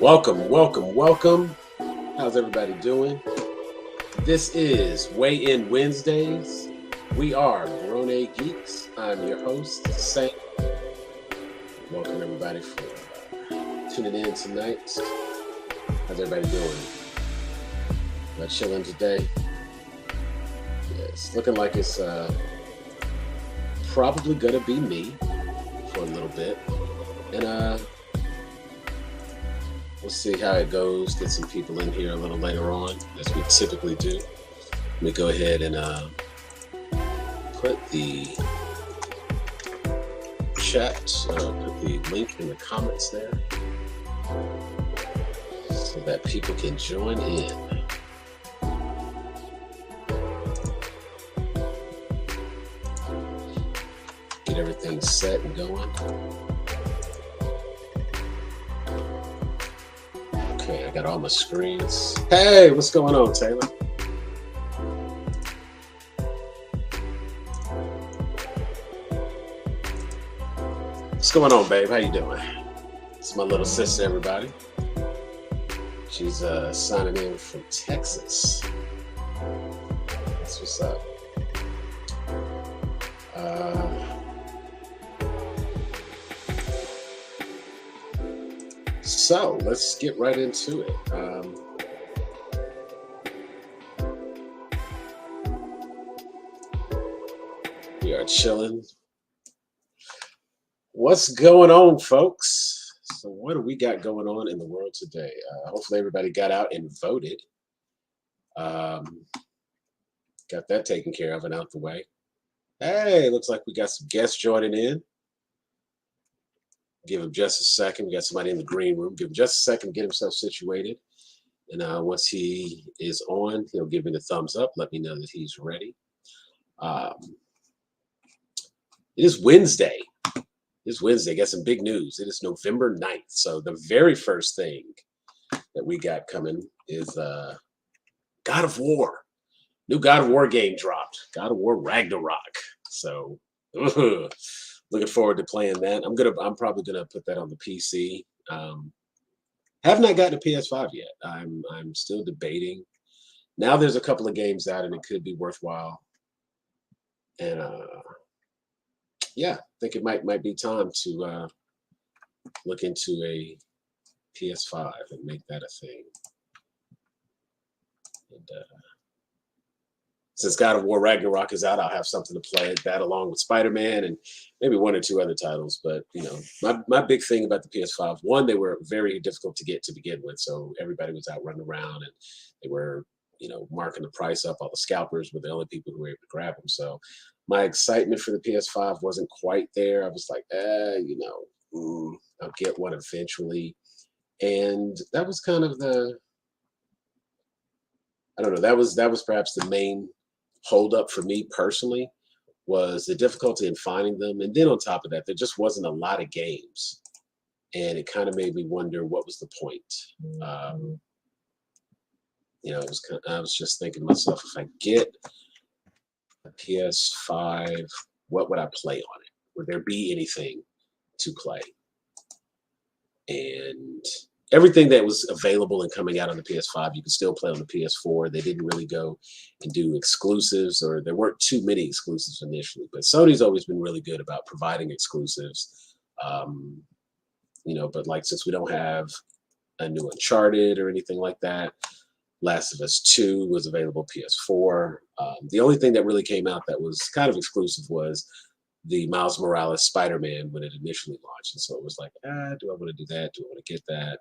Welcome, welcome, welcome. How's everybody doing? This is Weigh In Wednesdays. We are Grown Geeks. I'm your host, Saint. Welcome everybody for tuning in tonight. How's everybody doing? Am I chilling today? Yes, looking like it's probably gonna be me for a little bit, and we'll see how it goes. Get some people in here a little later on, as we typically do. Let me go ahead and put the chat, put the link in the comments there, so that people can join in. Get everything set and going. Okay, I got all my screens. Hey, what's going on, Taylor? What's going on, babe? How you doing? It's my little sister, everybody. She's signing in from Texas. That's what's up. So let's get right into it. We are chilling. What's going on, folks? So what do we got going on in the world today? Hopefully everybody got out and voted. Got that taken care of and out the way. Hey, looks like we got some guests joining in. Give him just a second. We got somebody in the green room. Give him just a second to get himself situated. And once he is on, he'll give me the thumbs up. Let me know that he's ready. It is Wednesday. It's Wednesday. Got some big news. It is November 9th. So the very first thing that we got coming is God of War. New God of War game dropped. God of War Ragnarok. So looking forward to playing that. I'm probably gonna put that on the PC. Have not gotten a PS5 yet. I'm still debating. Now there's a couple of games out and it could be worthwhile. And yeah, I think it might be time to look into a PS5 and make that a thing. And since God of War Ragnarok is out, I'll have something to play that along with Spider-Man and maybe one or two other titles. But you know, my big thing about the PS5, one, they were very difficult to get to begin with, so everybody was out running around and they were, you know, marking the price up. All the scalpers were the only people who were able to grab them. So my excitement for the PS5 wasn't quite there. I was like, you know, I'll get one eventually. And that was kind of I don't know, that was perhaps the main hold up for me personally, was the difficulty in finding them. And then on top of that, there just wasn't a lot of games. And it kind of made me wonder what was the point. You know, I was just thinking to myself, if I get a PS5, what would I play on it? Would there be anything to play? And everything that was available and coming out on the PS5, you could still play on the PS4. They didn't really go and do exclusives, or there weren't too many exclusives initially. But Sony's always been really good about providing exclusives. You know, but like, since we don't have a new Uncharted or anything like that, Last of Us 2 was available PS4. The only thing that really came out that was kind of exclusive was the Miles Morales Spider-Man when it initially launched. And so it was like, do I want to do that? Do I want to get that?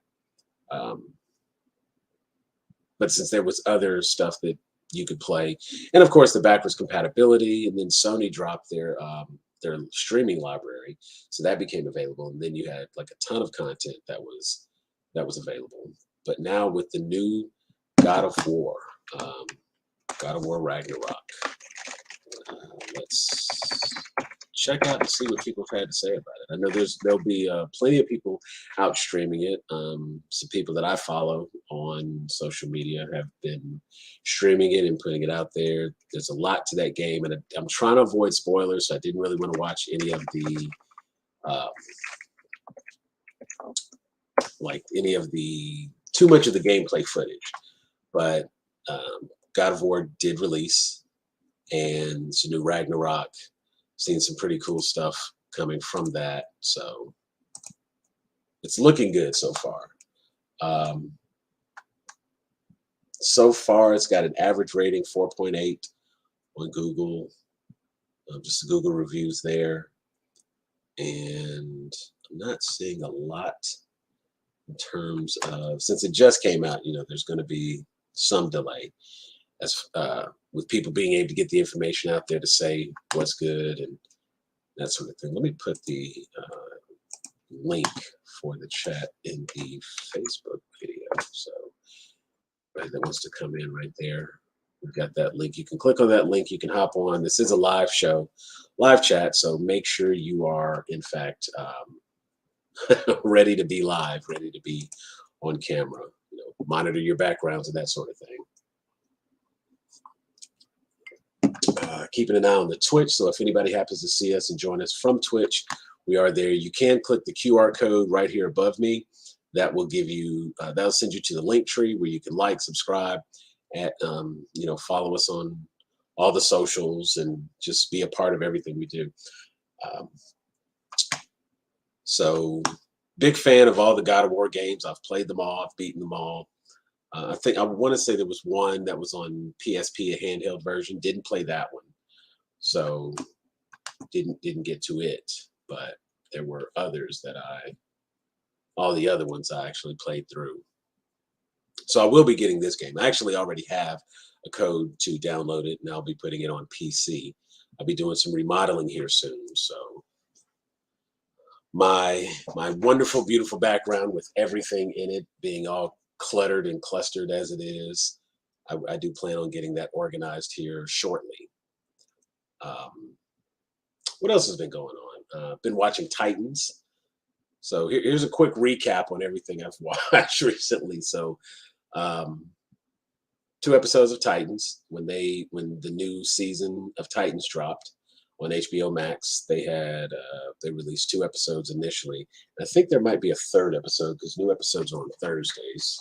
But since there was other stuff that you could play, and of course the backwards compatibility, and then Sony dropped their streaming library, so that became available, and then you had like a ton of content that was available. But now with the new God of War, God of War Ragnarok, let's check out and see what people have had to say about it. I know there'll be plenty of people out streaming it. Some people that I follow on social media have been streaming it and putting it out there. There's a lot to that game, and I'm trying to avoid spoilers, so I didn't really want to watch any of the like any of the too much of the gameplay footage, but God of War did release, and it's a new Ragnarok. Seen some pretty cool stuff coming from that, so it's looking good so far. So far, it's got an average rating 4.8 on Google. Just the Google reviews there, and I'm not seeing a lot in terms of, since it just came out, there's going to be some delay as with people being able to get the information out there to say what's good and that sort of thing. Let me put the link for the chat in the Facebook video. So anybody that wants to come in right there, we've got that link. You can click on that link. You can hop on. This is a live show, live chat. So make sure you are, in fact, ready to be live, ready to be on camera. Monitor your backgrounds and that sort of thing. Keeping an eye on the Twitch. So if anybody happens to see us and join us from Twitch, we are there. You can click the QR code right here above me. That will give you, that'll send you to the link tree where you can like, subscribe, and follow us on all the socials and just be a part of everything we do. So big fan of all the God of War games. I've played them all. I've beaten them all. I want to say there was one that was on PSP, a handheld version. Didn't play that one, so didn't get to it. But there were others that all the other ones I actually played through. So I will be getting this game. I actually already have a code to download it, and I'll be putting it on PC. I'll be doing some remodeling here soon. So my wonderful, beautiful background with everything in it being all cluttered and clustered as it is, I do plan on getting that organized here shortly. What else has been going on? Been watching Titans. So here's a quick recap on everything I've watched recently. So 2 episodes of Titans. When the new season of Titans dropped on HBO Max, they released 2 episodes initially. And I think there might be a 3rd episode because new episodes are on Thursdays.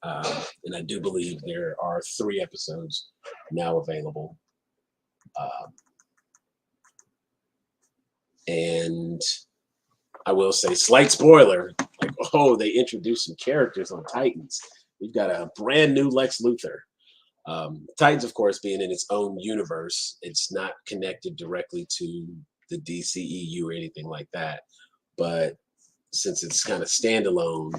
And I do believe there are 3 episodes now available. And I will say, slight spoiler, they introduced some characters on Titans. We've got a brand new Lex Luthor. Titans, of course, being in its own universe, it's not connected directly to the DCEU or anything like that. But since it's kind of standalone,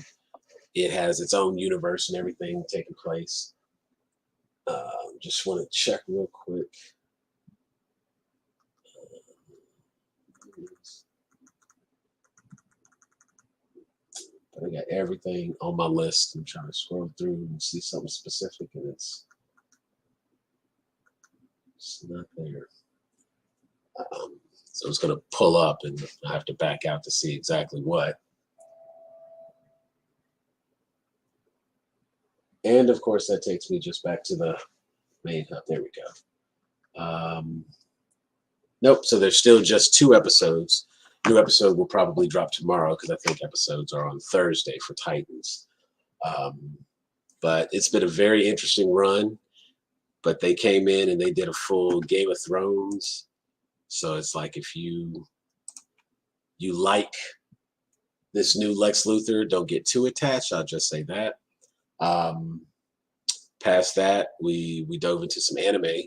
it has its own universe and everything taking place. Just want to check real quick. I got everything on my list. I'm trying to scroll through and see something specific, and it's not there. So it's going to pull up, and I have to back out to see exactly what. And of course, that takes me just back to the main hub. There we go. Nope. So there's still just 2 episodes. New episode will probably drop tomorrow because I think episodes are on Thursday for Titans. But it's been a very interesting run. But they came in and they did a full Game of Thrones. So it's like if you like this new Lex Luthor, don't get too attached. I'll just say that. Past that, we dove into some anime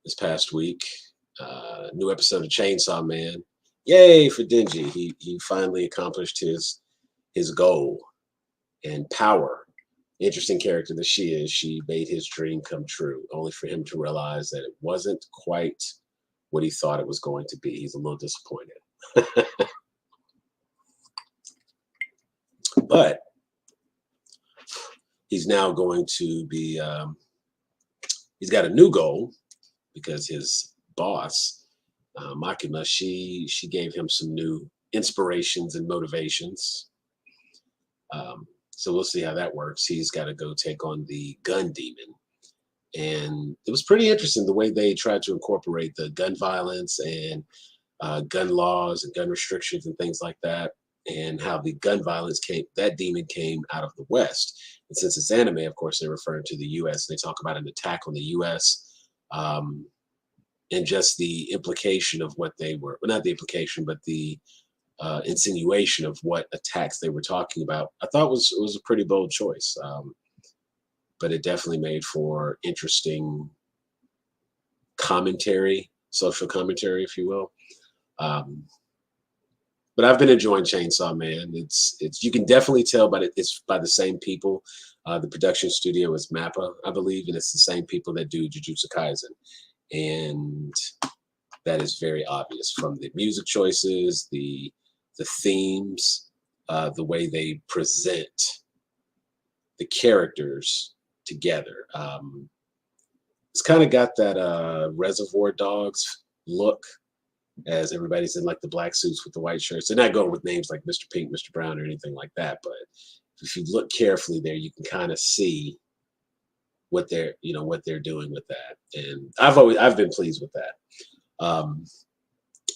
this past week. New episode of Chainsaw Man. Yay for Denji. He finally accomplished his goal. And Power, interesting character that she is, she made his dream come true, only for him to realize that it wasn't quite what he thought it was going to be. He's a little disappointed. But he's now going to be, he's got a new goal because his boss, Makima, she gave him some new inspirations and motivations. So we'll see how that works. He's got to go take on the gun demon. And it was pretty interesting the way they tried to incorporate the gun violence and gun laws and gun restrictions and things like that. and how the gun violence came, that demon came out of the West. And since it's anime, of course, they're referring to the US. They talk about an attack on the US, and just the implication of what they were, well, not the implication, but the insinuation of what attacks they were talking about. I thought it was a pretty bold choice, but it definitely made for interesting commentary, social commentary, if you will. Um, but I've been enjoying Chainsaw Man. It's you can definitely tell, but it's by the same people. The production studio is Mappa, I believe, and it's the same people that do Jujutsu Kaisen, and that is very obvious from the music choices, the themes, the way they present the characters together. It's kind of got that Reservoir Dogs look, as everybody's in like the black suits with the white shirts. They're not going with names like Mr. Pink, Mr. Brown, or anything like that. But if you look carefully there, you can kind of see what they're doing with that. And I've been pleased with that.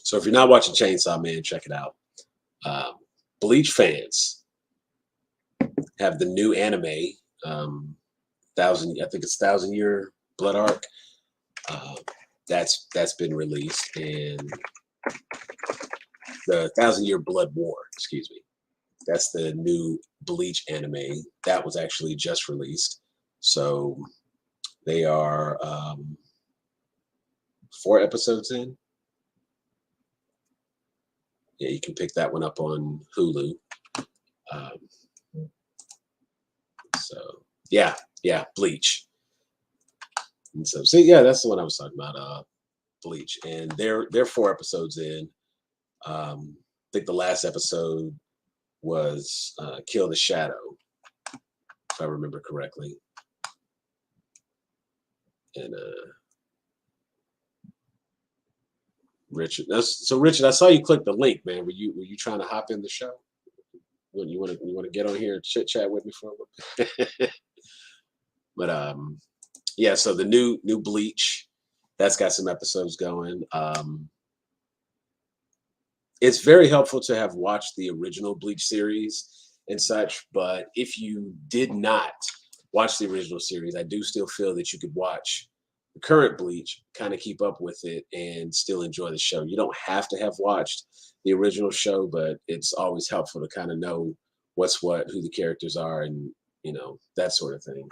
So if you're not watching Chainsaw Man, check it out. Bleach fans have the new anime, I think it's 1,000-Year Blood Arc. That's been released, and the 1,000-Year Blood War, excuse me. That's the new Bleach anime that was actually just released. So they are 4 episodes in. Yeah, you can pick that one up on Hulu. So yeah, Bleach. And so see, yeah, that's the one I was talking about, Bleach. And they're 4 episodes in. I think the last episode was Kill the Shadow, if I remember correctly. And Richard, Richard, I saw you click the link, man. Were you trying to hop in the show? You want to get on here and chit chat with me for a little bit? But yeah, so the new Bleach, that's got some episodes going. It's very helpful to have watched the original Bleach series and such, but if you did not watch the original series, I do still feel that you could watch the current Bleach, kind of keep up with it, and still enjoy the show. You don't have to have watched the original show, but it's always helpful to kind of know what's what, who the characters are, and that sort of thing.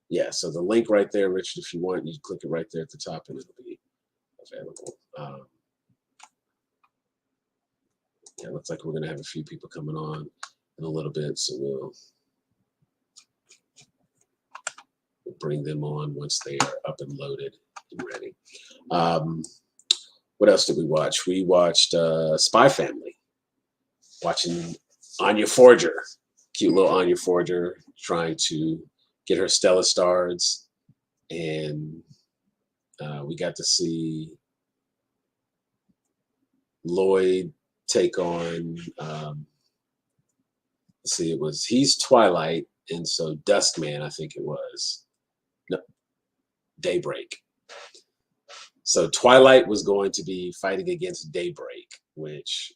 Yeah, so the link right there, Richard, if you want, you click it right there at the top, and it'll be available. Yeah, it looks like we're going to have a few people coming on in a little bit, so we'll bring them on once they are up and loaded and ready. What else did we watch? We watched Spy Family, watching Anya Forger, cute little Anya Forger, trying to get her Stella Stars, and we got to see Lloyd take on, let's see, he's Twilight, and so Duskman, I think it was. No, Daybreak. So Twilight was going to be fighting against Daybreak, which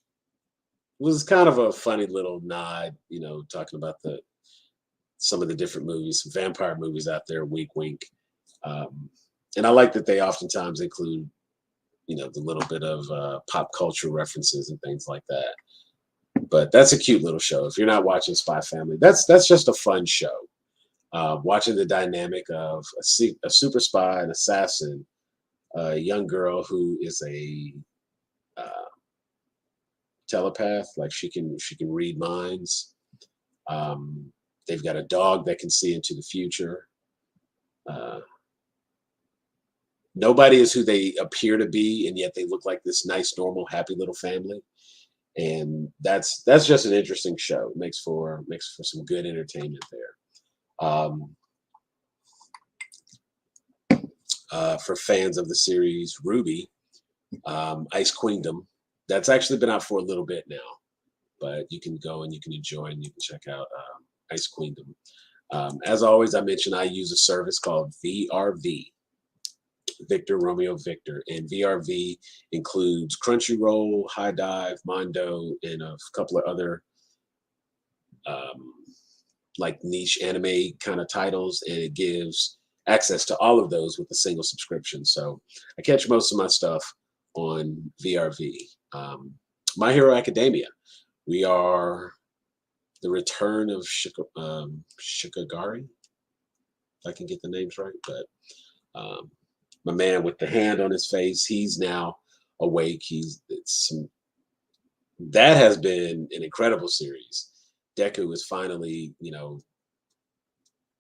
was kind of a funny little nod, talking about some of the different movies, some vampire movies out there, wink, wink. And I like that they oftentimes include, the little bit of pop culture references and things like that. But that's a cute little show. If you're not watching Spy Family, that's just a fun show. Watching the dynamic of a super spy, an assassin, a young girl who is a telepath, like she can read minds. They've got a dog that can see into the future. Nobody is who they appear to be, and yet they look like this nice, normal, happy little family. And that's just an interesting show. It makes for some good entertainment there. For fans of the series Ruby, Ice Queendom, that's actually been out for a little bit now, but you can go and you can enjoy and you can check out Ice Queendom. As always, I mentioned I use a service called VRV. Victor, Romeo, Victor. And VRV includes Crunchyroll, High Dive, Mondo, and a couple of other um, like niche anime kind of titles. And it gives access to all of those with a single subscription. So I catch most of my stuff on VRV. My Hero Academia. We are the return of Shikagari, if I can get the names right. But my man with the hand on his face, he's now awake. That has been an incredible series. Deku is finally,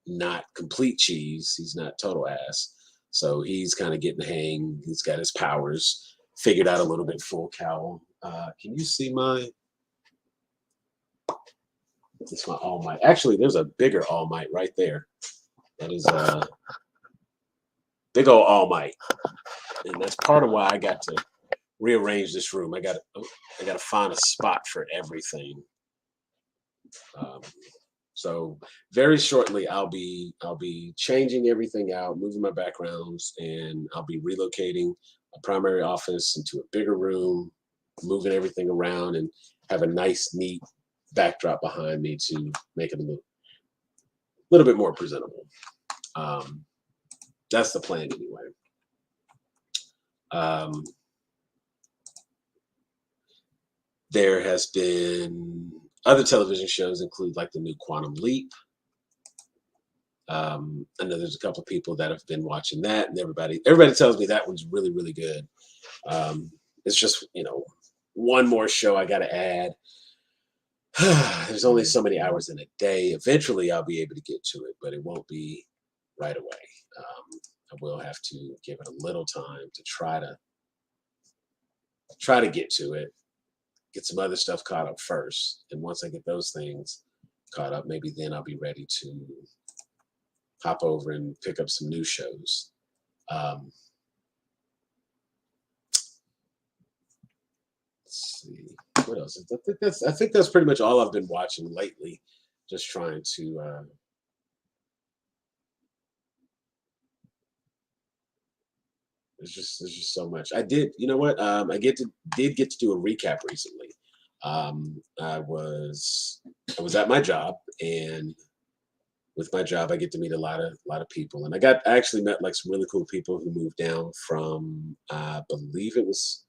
not complete cheese. He's not total ass. So he's kind of getting the hang. He's got his powers figured out a little bit. Full cowl. Can you see my? It's my All Might. Actually, there's a bigger All Might right there. That is big old All Might, and that's part of why I got to rearrange this room. I got to find a spot for everything. So very shortly, I'll be changing everything out, moving my backgrounds, and I'll be relocating a primary office into a bigger room, moving everything around, and have a nice, neat backdrop behind me to make it a little bit more presentable. That's the plan anyway. There has been other television shows include like the new Quantum Leap. I know there's a couple of people that have been watching that, and everybody tells me that one's really, really good. It's just, one more show I got to add. There's only so many hours in a day. Eventually, I'll be able to get to it, but it won't be right away. I will have to give it a little time to try to get to it. Get some other stuff caught up first, and once I get those things caught up, maybe then I'll be ready to hop over and pick up some new shows. Let's see what else. I think that's pretty much all I've been watching lately. Just trying to. There's just so much. I did. You know what? I did get to do a recap recently. I was at my job, and with my job, I get to meet a lot of people, and I actually met like some really cool people who moved down from I believe it was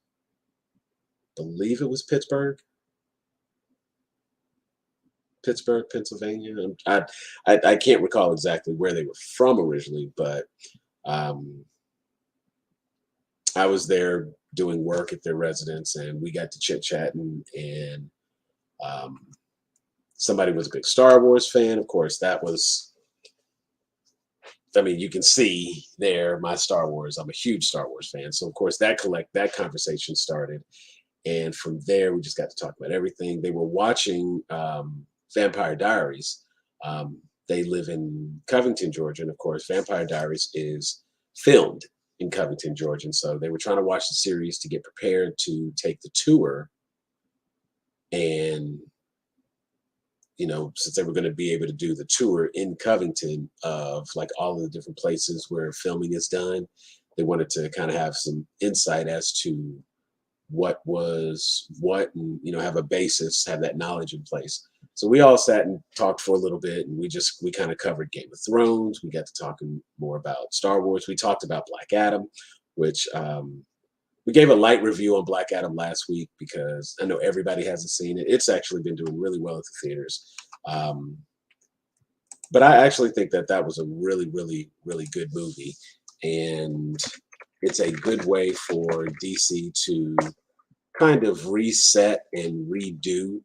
Pittsburgh, Pennsylvania. I can't recall exactly where they were from originally, but I was there doing work at their residence, and we got to chit-chatting, and somebody was a big Star Wars fan. Of course, you can see there my Star Wars. I'm a huge Star Wars fan. So, of course, that conversation started. And from there, we just got to talk about everything. They were watching Vampire Diaries. They live in Covington, Georgia. And, of course, Vampire Diaries is filmed in Covington, Georgia. And so they were trying to watch the series to get prepared to take the tour. And, since they were going to be able to do the tour in Covington of like all of the different places where filming is done, they wanted to kind of have some insight as to what was what, and have a basis, have that knowledge in place. So we all sat and talked for a little bit, and we kind of covered Game of Thrones. We got to talking more about Star Wars. We talked about Black Adam, which we gave a light review on Black Adam last week because I know everybody hasn't seen it. It's actually been doing really well at the theaters. But I actually think that was a really, really, really good movie. And it's a good way for DC to kind of reset and redo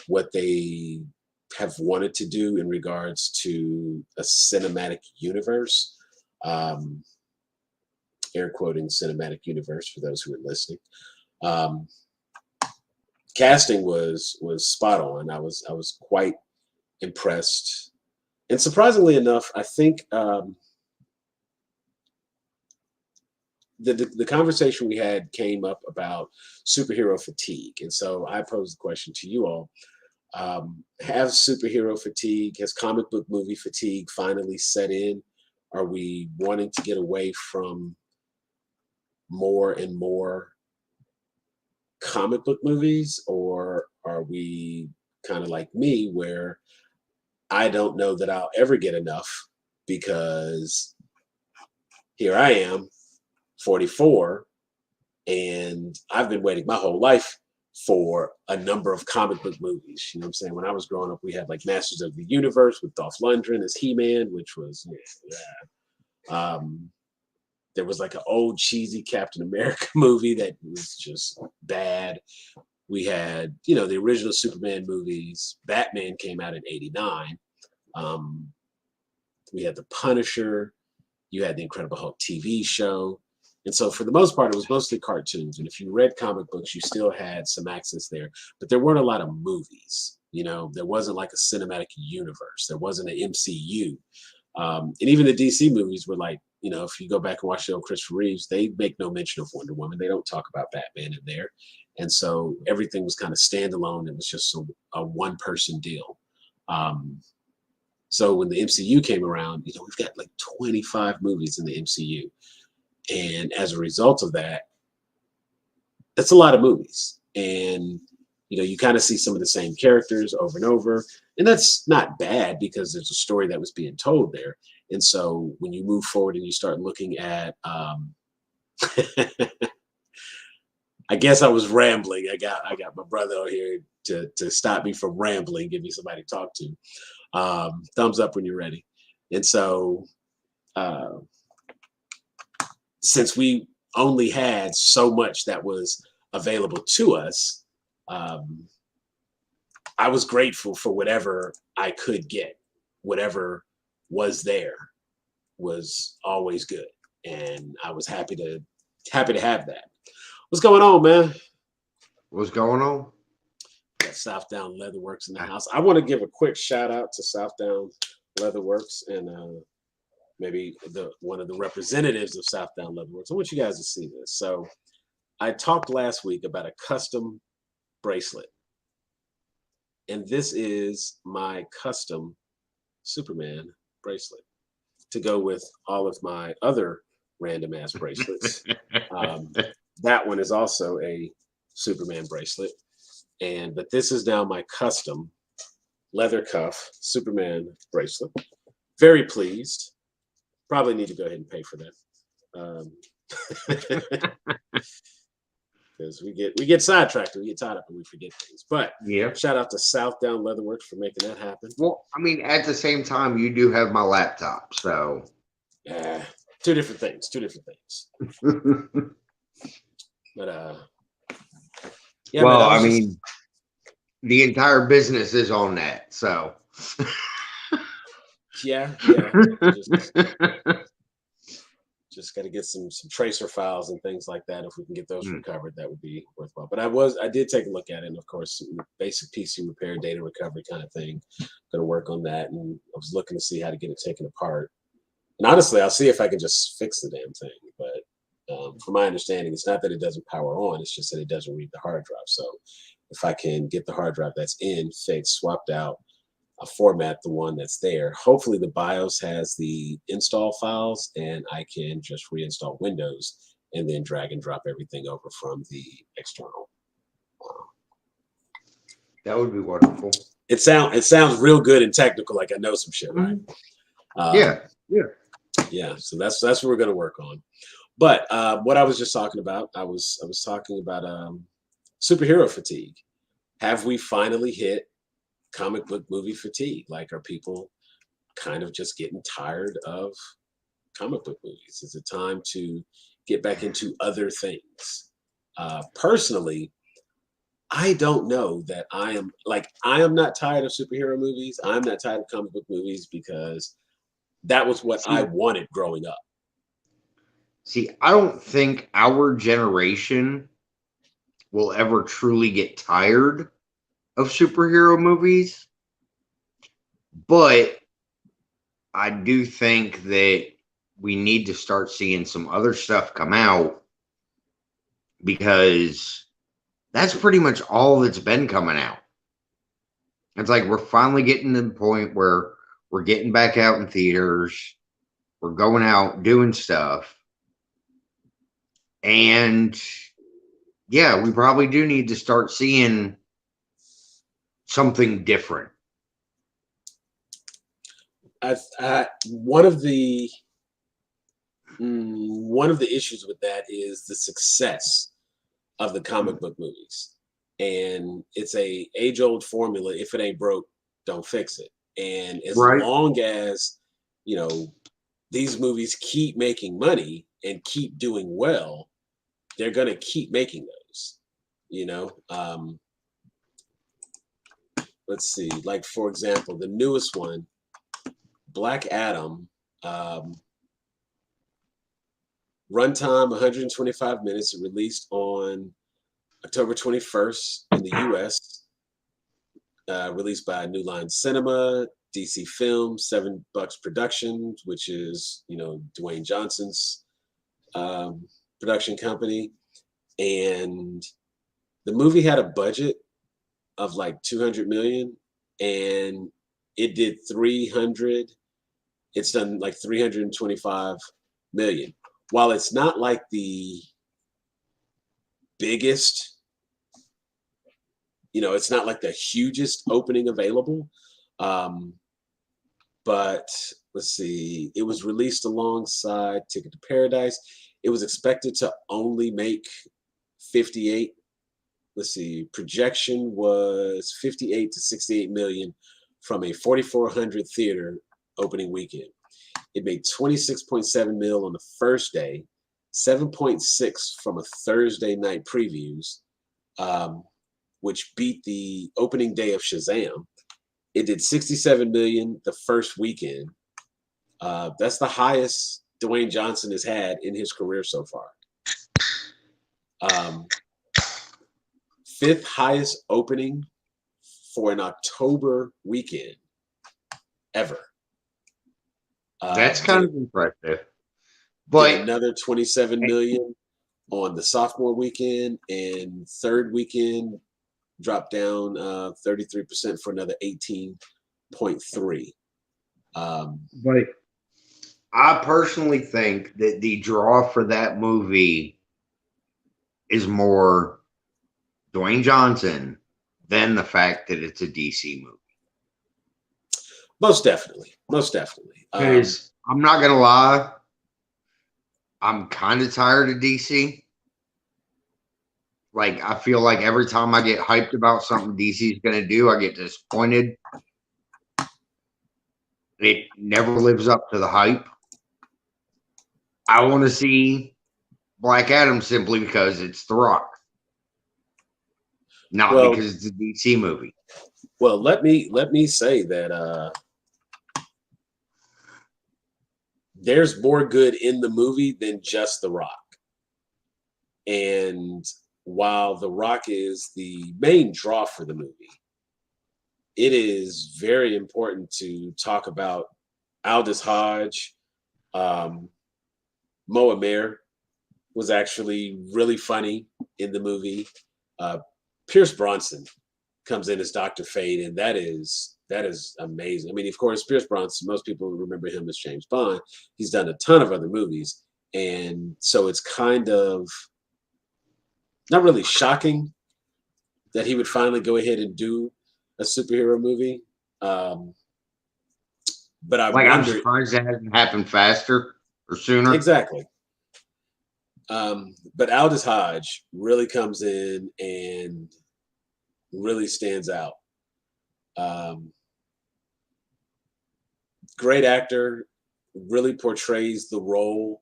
what they have wanted to do in regards to a cinematic universe. Air quoting cinematic universe for those who are listening. Casting was spot on. I was quite impressed, and surprisingly enough, I think the conversation we had came up about superhero fatigue, and so I posed the question to you all: have superhero fatigue, has comic book movie fatigue finally set in? Are we wanting to get away from more and more comic book movies, or are we kind of like me where I don't know that I'll ever get enough because here I am, 44, and I've been waiting my whole life for a number of comic book movies. You know what I'm saying? When I was growing up, we had like Masters of the Universe with Dolph Lundgren as He-Man, which was, there was like an old cheesy Captain America movie that was just bad. We had, the original Superman movies. Batman came out in '89. We had The Punisher. You had the Incredible Hulk TV show. And so for the most part, it was mostly cartoons. And if you read comic books, you still had some access there. But there weren't a lot of movies. There wasn't like a cinematic universe. There wasn't an MCU. And even the DC movies were like, if you go back and watch the old Christopher Reeves, they make no mention of Wonder Woman. They don't talk about Batman in there. And so everything was kind of standalone. It was just a one-person deal. So when the MCU came around, we've got like 25 movies in the MCU. And as a result of that, that's a lot of movies. And, you kind of see some of the same characters over and over. And that's not bad because there's a story that was being told there. And so when you move forward and you start looking at, I guess I was rambling. I got my brother out here to stop me from rambling, give me somebody to talk to. Thumbs up when you're ready. And so since we only had so much that was available to us, I was grateful for whatever I could get. Whatever was there was always good, and I was happy to have that. What's going on, man? What's going on? Got Southdown Leatherworks in the house. I want to give a quick shout out to Southdown Leatherworks and maybe one of the representatives of Southdown Leatherworks. I want you guys to see this. So I talked last week about a custom bracelet, and this is my custom Superman bracelet to go with all of my other random ass bracelets. That one is also a Superman bracelet, but this is now my custom leather cuff Superman bracelet. Very pleased. Probably need to go ahead and pay for that. Because we get sidetracked, we get tied up, and we forget things. But yeah, shout out to Southdown Leatherworks for making that happen. Well, I mean, at the same time, you do have my laptop, so two different things. But yeah. Well, I mean, the entire business is on that, so yeah. Just got to get some tracer files and things like that. If we can get those recovered, that would be worthwhile. But I did take a look at it, and of course, basic PC repair, data recovery kind of thing. Going to work on that, and I was looking to see how to get it taken apart. And honestly, I'll see if I can just fix the damn thing. But from my understanding, it's not that it doesn't power on; it's just that it doesn't read the hard drive. So if I can get the hard drive that's in fixed, swapped out, format the one that's there. Hopefully the BIOS has the install files, and I can just reinstall Windows and then drag and drop everything over from the external. That would be wonderful. It sounds real good and technical, like I know some shit, right? Yeah. So that's what we're going to work on. But what I was just talking about, I was talking about superhero fatigue. Have we finally hit comic book movie fatigue? Like, are people kind of just getting tired of comic book movies? Is it time to get back into other things? Personally, I don't know that I am not tired of superhero movies. I'm not tired of comic book movies because that was what I wanted growing up. See, I don't think our generation will ever truly get tired of superhero movies, but I do think that we need to start seeing some other stuff come out, because that's pretty much all that's been coming out. It's like we're finally getting to the point where we're getting back out in theaters. We're going out doing stuff. And yeah, we probably do need to start seeing something different. One of the issues with that is the success of the comic book movies, and it's a age-old formula. If it ain't broke, don't fix it. And as Right. long as these movies keep making money and keep doing well, they're gonna keep making those. Let's see, like for example, the newest one, Black Adam, runtime 125 minutes, released on October 21st in the US, released by New Line Cinema, DC Films, $7 Productions, which is, Dwayne Johnson's production company. And the movie had a budget of like 200 million, and it did 300. It's done like 325 million. While it's not like the biggest, it's not like the hugest opening available. But let's see, it was released alongside Ticket to Paradise. It was expected to only make 58. Let's see, projection was 58 to 68 million from a 4,400 theater opening weekend. It made 26.7 mil on the first day, 7.6 from a Thursday night previews, which beat the opening day of Shazam. It did 67 million the first weekend. That's the highest Dwayne Johnson has had in his career so far. Fifth highest opening for an October weekend ever. That's kind of impressive. But did another 27 million on the sophomore weekend, and third weekend dropped down 33% for another 18.3. But I personally think that the draw for that movie is more Dwayne Johnson than the fact that it's a DC movie. Most definitely. Because I'm not gonna lie, I'm kind of tired of DC. Like, I feel like every time I get hyped about something DC's gonna do, I get disappointed. It never lives up to the hype. I want to see Black Adam simply because it's The Rock, not because it's a DC movie. Well, let me say that there's more good in the movie than just The Rock. And while The Rock is the main draw for the movie, it is very important to talk about Aldous Hodge. Mo Amer was actually really funny in the movie. Pierce Bronson comes in as Dr. Fate, and that is amazing. I mean, of course, Pierce Bronson, most people remember him as James Bond. He's done a ton of other movies, and so it's kind of not really shocking that he would finally go ahead and do a superhero movie. But I'm surprised that hasn't happened faster or sooner. Exactly. But Aldous Hodge really comes in and really stands out. Great actor, really portrays the role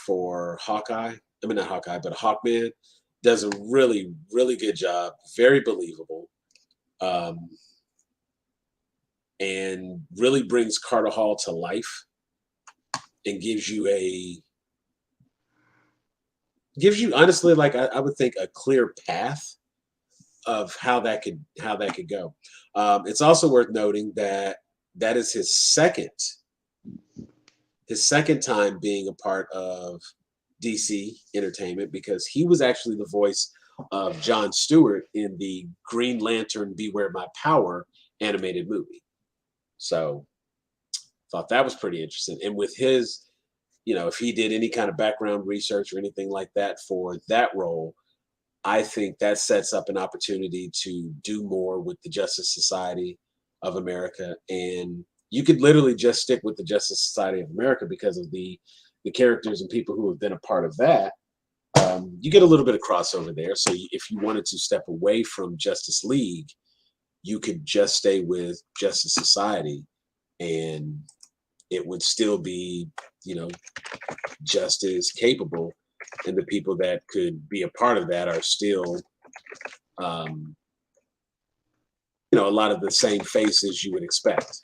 for Hawkeye. I mean, not Hawkeye, but Hawkman. Does a really, really good job. Very believable. And really brings Carter Hall to life and gives you honestly, like I would think, a clear path of how that could go. It's also worth noting that is his second time being a part of DC Entertainment, because he was actually the voice of Jon Stewart in the Green Lantern Beware My Power animated movie. So Thought that was pretty interesting. And with his, if he did any kind of background research or anything like that for that role, I think that sets up an opportunity to do more with the Justice Society of America. And you could literally just stick with the Justice Society of America because of the characters and people who have been a part of that. You get a little bit of crossover there. So if you wanted to step away from Justice League, you could just stay with Justice Society, and it would still be, just as capable. And the people that could be a part of that are still, a lot of the same faces you would expect.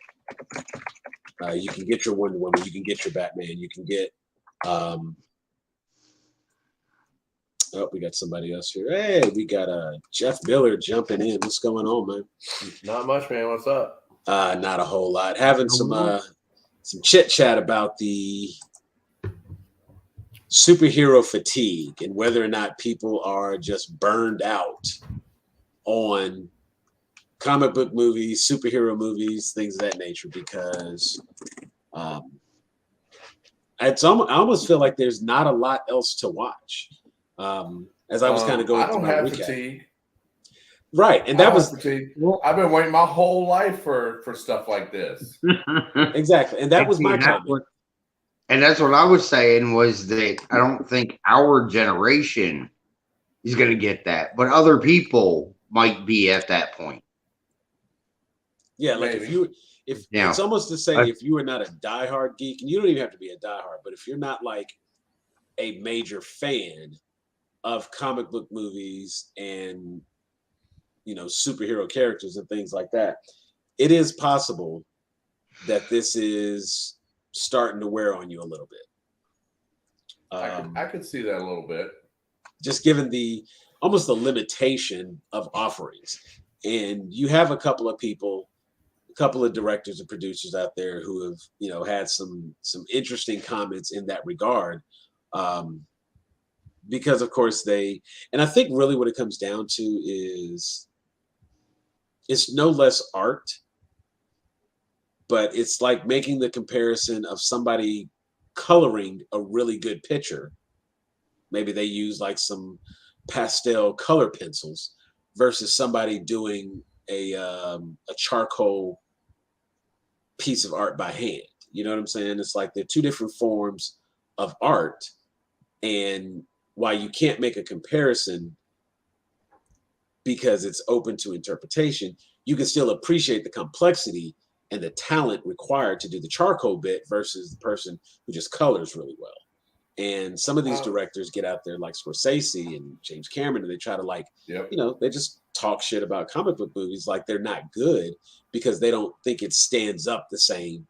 You can get your Wonder Woman, you can get your Batman, you can get, we got somebody else here. Hey, we got Jeff Miller jumping in. What's going on, man? Not much, man. What's up? Not a whole lot. Having some chit chat about the superhero fatigue and whether or not people are just burned out on comic book movies, superhero movies, things of that nature. Because I almost feel like there's not a lot else to watch. As I was kind of going through my recap. Fatigue. Right, and that was fatigue. I've been waiting my whole life for stuff like this. Exactly, and that was my comment. And that's what I was saying, was that I don't think our generation is going to get that, but other people might be at that point. Yeah, like if it's almost to say if you are not a diehard geek, and you don't even have to be a diehard, but if you're not like a major fan of comic book movies and superhero characters and things like that, it is possible that this is starting to wear on you a little bit. I could see that a little bit, just given almost the limitation of offerings. And you have a couple of directors and producers out there who have had some interesting comments in that regard, because of course and I think really what it comes down to is it's no less art, but it's like making the comparison of somebody coloring a really good picture. Maybe they use like some pastel color pencils versus somebody doing a charcoal piece of art by hand. You know what I'm saying? It's like they're two different forms of art. And while you can't make a comparison because it's open to interpretation, you can still appreciate the complexity and the talent required to do the charcoal bit versus the person who just colors really well. And some of these directors get out there like Scorsese and James Cameron, and they try to they just talk shit about comic book movies like they're not good because they don't think it stands up the same.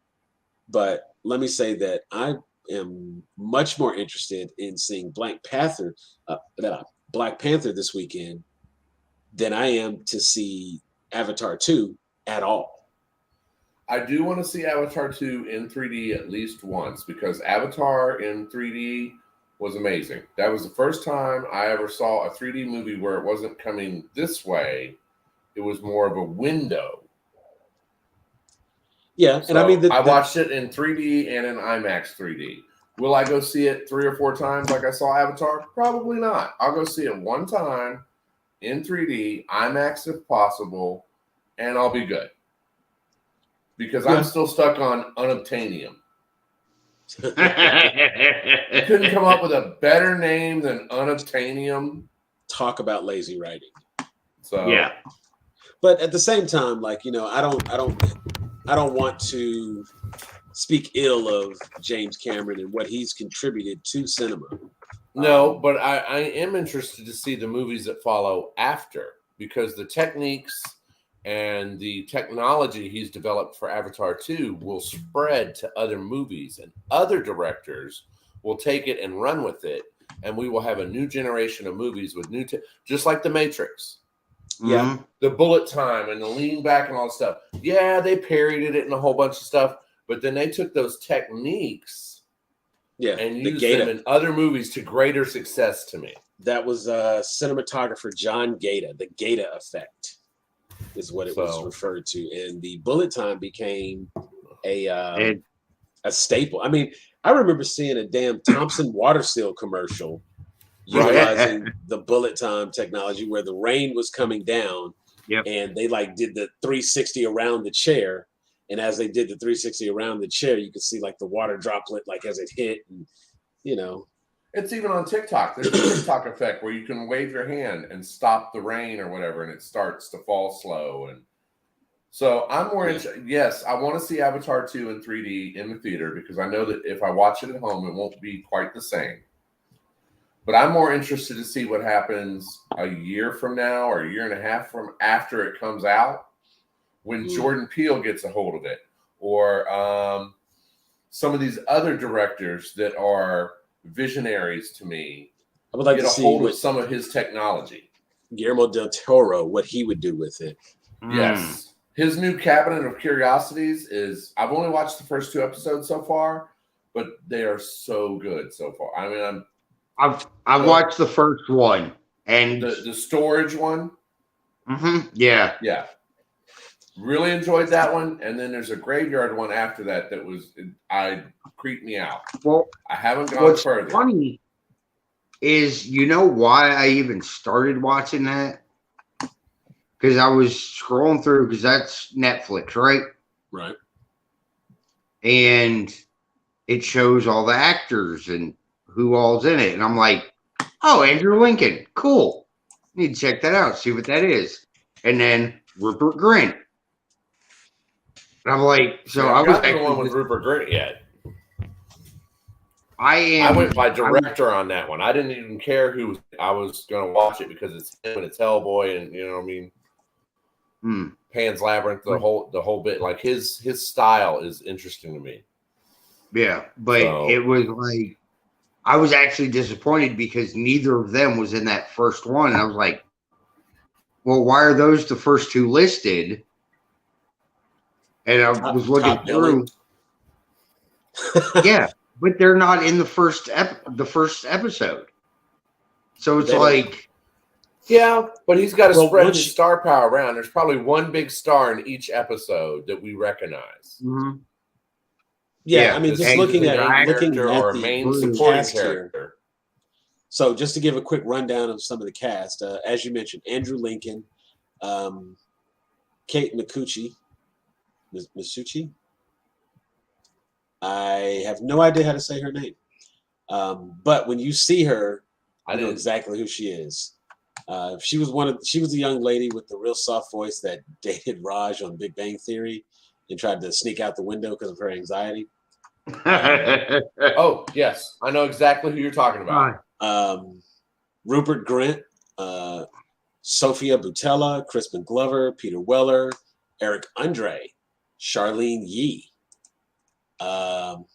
But let me say that I am much more interested in seeing Black Panther this weekend than I am to see Avatar 2 at all. I do want to see Avatar 2 in 3D at least once, because Avatar in 3D was amazing. That was the first time I ever saw a 3D movie where it wasn't coming this way. It was more of a window. Yeah, so, and I mean, I watched it in 3D and in IMAX 3D. Will I go see it 3 or 4 times like I saw Avatar? Probably not. I'll go see it one time in 3D, IMAX if possible, and I'll be good. Because I'm still stuck on unobtainium. You couldn't come up with a better name than unobtainium. Talk about lazy writing. So yeah. But at the same time, like, I don't want to speak ill of James Cameron and what he's contributed to cinema. No, but I am interested to see the movies that follow after, because the techniques and the technology he's developed for Avatar 2 will spread to other movies, and other directors will take it and run with it, and we will have a new generation of movies with just like The Matrix. Yeah. Mm-hmm. The bullet time and the lean back and all that stuff. Yeah, they parodied it in a whole bunch of stuff, but then they took those techniques and used them in other movies to greater success to me. That was cinematographer John Gaeta, the Gaeta effect is what it was referred to. And the bullet time became a a staple. I mean, I remember seeing a damn Thompson water seal commercial utilizing the bullet time technology where the rain was coming down. Yep. And they like did the 360 around the chair. And as they did the 360 around the chair, you could see like the water droplet, like as it hit, and you know. It's even on TikTok. There's a TikTok effect where you can wave your hand and stop the rain or whatever, and it starts to fall slow. And so I'm more interested. Yes, I want to see Avatar 2 in 3D in the theater because I know that if I watch it at home, it won't be quite the same. But I'm more interested to see what happens a year from now or a year and a half from after it comes out when Jordan Peele gets a hold of it, or some of these other directors that are visionaries to me. I would like get to a see hold of some of his technology. Guillermo del Toro, what he would do with it. Yes. His new Cabinet of Curiosities is, I've only watched the first 2 episodes so far, but they are so good so far. I mean, I've watched the first one and the storage one. Yeah. Really enjoyed that one. And then there's a graveyard one after that creeped me out. Well, I haven't gone what's further. funny is, you know why I even started watching that? Because I was scrolling through, because that's Netflix, right? Right. And it shows all the actors and who all's in it. And I'm like, oh, Andrew Lincoln. Cool. Need to check that out, see what that is. And then Rupert Grint. And I'm like, so I was actually the one with Rupert Grint yet. I went by director on that one. I didn't even care who I was going to watch it because it's him and it's Hellboy, and you know what I mean. Pan's Labyrinth, the whole bit. Like his style is interesting to me. Yeah, but it was like I was actually disappointed because neither of them was in that first one. And I was like, well, why are those the first 2 listed? And I was looking through. Yeah, but they're not in the first episode. So it's like, yeah, but he's got to spread his star power around. There's probably one big star in each episode that we recognize. Yeah, I mean, just looking at the main supporting character. So, just to give a quick rundown of some of the cast, as you mentioned, Andrew Lincoln, Kate Masucci. I have no idea how to say her name, but when you see her, I know exactly who she is. She was a young lady with the real soft voice that dated Raj on Big Bang Theory and tried to sneak out the window because of her anxiety. Oh, yes. I know exactly who you're talking about. Rupert Grint, Sophia Boutella, Crispin Glover, Peter Weller, Eric Andre, Charlene Yee. Some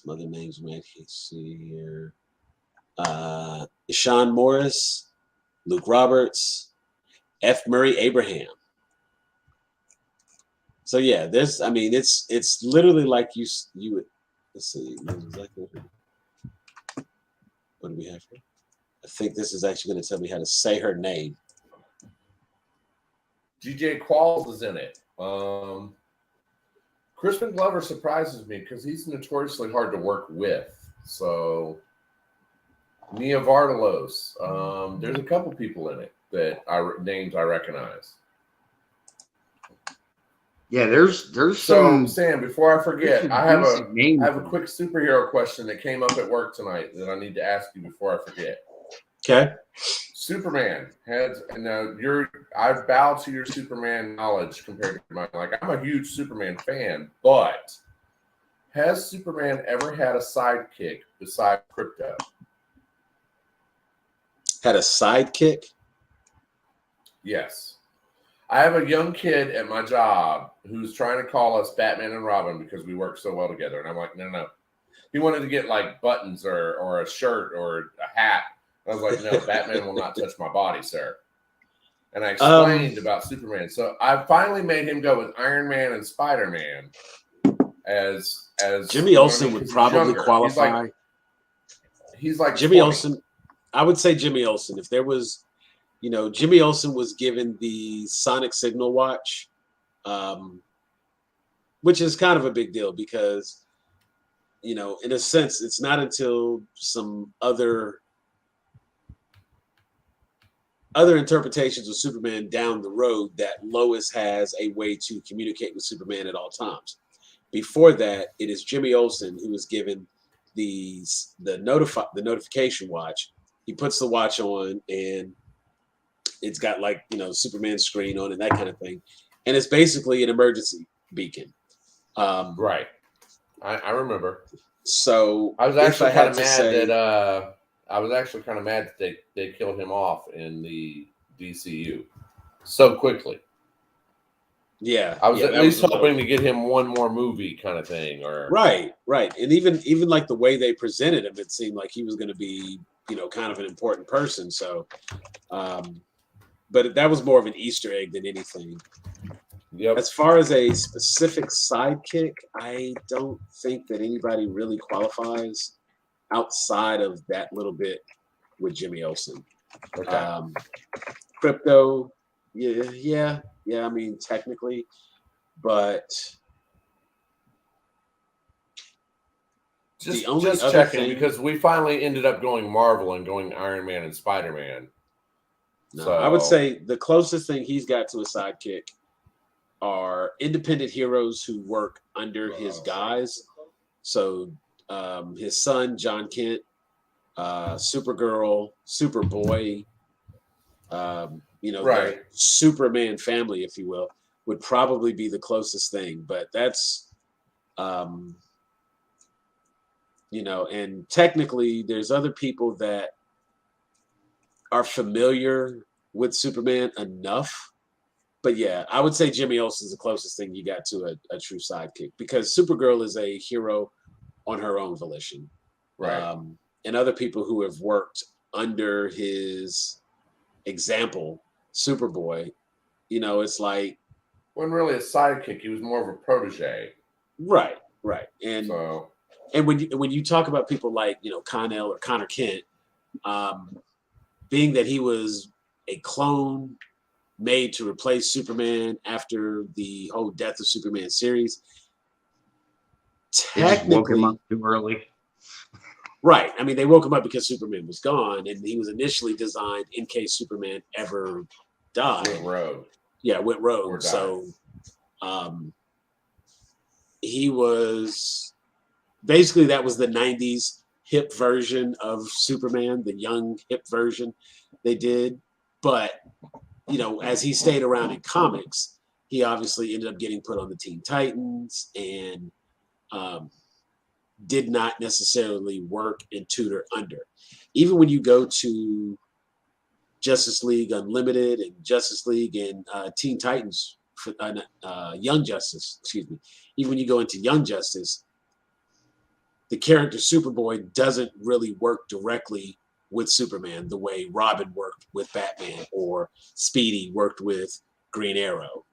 other names we might see here. Ishan Morris, Luke Roberts, F. Murray Abraham. So yeah, it's literally like you would. Let's see exactly what do we have here. I think this is actually going to tell me how to say her name. DJ Qualls is in it. Crispin Glover surprises me because he's notoriously hard to work with. So Nia Vardalos. There's a couple people in it that names I recognize. Yeah, there's some. Sam, before I forget, I have a quick superhero question that came up at work tonight that I need to ask you before I forget. Okay. Superman has I bow to your Superman knowledge compared to mine. Like, I'm a huge Superman fan, but has Superman ever had a sidekick besides Krypto? Had a sidekick? Yes. I have a young kid at my job who's trying to call us Batman and Robin because we work so well together. And I'm like, no. He wanted to get like buttons or a shirt or a hat. I was like, no, Batman will not touch my body, sir. And I explained about Superman. So I finally made him go with Iron Man and Spider-Man as Jimmy Olsen would probably qualify. He's like Jimmy 20. Olsen. I would say Jimmy Olsen. If there was, Jimmy Olsen was given the sonic signal watch which is kind of a big deal because, you know, in a sense, it's not until some other interpretations of Superman down the road that Lois has a way to communicate with Superman at all times. Before that, it is Jimmy Olsen who is given the notification watch. He puts the watch on and it's got like, you know, Superman's screen on and that kind of thing. And it's basically an emergency beacon. Right. I remember. So I was actually kind of mad that they killed him off in the DCU so quickly. Yeah, I was at least hoping to get him one more movie kind of thing, or right. And even like the way they presented him, it seemed like he was going to be, you know, kind of an important person. So, but that was more of an Easter egg than anything. Yep. As far as a specific sidekick, I don't think that anybody really qualifies outside of that little bit with Jimmy Olsen. Okay. Crypto, yeah. I mean, technically, but just checking because we finally ended up going Marvel and going Iron Man and Spider-Man. No, so I would say the closest thing he's got to a sidekick are independent heroes who work under his guise. So his son, John Kent, Supergirl, Superboy, you know, right. The Superman family, if you will, would probably be the closest thing. But that's, you know, and technically there's other people that are familiar with Superman enough. But yeah, I would say Jimmy Olsen is the closest thing you got to a true sidekick because Supergirl is a hero on her own volition. Right. And other people who have worked under his example, Superboy, you know, it's like wasn't really a sidekick. He was more of a protege. Right. And so, and when you talk about people like, you know, Con-El or Connor Kent, being that he was a clone made to replace Superman after the whole Death of Superman series. They just woke him up too early. Right. I mean, they woke him up because Superman was gone, and he was initially designed in case Superman ever died. Went rogue. Yeah, went rogue. So he was basically, that was the 90s hip version of Superman, the young hip version they did. But you know, as he stayed around in comics, he obviously ended up getting put on the Teen Titans and did not necessarily work and tutor under. Even when you go to Justice League Unlimited and Justice League and Teen Titans, Young Justice, excuse me. Even when you go into Young Justice, the character Superboy doesn't really work directly with Superman the way Robin worked with Batman or Speedy worked with Green Arrow,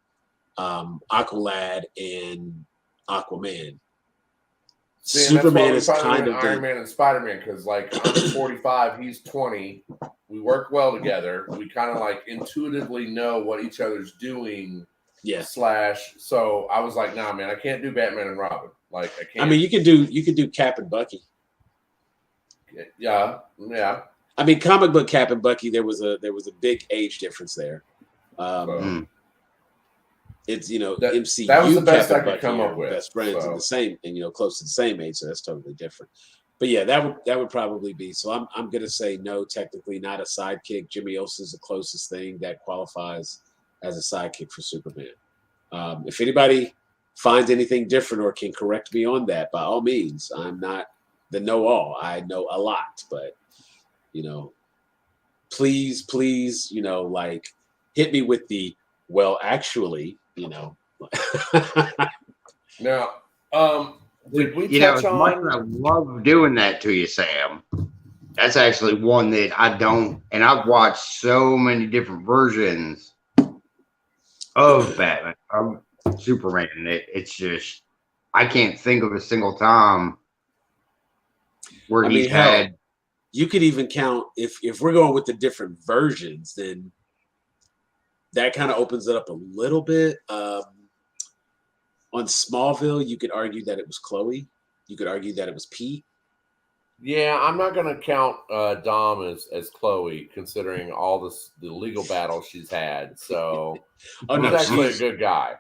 Aqualad and Aquaman. See, Superman is kind of Iron Man and Spider-Man because like I'm 45, he's 20. We work well together. We kind of like intuitively know what each other's doing. Yeah. So I was like, nah, man, I can't do Batman and Robin. Like I can't. I mean, you could do Cap and Bucky. Yeah. I mean, comic book Cap and Bucky, there was a big age difference there. It's, you know, MCU that was the best Cap I could come up with. Best friends and the same, and you know, close to the same age, so that's totally different. But yeah, that would probably be. So I'm gonna say no, technically not a sidekick. Jimmy Olsen's the closest thing that qualifies as a sidekick for Superman. If anybody finds anything different or can correct me on that, by all means. I'm not the know-all. I know a lot, but you know, please, you know, like hit me with the well, actually, you know. Now, did we you know, touch as much on? as I love doing that to you, Sam, that's actually one that I don't, and I've watched so many different versions of Batman, of Superman. It's just, I can't think of a single time where he's had. You could even count if we're going with the different versions, then that kind of opens it up a little bit. On On Smallville, you could argue that it was Chloe. You could argue that it was Pete. Yeah, I'm not going to count Dom as Chloe, considering all the legal battles she's had. So, Oh he's no, actually a good guy.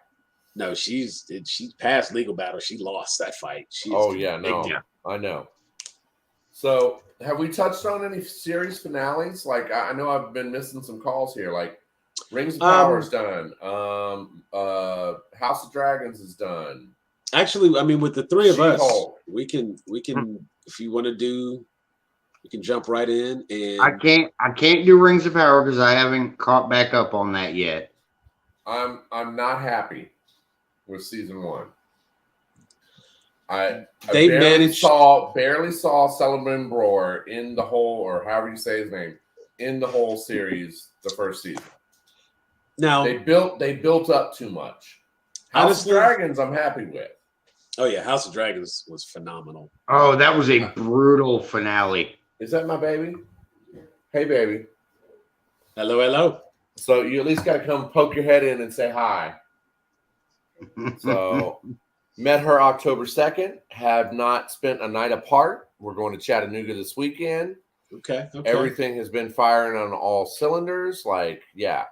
No, she's passed legal battle. She lost that fight. Oh yeah, no, I know. So, have we touched on any series finales? Like, I know I've been missing some calls here. Like, Rings of Power is done. House of Dragons is done. Actually, I mean, with the three of us, She-Hulk. we can if you want to do, we can jump right in. And I can't do Rings of Power because I haven't caught back up on that yet. I'm not happy with season 1. I barely saw Sullivan Brewer in the whole, or however you say his name, in the whole series, the first season. Now they built up too much. House of Dragons, I'm happy with. Oh yeah, House of Dragons was phenomenal. Oh, that was a brutal finale. Is that my baby? Hey, baby. Hello, hello. So you at least got to come poke your head in and say hi. So met her October 2nd. Have not spent a night apart. We're going to Chattanooga this weekend. Okay. Everything has been firing on all cylinders. Like, yeah.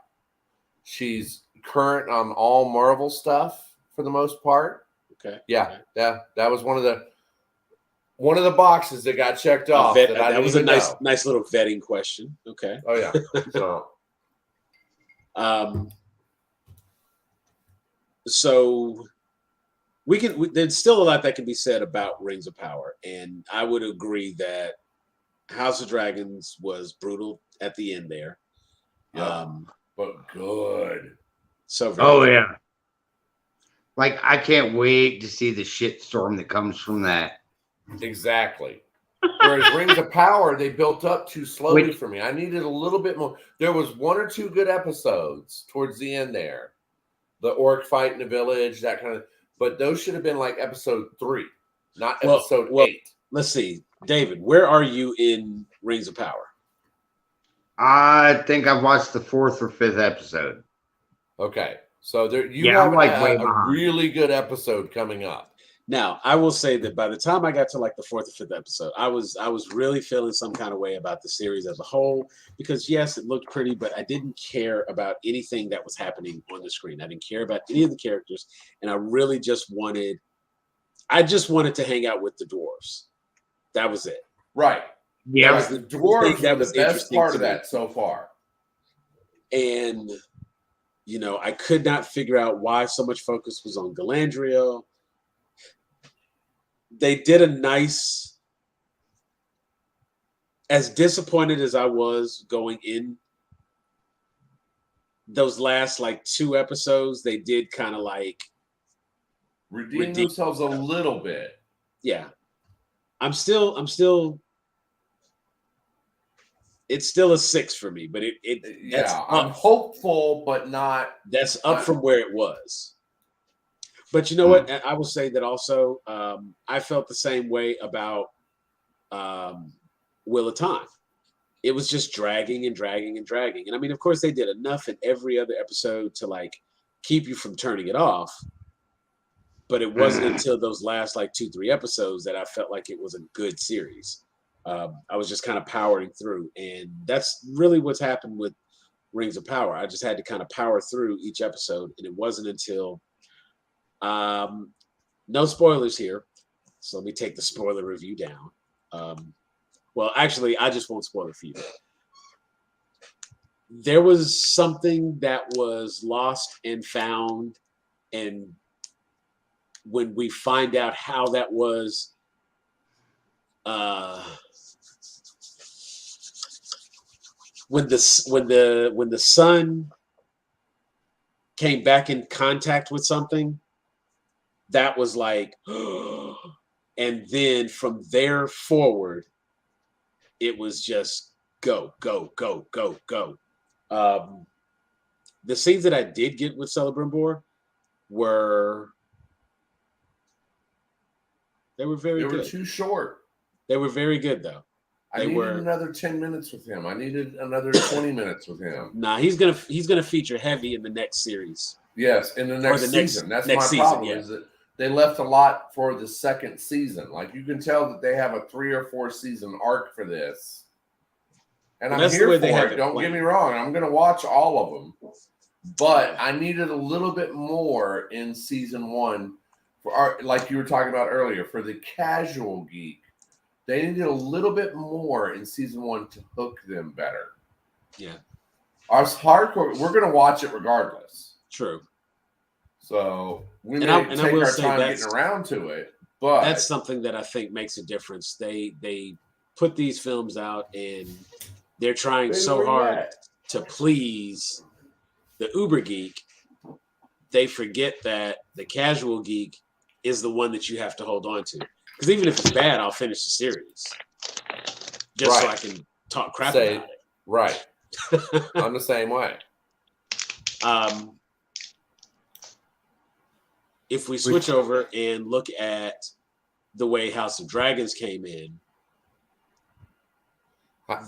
She's current on all Marvel stuff for the most part. Okay. Yeah. That was one of the boxes that got checked off. That was a nice little vetting question. Okay. Oh yeah. So so there's still a lot that can be said about Rings of Power, and I would agree that House of Dragons was brutal at the end there. Yeah. But good. So good. Yeah. Like, I can't wait to see the shitstorm that comes from that. Exactly. Whereas Rings of Power, they built up too slowly for me. I needed a little bit more. There was 1 or 2 good episodes towards the end there. The orc fight in the village, that kind of. But those should have been like episode 3, not episode 8. Let's see. David, where are you in Rings of Power? I think I've watched the 4th or 5th episode. Okay. So you have a really good episode coming up. Now, I will say that by the time I got to like the 4th or 5th episode, I was really feeling some kind of way about the series as a whole, because yes, it looked pretty, but I didn't care about anything that was happening on the screen. I didn't care about any of the characters, and I really just wanted to hang out with the dwarves. That was it. Right. Yeah. The dwarves were the best part of that so far. And I could not figure out why so much focus was on Galadriel. They did a nice, as disappointed as I was going in those last like 2 episodes, they did kind of like redeem themselves a little bit. Yeah. I'm still it's still a 6 for me, but I'm hopeful, but not. That's up from where it was. But you know what? I will say that also. I felt the same way about Wheel of Time. It was just dragging and dragging and dragging, and I mean, of course, they did enough in every other episode to like keep you from turning it off. But it wasn't until those last like 2-3 episodes that I felt like it was a good series. I was just kind of powering through, and that's really what's happened with Rings of Power. I just had to kind of power through each episode, and it wasn't until no spoilers here, so let me take the spoiler review down. Well, actually, I just won't spoil it for you. There was something that was lost and found, and when we find out how that was, when the son came back in contact with something, that was like, and then from there forward, it was just go, go, go, go, go. The scenes that I did get with Celebrimbor were very good. They were too short. They were very good though. I needed another 10 minutes with him. I needed another 20 minutes with him. Nah, he's gonna feature heavy in the next series. Yes, in the next season. That's my problem. Yeah. Is that they left a lot for the second season. Like you can tell that they have a 3 or 4 season arc for this. And Well, I'm that's the here way for they have it. it Don't planned. get me wrong. I'm going to watch all of them. But I needed a little bit more in season 1 for our, like you were talking about earlier, for the casual geek. They needed a little bit more in season 1 to hook them better. Yeah. Us hardcore, we're going to watch it regardless. True. So we And may I take will our say time that's- getting around to it, but That's something that I think makes a difference. They put these films out and they're trying Baby, so where you hard at? to please the uber geek. They forget that the casual geek is the one that you have to hold on to. Because even if it's bad, I'll finish the series just so I can talk crap about it. Right. I'm the same way. If we switch over and look at the way House of Dragons came in,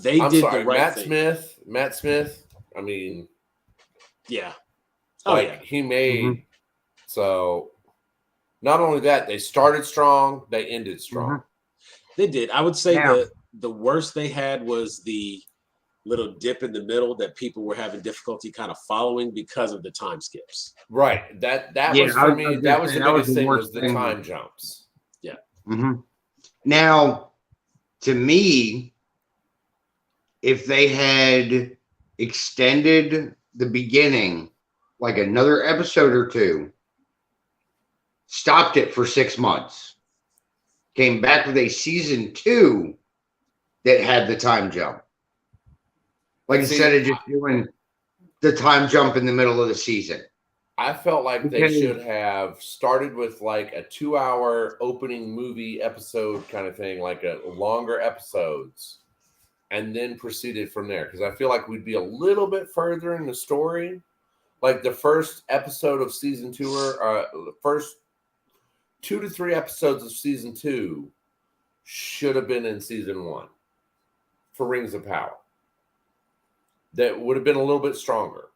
they I'm did sorry, the right Matt thing. Smith. I mean, Yeah. he made so. Not only that, they started strong, they ended strong. They did. I would say the worst they had was the little dip in the middle that people were having difficulty kind of following because of the time skips. Right. That was for me. That was the biggest thing was the time jumps. Yeah. Now, to me, if they had extended the beginning like another episode or two, stopped it for 6 months, came back with a season 2 that had the time jump. Like instead of just doing the time jump in the middle of the season. I felt like they should have started with like a 2-hour opening movie episode kind of thing, like a longer episodes, and then proceeded from there. Because I feel like we'd be a little bit further in the story. Like the first episode of season 2 or the first 2 to 3 episodes of season 2 should have been in season 1 for Rings of Power. That would have been a little bit stronger.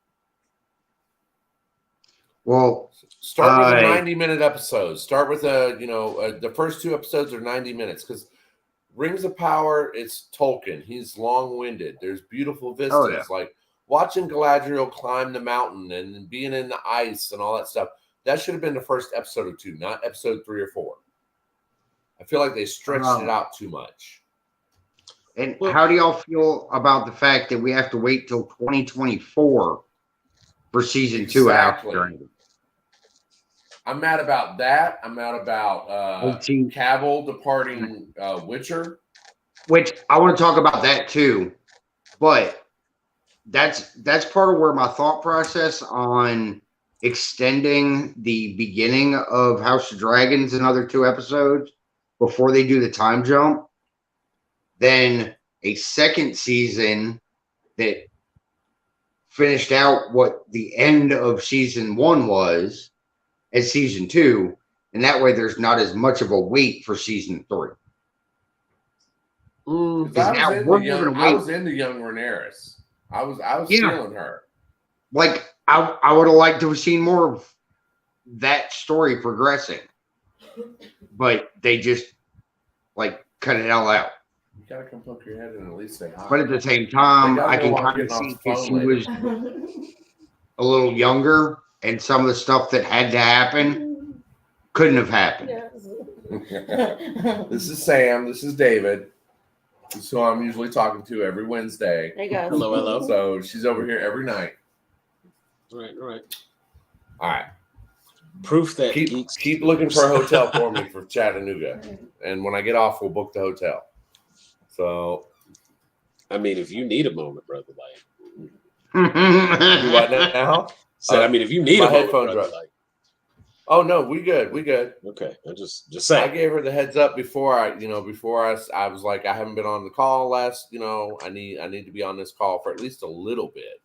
Well, start with a 90-minute episode. Start with the first 2 episodes are 90 minutes because Rings of Power, it's Tolkien. He's long-winded. There's beautiful vistas. Like watching Galadriel climb the mountain and being in the ice and all that stuff. That should have been the first episode or 2, not episode 3 or 4. I feel like they stretched it out too much. And how do y'all feel about the fact that we have to wait till 2024 for season 2 after? I'm mad about that. I'm mad about Cavill departing Witcher. Which I want to talk about that too. But that's part of where my thought process on extending the beginning of House of Dragons another 2 episodes before they do the time jump, then a second season that finished out what the end of season 1 was as season 2, and that way there's not as much of a wait for season 3. I was into young Rhaenyra. I was feeling her. Like I would have liked to have seen more of that story progressing, but they just like cut it all out. You gotta come poke your head in and at least say hi. But at the same time, I can kind of see because she was a little younger, and some of the stuff that had to happen couldn't have happened. This is Sam. This is David. This is who I'm usually talking to every Wednesday. There you go. Hello. So she's over here every night. Right. All right. Proof that keep looking for a hotel for me for Chattanooga, and when I get off, we'll book the hotel. So, I mean, if you need a moment, brother, like, do what now? I mean, if you need a moment, brother, like, oh no, we good. Okay, I just saying. I gave her the heads up before I was like, I haven't been on the call last. I need to be on this call for at least a little bit.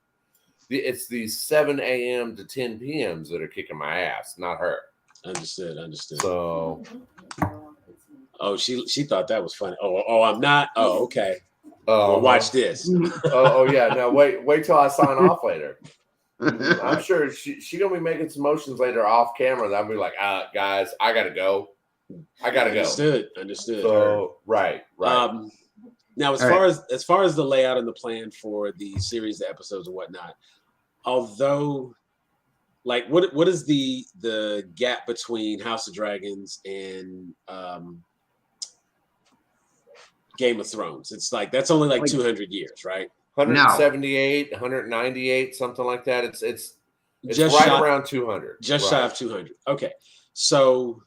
It's these 7 a.m. to 10 p.m.s that are kicking my ass, not her. Understood. So, she thought that was funny. Oh, I'm not. Oh, okay. Well, watch this. Yeah. No, wait till I sign off later. I'm sure she gonna be making some motions later off camera. That I'll be like, guys, I gotta go. I gotta go. Understood. So right. Now, as far as the layout and the plan for the series, the episodes and whatnot, although, like, what is the gap between House of Dragons and Game of Thrones? It's like that's only like 200 years, right? 178, 198, something like that. It's just right around 200. Just shy of 200. Okay. So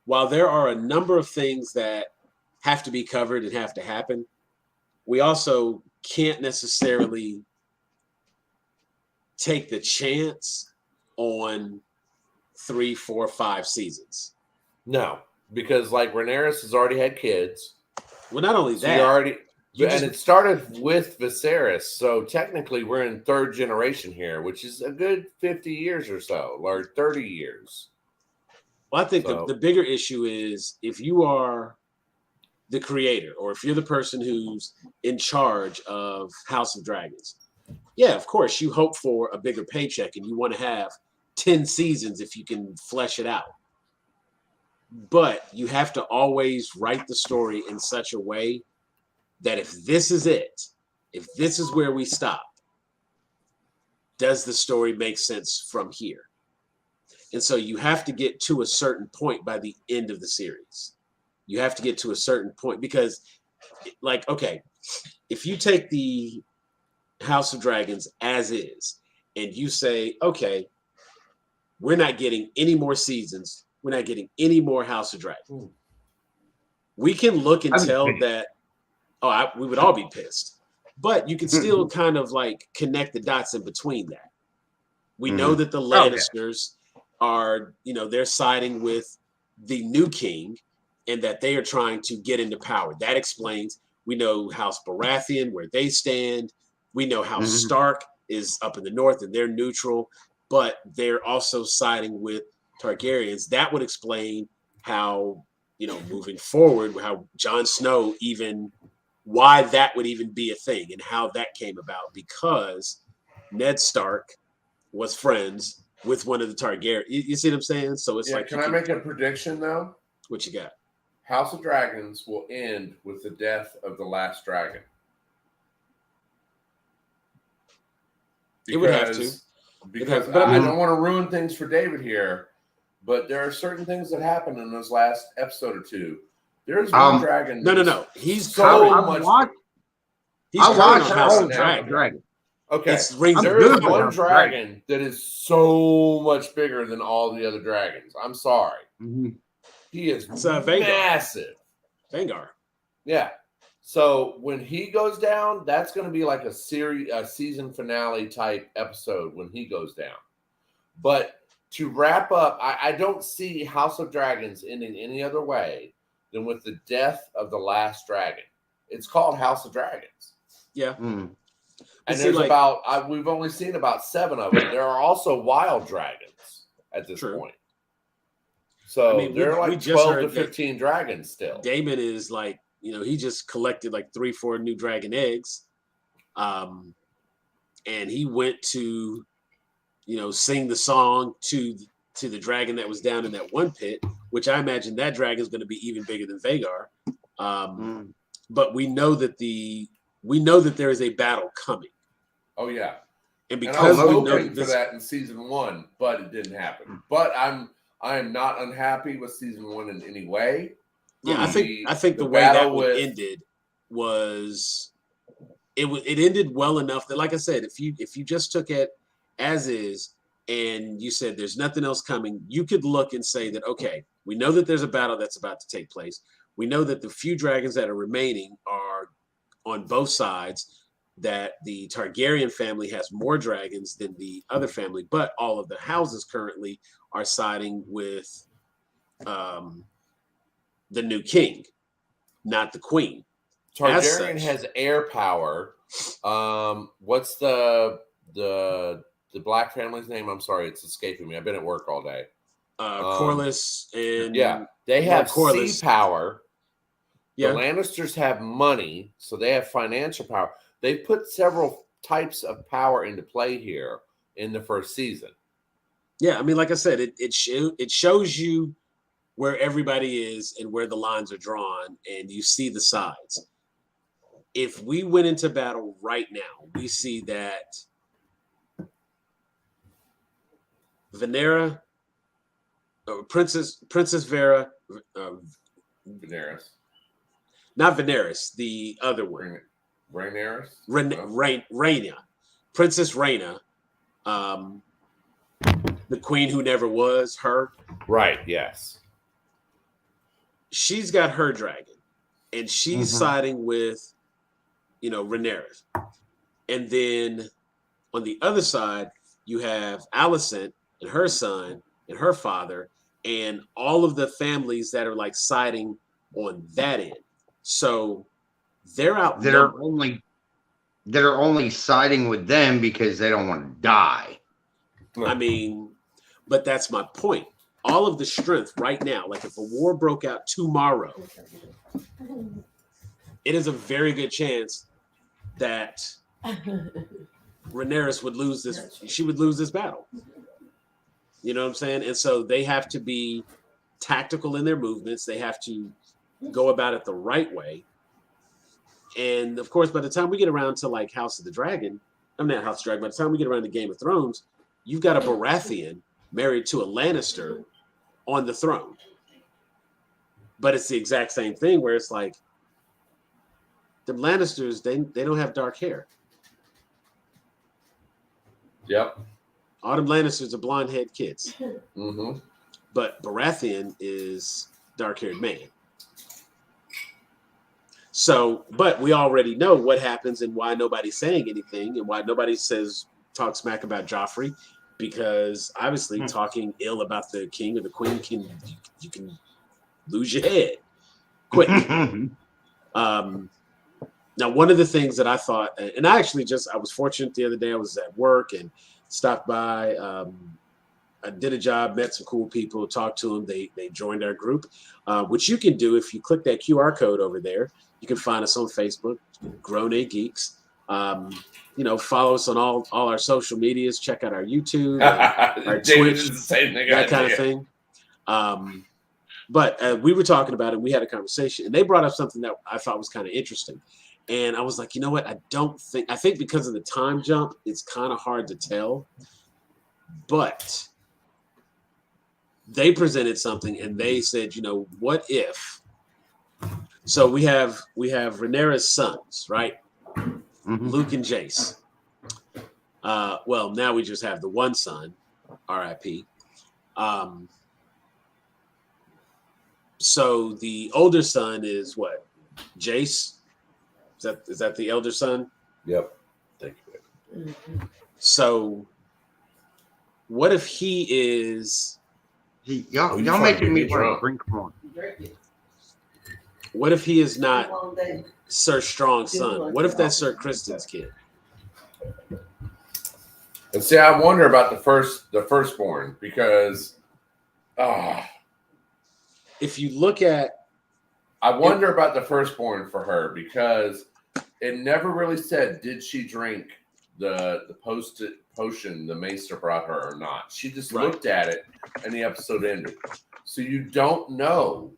while there are a number of things that have to be covered and have to happen, we also can't necessarily take the chance on 3, 4, 5 seasons. No, because like Rhaenyra has already had kids. Well, not only that, it started with Viserys, so technically we're in 3rd generation here, which is a good 50 years or so, or 30 years. Well, I think the bigger issue is if you are the creator or if you're the person who's in charge of House of Dragons, yeah, of course, you hope for a bigger paycheck and you want to have 10 seasons if you can flesh it out. But you have to always write the story in such a way that if this is it, if this is where we stop, does the story make sense from here? And so you have to get to a certain point by the end of the series. You have to get to a certain point because, like, okay, if you take the House of Dragons as is and you say, okay, we're not getting any more seasons, we're not getting any more House of Dragons. We can look and tell that, we would all be pissed. But you can still kind of like connect the dots in between that. We know that the Lannisters are, they're siding with the new king and that they are trying to get into power. That explains, we know House Baratheon, where they stand. We know House Stark is up in the north and they're neutral, but they're also siding with Targaryens. That would explain how, moving forward, how Jon Snow why that would even be a thing and how that came about, because Ned Stark was friends with one of the Targaryens. You see what I'm saying? So it's like, can I make a prediction though? What you got? House of Dragons will end with the death of the last dragon. It would have to. Because I don't want to ruin things for David here, but there are certain things that happen in this last episode or two. There's one dragon. No. He's I watched House of Dragon. Okay. There is one dragon that is so much bigger than all the other dragons. I'm sorry. He is massive. Vanguard. Yeah. So when he goes down, that's going to be like a season finale type episode when he goes down. But to wrap up, I don't see House of Dragons ending any other way than with the death of the last dragon. It's called House of Dragons. Yeah. And there's we've only seen about 7 of them. There are also wild dragons at this point. So there are like 12 to 15 dragons still. Daemon is like, he just collected like 3, 4 new dragon eggs. And he went to, sing the song to the dragon that was down in that one pit, which I imagine that dragon is going to be even bigger than Vhagar. But we know that there is a battle coming. Oh yeah. And because I was hoping for that in season 1, but it didn't happen. But I am not unhappy with season 1 in any way. Yeah, I think the way that one ended was it ended well enough that, like I said, if you just took it as is and you said there's nothing else coming, you could look and say that, okay, we know that there's a battle that's about to take place. We know that the few dragons that are remaining are on both sides, that the Targaryen family has more dragons than the other family, but all of the houses currently are siding with the new king, not the queen. Targaryen has air power. What's the black family's name? I'm sorry, it's escaping me. I've been at work all day. Corlys and they have sea power. Yeah. The Lannisters have money, so they have financial power. They've put several types of power into play here in the first season. Yeah, I mean, like I said, it shows you where everybody is and where the lines are drawn, and you see the sides. If we went into battle right now, we see that Venera, Princess Vera, Daenerys. not Veneris, the other one, Rhaenyra. Rhaena, Princess Rhaena, the queen who never was, her. Right. Yes. She's got her dragon, and she's siding with, Rhaenyra. And then on the other side, you have Alicent and her son and her father, and all of the families that are like siding on that end. So they're out. They're only siding with them because they don't want to die. I mean, but that's my point. All of the strength right now, like if a war broke out tomorrow, it is a very good chance that Rhaenyra would lose this. She would lose this battle. You know what I'm saying? And so they have to be tactical in their movements. They have to go about it the right way. And of course, by the time we get around to like House of the Dragon, I'm not House of the Dragon. By the time we get around to Game of Thrones, you've got a Baratheon married to a Lannister on the throne. But it's the exact same thing where it's like the Lannisters, they don't have dark hair. Yep. All them Lannisters are blonde-haired kids. Mm-hmm. But Baratheon is dark-haired man. So, but we already know what happens and why nobody's saying anything and why nobody talk smack about Joffrey, because obviously talking ill about the king or the queen you can lose your head quick. Now, one of the things that I thought, and I was fortunate the other day, I was at work and stopped by. I did a job, met some cool people, talked to them. They joined our group, which you can do if you click that QR code over there. You can find us on Facebook, Grown A Geeks. Follow us on all our social medias. Check out our YouTube, our Twitch, that kind of thing. But we were talking about it. We had a conversation, and they brought up something that I thought was kind of interesting. And I was like, you know what? I think because of the time jump, it's kind of hard to tell. But they presented something, and they said, what if? So we have Rhaenyra's sons, right? Mm-hmm. Luke and Jace. Well, now we just have the one son, R.I.P. So the older son is what? Jace? Is that the elder son? Yep. Thank you. Mm-hmm. So what if he is? Y'all making me want to drink more. What if he is not Sir Strong's son? What if that's Sir Kristen's kid? And see, I wonder about the firstborn, because if you look at, I wonder about the firstborn for her, because it never really said, did she drink the potion the maester brought her or not. She just looked at it and the episode ended. So you don't know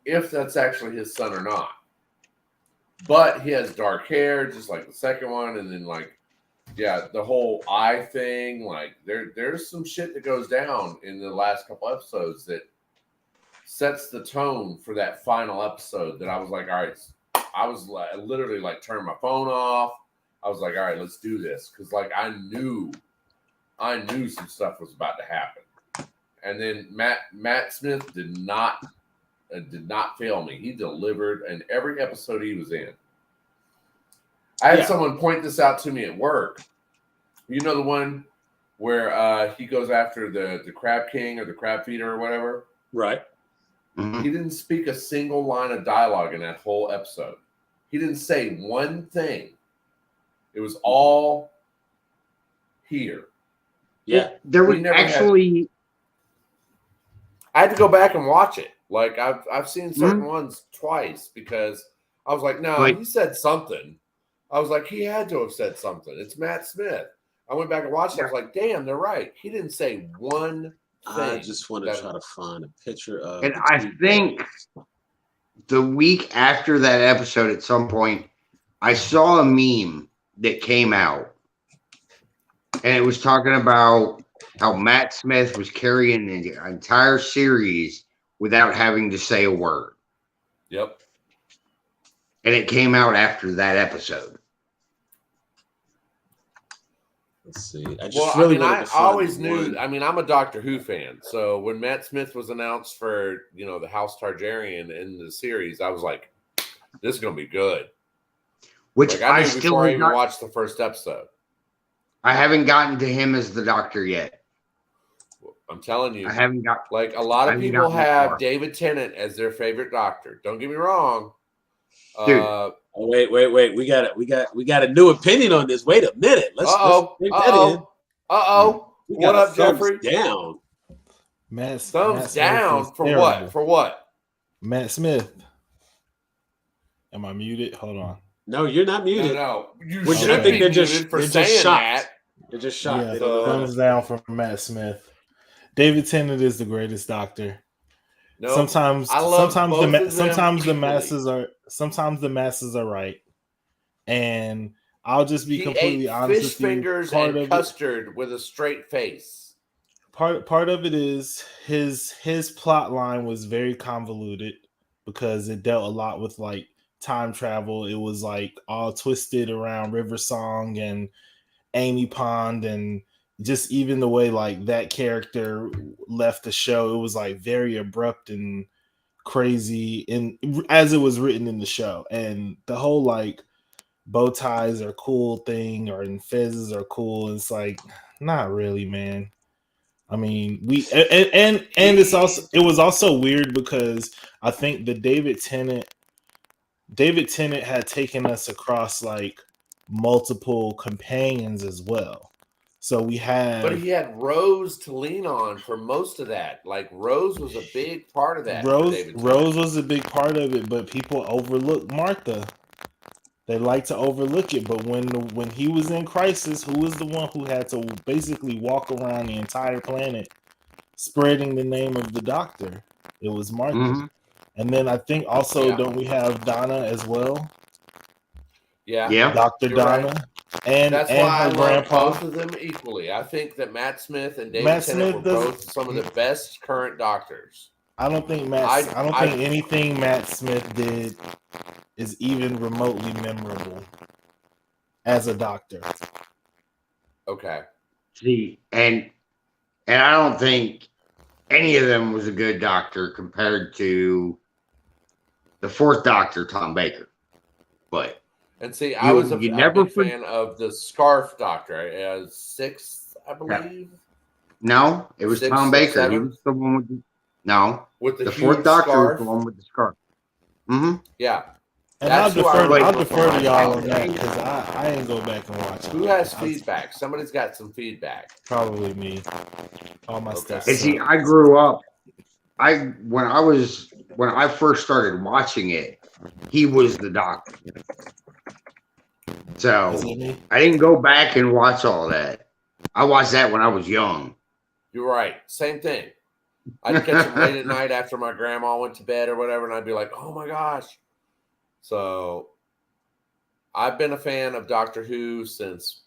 if that's actually his son or not. But he has dark hair, just like the second one. And then the whole eye thing, there's some shit that goes down in the last couple episodes that sets the tone for that final episode that I was like, all right, I was literally turning my phone off. I was like, all right, let's do this. Because I knew some stuff was about to happen. And then Matt Smith did not fail me. He delivered in every episode he was in. I had someone point this out to me at work. You know the one where he goes after the Crab King or the Crab Feeder or whatever? Right. Mm-hmm. He didn't speak a single line of dialogue in that whole episode. He didn't say one thing. It was all here. Yeah. There was actually... I had to go back and watch it. I've seen certain ones twice because I was like, no, he said something. I was like, he had to have said something. It's Matt Smith. I went back and watched it. I was like, damn, they're right. He didn't say one thing. I just want to try to find a picture of. And I think the week after that episode, at some point, I saw a meme that came out, and it was talking about how Matt Smith was carrying the entire series without having to say a word. Yep. And it came out after that episode. Let's see. I always knew. I mean, I'm a Doctor Who fan, so when Matt Smith was announced for the House Targaryen in the series, I was like, "This is gonna be good." Which like, I I knew still before I even not, watched the first episode. I haven't gotten to him as the Doctor yet. I'm telling you, I haven't got. like a lot of haven't people gotten that have far. David Tennant as their favorite Doctor. Don't get me wrong, Dude. Wait. We got a new opinion on this. Wait a minute. Let's bring that in. What up, Jeffrey? Down. Thumbs down for what? For what? Matt Smith. Am I muted? Hold on. No, you're not muted. No. You I should think be they're muted just for they're saying just shocked. that. They're just shocked. Yeah, They don't know. thumbs down for Matt Smith. David Tennant is the greatest Doctor. No, sometimes the masses are right, and I'll just be completely honest with you. Fish fingers and custard with a straight face. Part of it is his plot line was very convoluted because it dealt a lot with like time travel. It was like all twisted around River Song and Amy Pond, and just even the way like that character left the show, it was like very abrupt and crazy as it was written in the show. And the whole like bow ties are cool thing or in fezzes are cool. It's like, not really, man. I mean, it was also weird because I think the David Tennant had taken us across like multiple companions as well. So we had, but he had Rose to lean on for most of that. Like Rose was a big part of that. Rose was a big part of it, but people overlook Martha. They like to overlook it, but when he was in crisis, who was the one who had to basically walk around the entire planet spreading the name of the Doctor? It was Martha. Mm-hmm. And then I think also, don't we have Donna as well? Yeah. Dr. Donna. Right. And that's and why I love grandpa. both of them equally. I think that Matt Smith and David Tennant were both some of the best current Doctors. I don't think anything Matt Smith did is even remotely memorable as a Doctor. Okay. See, and I don't think any of them was a good Doctor compared to the fourth Doctor, Tom Baker. But and see, I was a big fan of the Scarf Doctor, sixth, I believe. No, it was Tom Baker. He was the one with the fourth Doctor scarf. Was the one with the scarf. Mm-hmm. Yeah. And I'll defer to y'all on that because I ain't go back and watch it. Who has feedback? Somebody's got some feedback. Probably me. All my stuff. And see, I grew up. When I first started watching it, he was the Doctor. So I didn't go back and watch all that. I watched that when I was young. You're right. Same thing. I'd catch him late at night after my grandma went to bed or whatever, and I'd be like, oh my gosh. So I've been a fan of Doctor Who since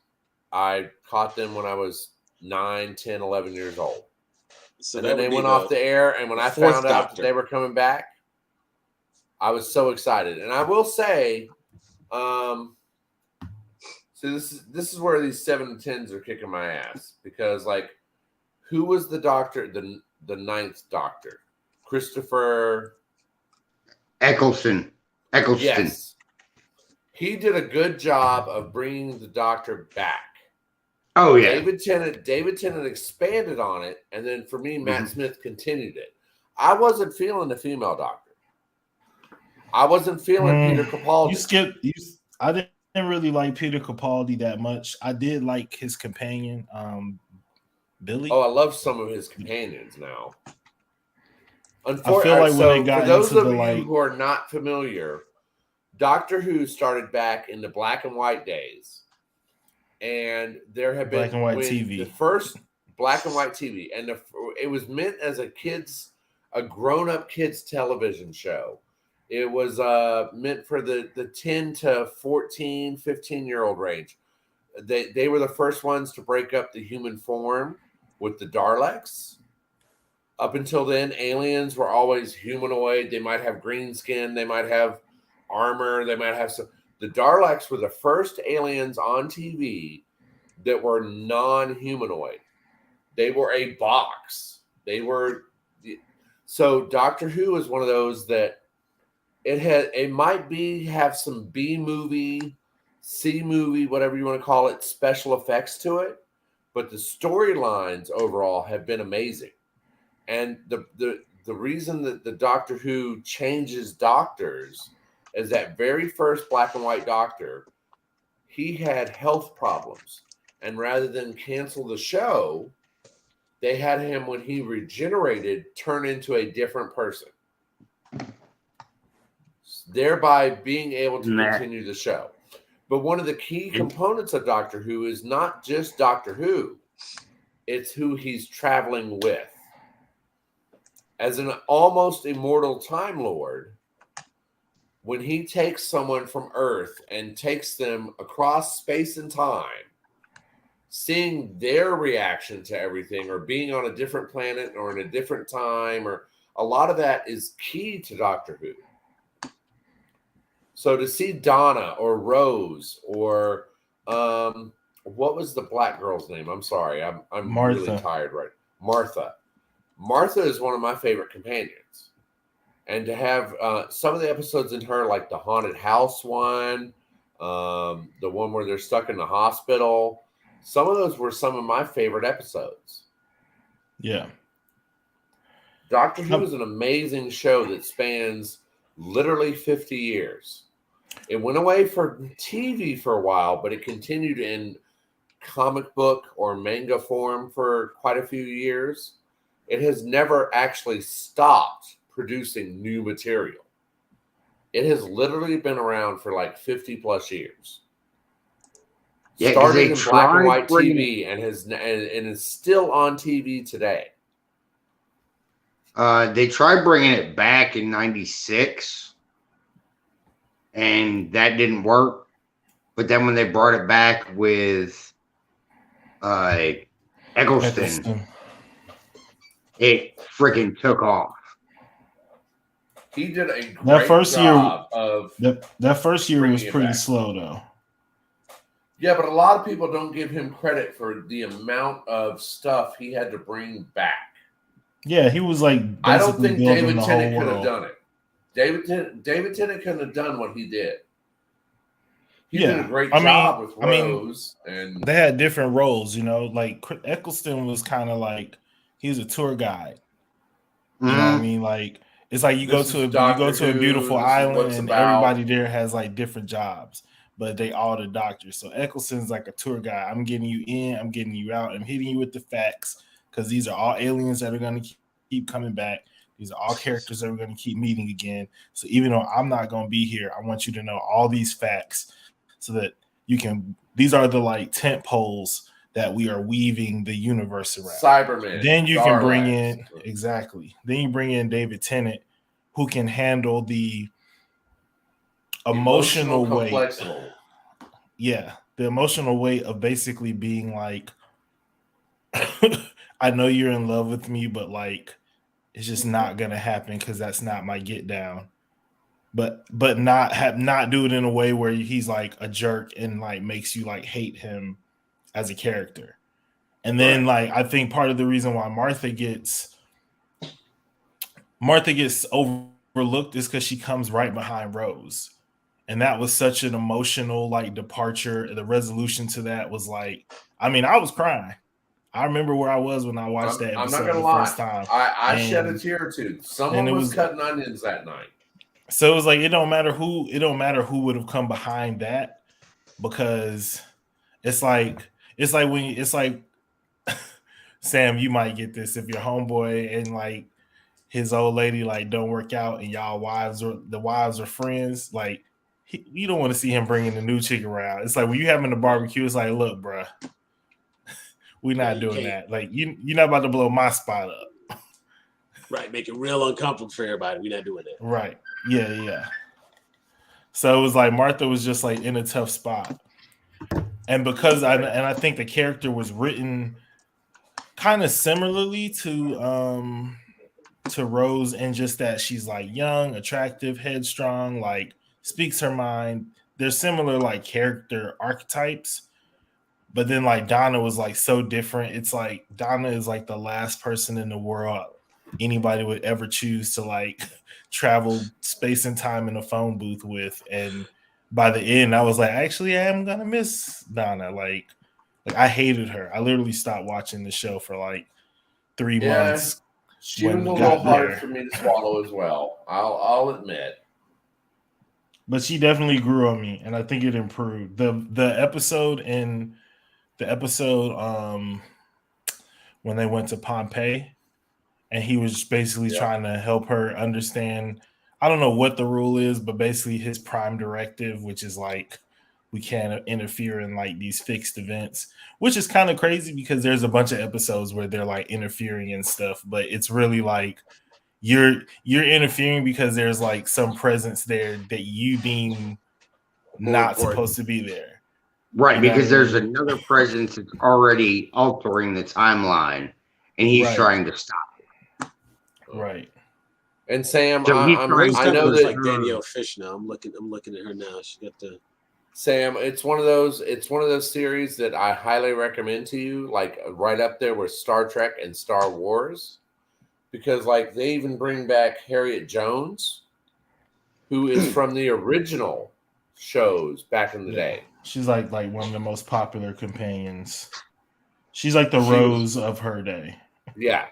I caught them when I was 9, 10, 11 years old. So and then they went off the air, and when I found out that they were coming back, I was so excited. And I will say, so this is where these 7 and 10s are kicking my ass, because like, who was the Doctor, the ninth Doctor? Christopher Eccleston. Yes, he did a good job of bringing the Doctor back. Oh yeah, David Tennant expanded on it, and then for me, Matt Smith continued it. I wasn't feeling the female Doctor. I wasn't feeling Peter Capaldi. I didn't really like Peter Capaldi that much. I did like his companion, Billy. Oh, I love some of his companions now. Unfortunately, I feel like when they got for those into of the you who are not familiar, Doctor Who started back in the black and white days. And there have Black been and white when TV. the first black and white TV, and it was meant as a grown-up kids television show. It was meant for the 10 to 14, 15-year-old range. They were the first ones to break up the human form with the Daleks. Up until then, aliens were always humanoid. They might have green skin. They might have armor. They might have some. The Daleks were the first aliens on TV that were non-humanoid. They were a box. So Doctor Who is one of those that it might have some B movie, C movie, whatever you want to call it, special effects to it, but the storylines overall have been amazing. And the reason that the Doctor Who changes doctors is that very first black and white doctor, he had health problems. And rather than cancel the show, they had him, when he regenerated, turn into a different person, thereby being able to continue the show. But one of the key components of Doctor Who is not just Doctor Who, it's who he's traveling with. As an almost immortal Time Lord, when he takes someone from Earth and takes them across space and time, seeing their reaction to everything, or being on a different planet or in a different time, or a lot of that is key to Doctor Who. So to see Donna or Rose or what was the black girl's name? I'm sorry, I'm Martha. Really tired right now. Martha. Martha is one of my favorite companions. And to have some of the episodes in her, like the haunted house one, the one where they're stuck in the hospital, some of those were some of my favorite episodes. Yeah. Doctor Who is an amazing show that spans literally 50 years. It went away for TV for a while, but it continued in comic book or manga form for quite a few years. It has never actually stopped producing new material. It has literally been around for like 50 plus years. Yeah, started in black and white TV and is still on TV today. They tried bringing it back in '96, and that didn't work. But then when they brought it back with Eccleston, it freaking took off. He did a great job of that first year was pretty slow though. Yeah, but a lot of people don't give him credit for the amount of stuff he had to bring back. Yeah, he was like, I don't think David Tennant could have done it. David Tennant couldn't have done what he did. He did a great job with Rose. And they had different roles, you know. Like Eccleston was kind of like he was a tour guide. You know what I mean? Like it's like you go to a beautiful island and everybody there has like different jobs, but they all the doctors. So Eccleston's like a tour guide. I'm getting you in, I'm getting you out, I'm hitting you with the facts because these are all aliens that are going to keep coming back. These are all characters that we're going to keep meeting again. So even though I'm not going to be here, I want you to know all these facts so that you can. These are the like tent poles that we are weaving the universe around. Cybermen. Then you can bring in Then you bring in David Tennant, who can handle the emotional weight. Yeah, the emotional weight of basically being like, I know you're in love with me, but like, it's just not gonna happen because that's not my get down. But not do it in a way where he's like a jerk and like makes you like hate him as a character. And then like I think part of the reason why Martha gets overlooked is because she comes right behind Rose. And that was such an emotional like departure. The resolution to that was like, I mean, I was crying. I remember where I was when I watched that episode the first time. I shed a tear or two. Someone was cutting onions that night. So it was like it don't matter who would have come behind that, because it's like Sam, you might get this if your homeboy and like his old lady like don't work out and the wives are friends. Like you don't want to see him bringing the new chick around. It's like when you having a barbecue, it's like, look, bruh, we're not doing that. Like you're not about to blow my spot up. Right, make it real uncomfortable for everybody. We're not doing that. Right. Yeah. So it was like Martha was just like in a tough spot. And because I think the character was written kind of similarly to Rose, and just that she's like young, attractive, headstrong, like speaks her mind. They're similar like character archetypes, but then like Donna was like so different. It's like Donna is like the last person in the world anybody would ever choose to like travel space and time in a phone booth with. And by the end, I was like, actually, I am gonna miss Donna. Like I hated her. I literally stopped watching the show for like 3 months. She was a little hard for me to swallow as well. I'll admit. But she definitely grew on me, and I think it improved. The episode when they went to Pompeii, and he was basically trying to help her understand. I don't know what the rule is, but basically his prime directive, which is like we can't interfere in like these fixed events, which is kind of crazy because there's a bunch of episodes where they're like interfering and stuff, but it's really like you're interfering because there's like some presence there that you deem not supposed to be there. Right, because there's another presence that's already altering the timeline, and he's trying to stop it. Right. And Sam, so I know that like Danielle Fish now. I'm looking at her now. She got the Sam. It's one of those series that I highly recommend to you, like right up there with Star Trek and Star Wars, because like they even bring back Harriet Jones, who is from the original shows back in the day. She's like one of the most popular companions. She's like the Rose of her day. Yeah.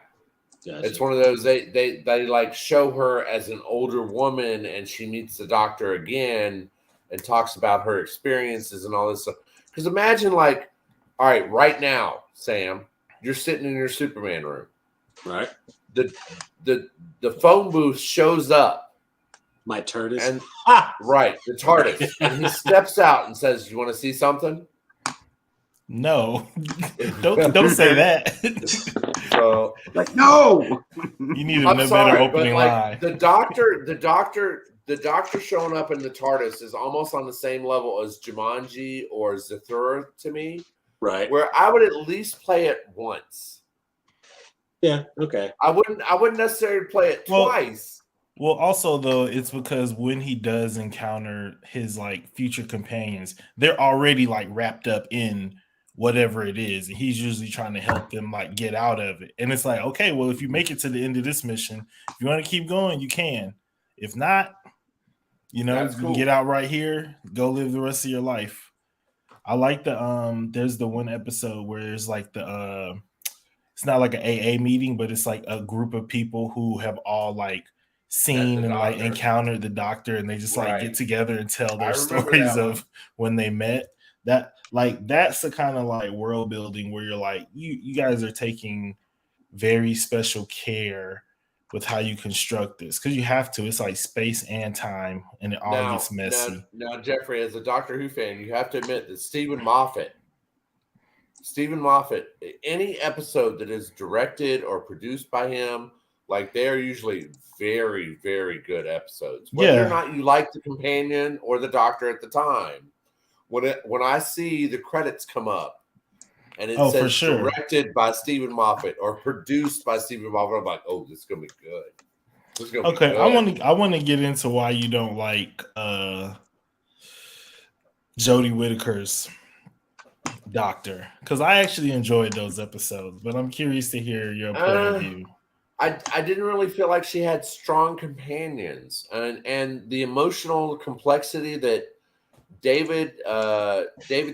Gotcha. It's one of those they like show her as an older woman, and she meets the doctor again and talks about her experiences and all this stuff. Because imagine like, all right now, Sam, you're sitting in your Superman room. Right. The phone booth shows up. My TARDIS. And right, the TARDIS. And he steps out and says, "You want to see something?" No. don't say that. So like, no. You need a better opening line. The doctor showing up in the TARDIS is almost on the same level as Jumanji or Zathura to me. Right. Where I would at least play it once. Yeah, okay. I wouldn't necessarily play it twice. Well, also though, it's because when he does encounter his like future companions, they're already like wrapped up in whatever it is, and he's usually trying to help them like get out of it. And it's like, okay, well, if you make it to the end of this mission, if you want to keep going, you can. If not, you can get out right here, go live the rest of your life. I like there's the one episode where there's like it's not like an AA meeting, but it's like a group of people who have all like seen and like encountered the doctor, and they just like get together and tell their stories of when they met. That's the kind of like world building where you're like, you guys are taking very special care with how you construct this, because you have to. It's like space and time, and it all gets messy. Now, Jeffrey, as a Doctor Who fan, you have to admit that Stephen Moffat, any episode that is directed or produced by him, like they're usually very, very good episodes. Whether or not you like the companion or the Doctor at the time, when I see the credits come up and it says directed by Stephen Moffat or produced by Stephen Moffat, I'm like, oh, this is gonna be good. This is gonna be good. I want to get into why you don't like Jodie Whittaker's Doctor, because I actually enjoyed those episodes, but I'm curious to hear your point of view. I didn't really feel like she had strong companions, and the emotional complexity that David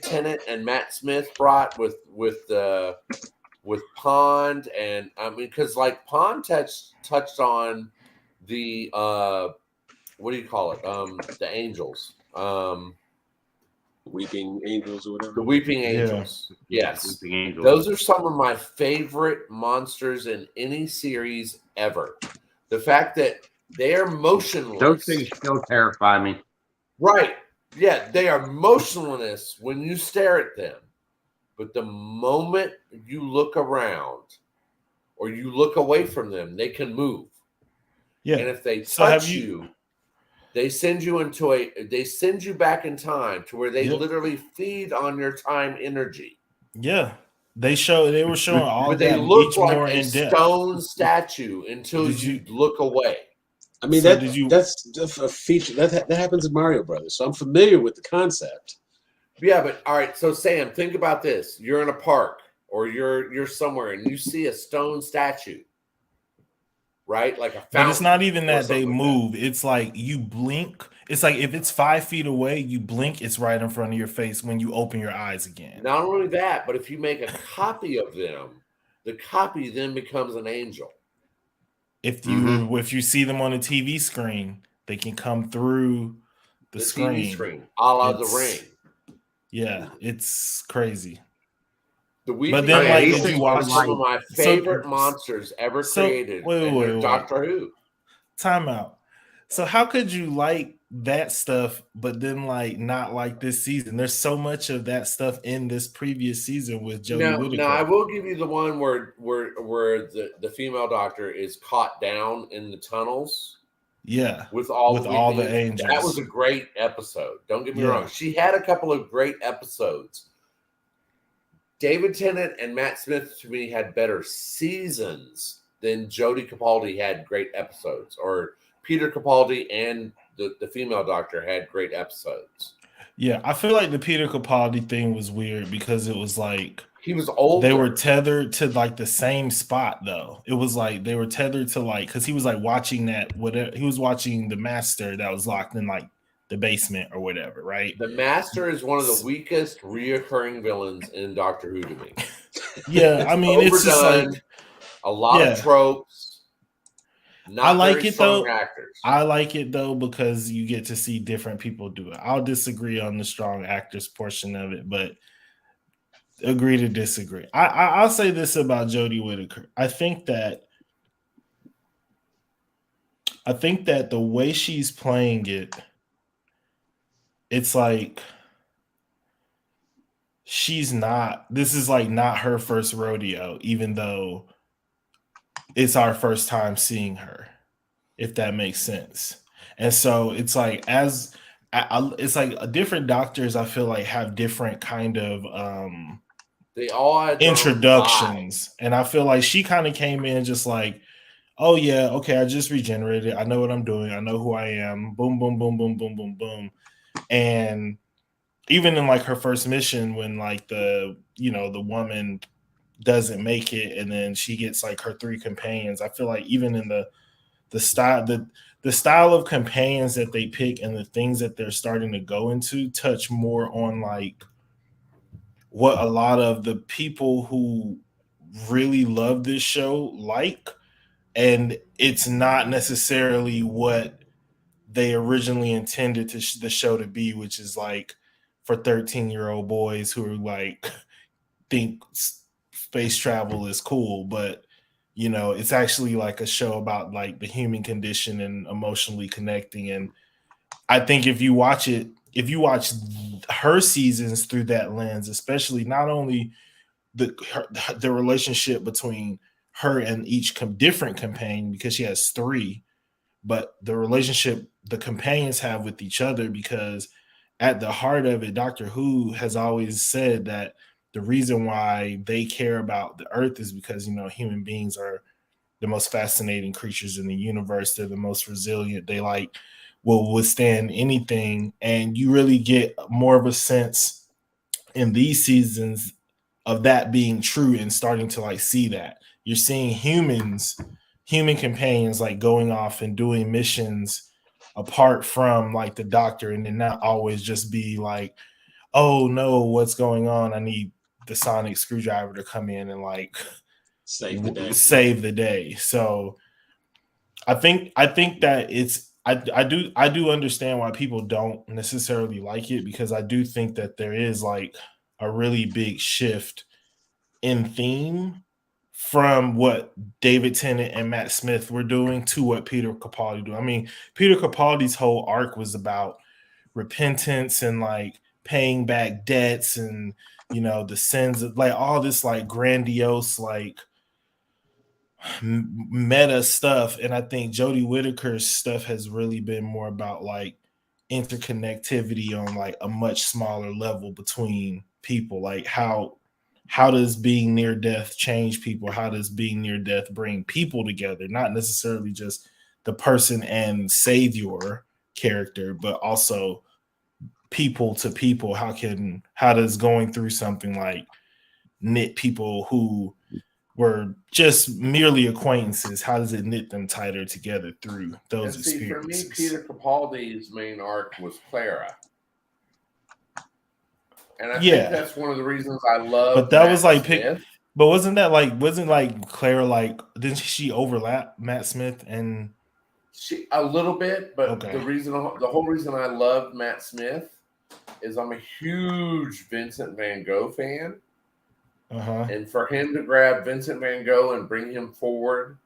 Tennant and Matt Smith brought with Pond, and I mean, because like Pond touched on the what do you call it? The angels, Weeping Angels or whatever. The Weeping Angels. Yeah. Yes, Weeping Angels. Those are some of my favorite monsters in any series ever. The fact that they're motionless. Those things still terrify me. Right. Yeah, they are motionless when you stare at them. But the moment you look around or you look away from them, they can move. Yeah. And if they So have touch you, they send you back in time to where they Yep. literally feed on your time energy. Yeah. They were showing all Where they that look each like more a in depth. stone statue until Did you you- look away. I mean, So that's a feature that happens in Mario Brothers, so I'm familiar with the concept. Yeah, but all right. So Sam, think about this: you're in a park or you're somewhere, and you see a stone statue, right? Like a fountain. But it's not even or that they something like move. It's like you blink. It's like if it's 5 feet away, you blink, it's right in front of your face when you open your eyes again. Not only that, but if you make a copy of them, the copy then becomes an angel. If you see them on a TV screen, they can come through the screen. TV screen, a la The Ring. Yeah, it's crazy. The Weeping But then, like, Angels if you are watch some of my favorite monsters ever created, and they're Doctor Who. Time out. So how could you like that stuff, but then like not like this season? There's so much of that stuff in this previous season with Jodie Whittaker. Now I will give you the one where the female doctor is caught down in the tunnels. Yeah, with all the angels. That was a great episode. Don't get me wrong. She had a couple of great episodes. David Tennant and Matt Smith, to me, had better seasons than Jodie Capaldi had great episodes, or Peter Capaldi and the female doctor had great episodes. Yeah, I feel like the Peter Capaldi thing was weird because it was like he was old. They were tethered to like the same spot though. It was like they were tethered to like because he was like watching that whatever he was watching the master that was locked in like the basement or whatever, right? The master is one of the weakest reoccurring villains in Doctor Who to me. Yeah, I mean it's just like a lot of tropes. I like it though. Actors. I like it though because you get to see different people do it. I'll disagree on the strong actors portion of it, but agree to disagree. I'll say this about Jodie Whittaker. I think that the way she's playing it, it's like this is like not her first rodeo, even though it's our first time seeing her, if that makes sense. And so it's like it's like different doctors I feel like have different kind of they all had introductions, and I feel like she kind of came in just like, oh yeah, okay, I just regenerated, I know what I'm doing, I know who I am, boom boom boom boom boom boom boom. And even in like her first mission when like the woman doesn't make it and then she gets like her 3 companions, I feel like even in the style of companions that they pick and the things that they're starting to go into touch more on like what a lot of the people who really love this show like, and it's not necessarily what they originally intended the show to be, which is like for 13-year-old boys who are like think space travel is cool, but it's actually like a show about like the human condition and emotionally connecting. And I think if you watch her seasons through that lens, especially not only the relationship between her and each different companion, because she has 3, but the relationship the companions have with each other, because at the heart of it, Doctor Who has always said that the reason why they care about the Earth is because, human beings are the most fascinating creatures in the universe. They're the most resilient. They will withstand anything. And you really get more of a sense in these seasons of that being true and starting to like see that. You're seeing human companions like going off and doing missions apart from like the doctor, and then not always just be like, oh no, what's going on? I need the sonic screwdriver to come in and like save the day. So I think that it's I do understand why people don't necessarily like it, because I do think that there is like a really big shift in theme from what David Tennant and Matt Smith were doing to what Peter Capaldi do. I mean, Peter Capaldi's whole arc was about repentance and like paying back debts and, you know, the sins of like all this like grandiose like meta stuff. And I think Jodie Whittaker's stuff has really been more about like interconnectivity on like a much smaller level between people. Like how does being near death change people? How does being near death bring people together? Not necessarily just the person and savior character, but also people to people. How does going through something like knit people who were just merely acquaintances, how does it knit them tighter together through those experiences? For me, Peter Capaldi's main arc was Clara. And I think that's one of the reasons I love. But that was like but wasn't Clara like, didn't she overlap Matt Smith? And she a little bit, but the whole reason I love Matt Smith is I'm a huge Vincent Van Gogh fan. And for him to grab Vincent Van Gogh and bring him forward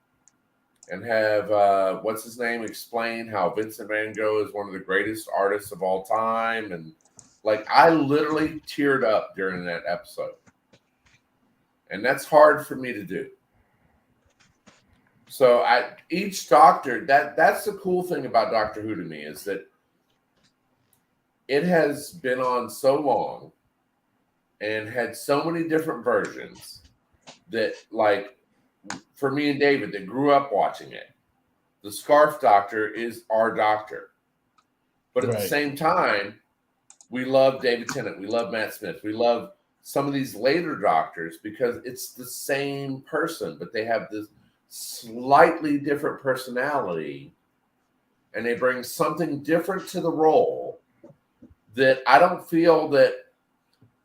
and have what's his name explain how Vincent Van Gogh is one of the greatest artists of all time, and like I literally teared up during that episode, and that's hard for me to do. So each Doctor, that's the cool thing about Doctor Who to me, is that it has been on so long and had so many different versions that, like, for me and David that grew up watching it, the Scarf Doctor is our Doctor. But at the same time, we love David Tennant. We love Matt Smith. We love some of these later Doctors because it's the same person, but they have this slightly different personality and they bring something different to the role that I don't feel that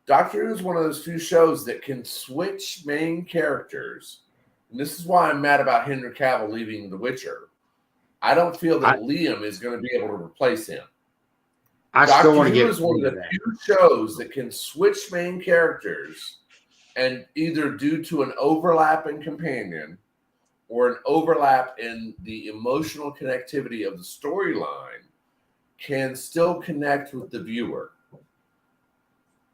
Doctor Who is one of those few shows that can switch main characters. And this is why I'm mad about Henry Cavill leaving The Witcher. I don't feel that Liam is going to be able to replace him. Doctor Who is one of the few shows that can switch main characters and either due to an overlap in companion or an overlap in the emotional connectivity of the storyline can still connect with the viewer.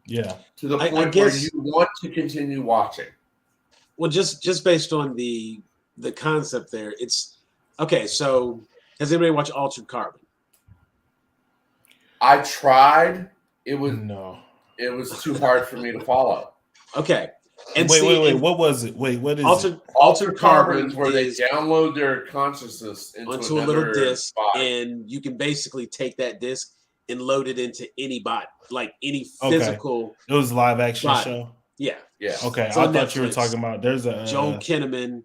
Yeah. To the point where you want to continue watching. Well, just based on the concept there, it's okay. So has anybody watched Altered Carbon? I tried. It was too hard for me to follow. Okay. And wait. What was it? Wait, what is Altered Carbon is where they download their consciousness onto a little disc, and you can basically take that disc and load it into any body, like any physical. It was a live action show. Yeah. Okay, I thought you were talking about. There's a Joel Kinnaman.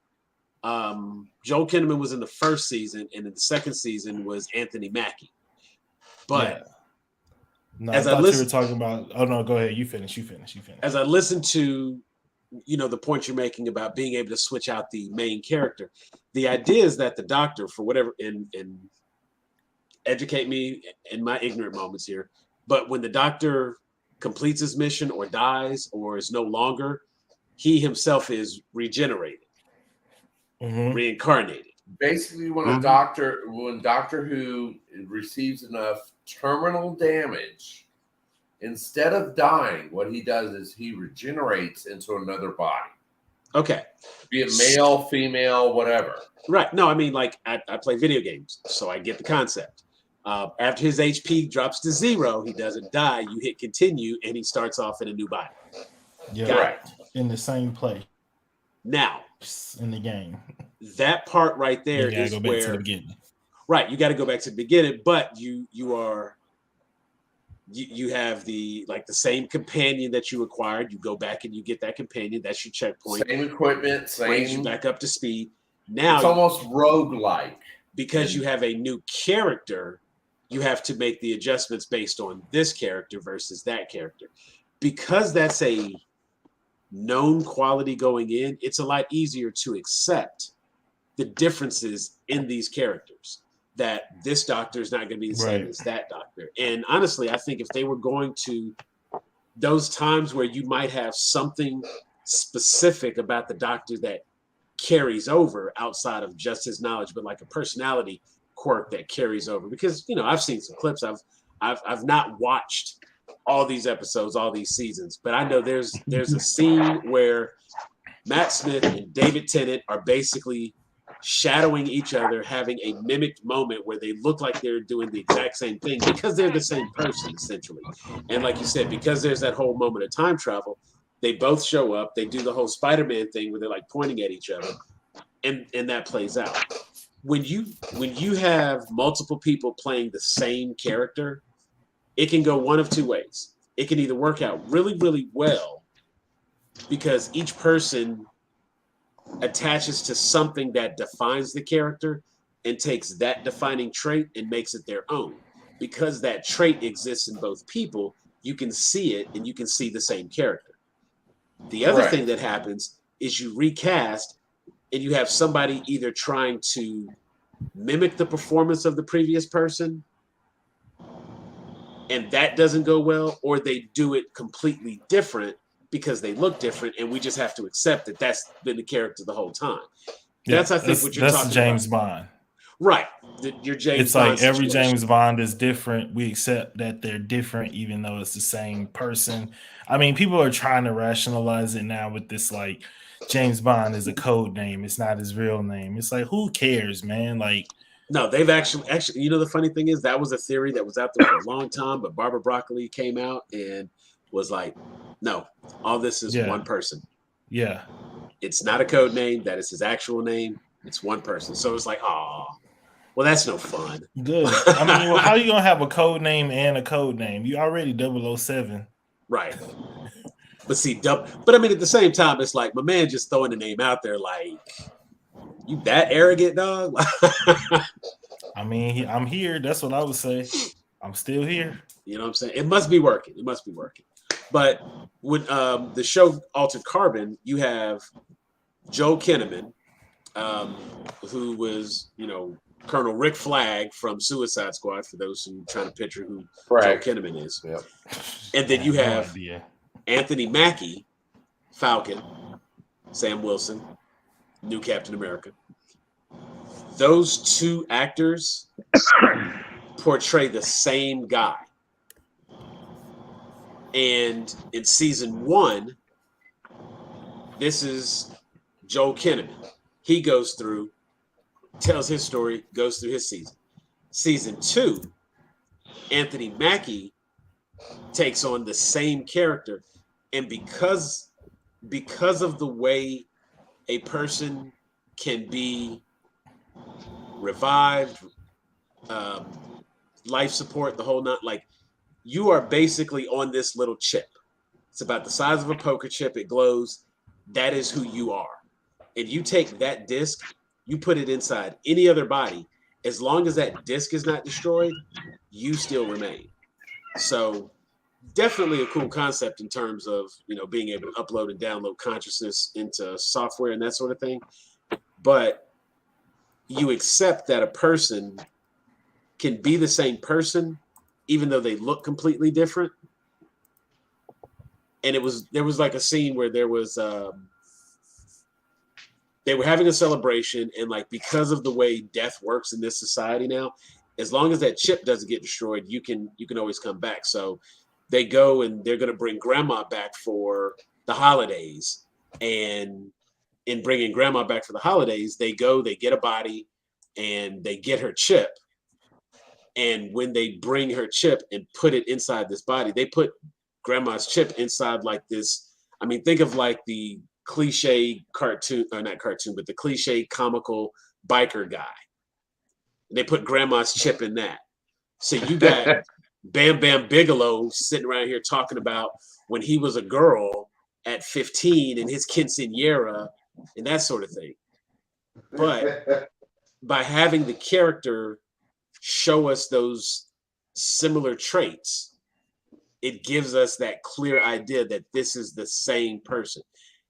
Joel Kinnaman was in the first season, and in the second season was Anthony Mackie. But no, I thought you were talking about. Oh no, go ahead. You finish. As I listened to, the point you're making about being able to switch out the main character, the idea is that the Doctor, for whatever, and educate me in my ignorant moments here, but when the Doctor completes his mission or dies or is no longer, he himself is regenerated, reincarnated. Basically, when Doctor Who receives enough terminal damage, instead of dying, what he does is he regenerates into another body. Okay. Be it male, female, whatever. Right. No, I mean, like I play video games, so I get the concept. After his HP drops to 0, he doesn't die. You hit continue, and he starts off in a new body. Yeah, right. In the same play. Now, in the game, that part right there is go back where to the beginning. Right, you got to go back to the beginning, but you have the same companion that you acquired. You go back and you get that companion. That's your checkpoint. Same equipment, brings you back up to speed. Now it's almost roguelike. Because you have a new character, you have to make the adjustments based on this character versus that character. Because that's a known quality going in, it's a lot easier to accept the differences in these characters. That this Doctor is not going to be the same as that Doctor. And honestly, I think if they were going to those times where you might have something specific about the Doctor that carries over outside of just his knowledge, but like a personality quirk that carries over. Because, I've seen some clips. I've not watched all these episodes, all these seasons, but I know there's a scene where Matt Smith and David Tennant are basically shadowing each other, having a mimicked moment where they look like they're doing the exact same thing because they're the same person, essentially. And like you said, because there's that whole moment of time travel, they both show up. They do the whole Spider-Man thing where they're like pointing at each other, and that plays out. When you have multiple people playing the same character, it can go one of two ways. It can either work out really, really well because each person attaches to something that defines the character and takes that defining trait and makes it their own. Because that trait exists in both people, you can see it and you can see the same character. The other thing that happens is you recast and you have somebody either trying to mimic the performance of the previous person and that doesn't go well, or they do it completely different because they look different, and we just have to accept that that's been the character the whole time. That's, I think, what you're talking about. That's James Bond. Right. Your James Bond It's like every situation. James Bond is different. We accept that they're different, even though it's the same person. I mean, people are trying to rationalize it now with this, like, James Bond is a code name. It's not his real name. It's like, who cares, man? Like, no, they've actually, you know, the funny thing is that was a theory that was out there for a long time, but Barbara Broccoli came out and was like, no, all this is one person. Yeah. It's not a code name. That is his actual name. It's one person. So it's like, oh, well, that's no fun. Good. I mean, well, how are you going to have a code name and a code name? You already 007. Right. But see, but I mean, at the same time, it's like my man just throwing the name out there like, you that arrogant, dog? I mean, I'm here. That's what I would say. I'm still here. You know what I'm saying? It must be working. It must be working. But with the show Altered Carbon, you have Joel Kinnaman, who was, you know, Colonel Rick Flag from Suicide Squad, for those who are trying to picture who Joel Kinnaman is. Yep. And then you have Anthony Mackie, Falcon, Sam Wilson, new Captain America. Those two actors portray the same guy. And in season 1, this is Joel Kinnaman. He goes through, tells his story, goes through his season. Season 2, Anthony Mackie takes on the same character. And because of the way a person can be revived, life support, the whole not, like, you are basically on this little chip. It's about the size of a poker chip. It glows. That is who you are. And you take that disc, you put it inside any other body. As long as that disc is not destroyed, you still remain. So definitely a cool concept in terms of, you know, being able to upload and download consciousness into software and that sort of thing. But you accept that a person can be the same person even though they look completely different. And there was like a scene where there was they were having a celebration, and like, because of the way death works in this society now, as long as that chip doesn't get destroyed, you can always come back. So they go and they're going to bring grandma back for the holidays, and in bringing grandma back for the holidays, they get a body and they get her chip. And when they bring her chip and put it inside this body, they put grandma's chip inside like this. I mean, think of like the cliche cartoon, or not cartoon, but the cliche comical biker guy. They put grandma's chip in that. So you got Bam Bam Bigelow sitting around here talking about when he was a girl at 15 and his quinceañera and that sort of thing. But by having the character show us those similar traits, it gives us that clear idea that this is the same person.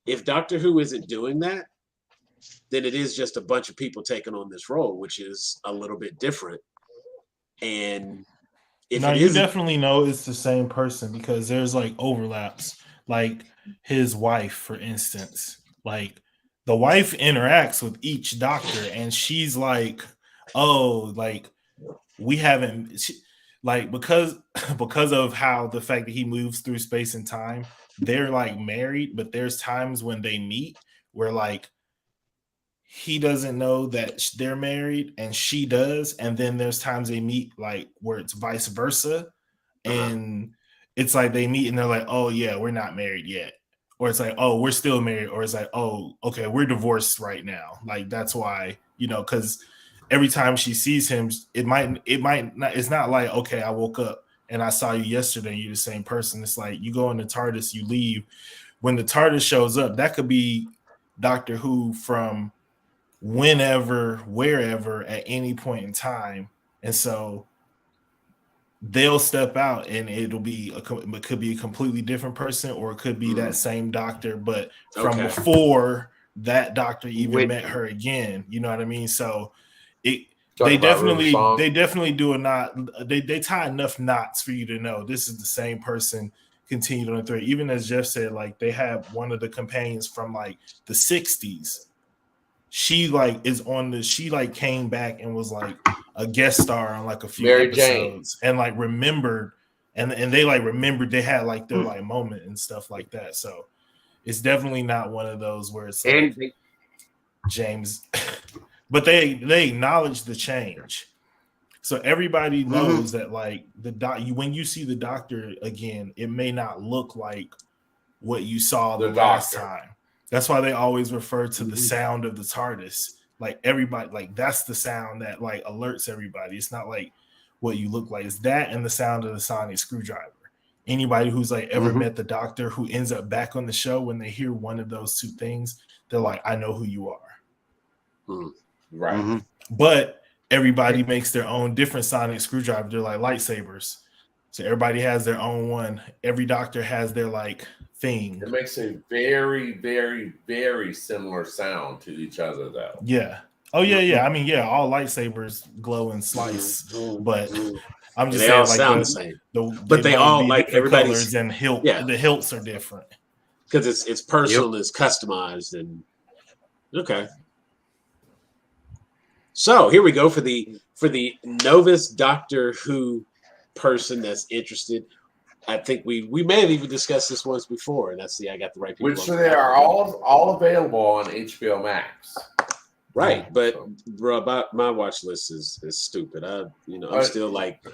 If Doctor Who isn't doing that, then it is just a bunch of people taking on this role, which is a little bit different. And if now you definitely know it's the same person because there's like overlaps. Like his wife, for instance, like the wife interacts with each doctor, and she's like, "Oh, like we haven't." like because of how the fact that he moves through space and time, they're like married, but there's times when they meet where like he doesn't know that they're married and she does, and then there's times they meet like where it's vice versa, and it's like they meet and they're like, oh yeah, we're not married yet, or it's like, oh, we're still married, or it's like, oh, okay, we're divorced right now. Like that's why, because every time she sees him, it might not, it's not like, okay, I woke up and I saw you yesterday, you're the same person. It's like you go in the TARDIS, you leave. When the TARDIS shows up, that could be Doctor Who from whenever, wherever, at any point in time. And so they'll step out and it could be a completely different person, or it could be that same doctor, but from before that doctor even met her again. You know what I mean? So they definitely do they tie enough knots for you to know this is the same person continued on the thread. Even as Jeff said, like they have one of the companions from like the 60s. She like is on the, she like came back and was like a guest star on like a few Mary episodes Jane. and like remembered and they like remembered they had like their like moment and stuff like that. So it's definitely not one of those where it's like James, but they acknowledge the change. So everybody knows that like when you see the doctor again, it may not look like what you saw the last time. That's why they always refer to the sound of the TARDIS. Like everybody, like that's the sound that like alerts everybody. It's not like what you look like. It's that and the sound of the sonic screwdriver. Anybody who's like ever met the doctor who ends up back on the show, when they hear one of those two things, they're like, I know who you are. Right. But everybody makes their own different sonic screwdriver. They're like lightsabers. So everybody has their own one. Every doctor has their like thing. It makes a very, very, very similar sound to each other, though. Yeah. Oh yeah, yeah. I mean, yeah, all lightsabers glow and slice, but I'm just they saying, all like sound the same. But they all like everybody's colors and hilt. Yeah. The hilts are different because it's personal, it's customized, and okay. So here we go for the novice Doctor Who person that's interested. I think we may have even discussed this once before, and I got the right people. Which they are all available on HBO Max. Right, but bro, my watch list is stupid. I'm still like,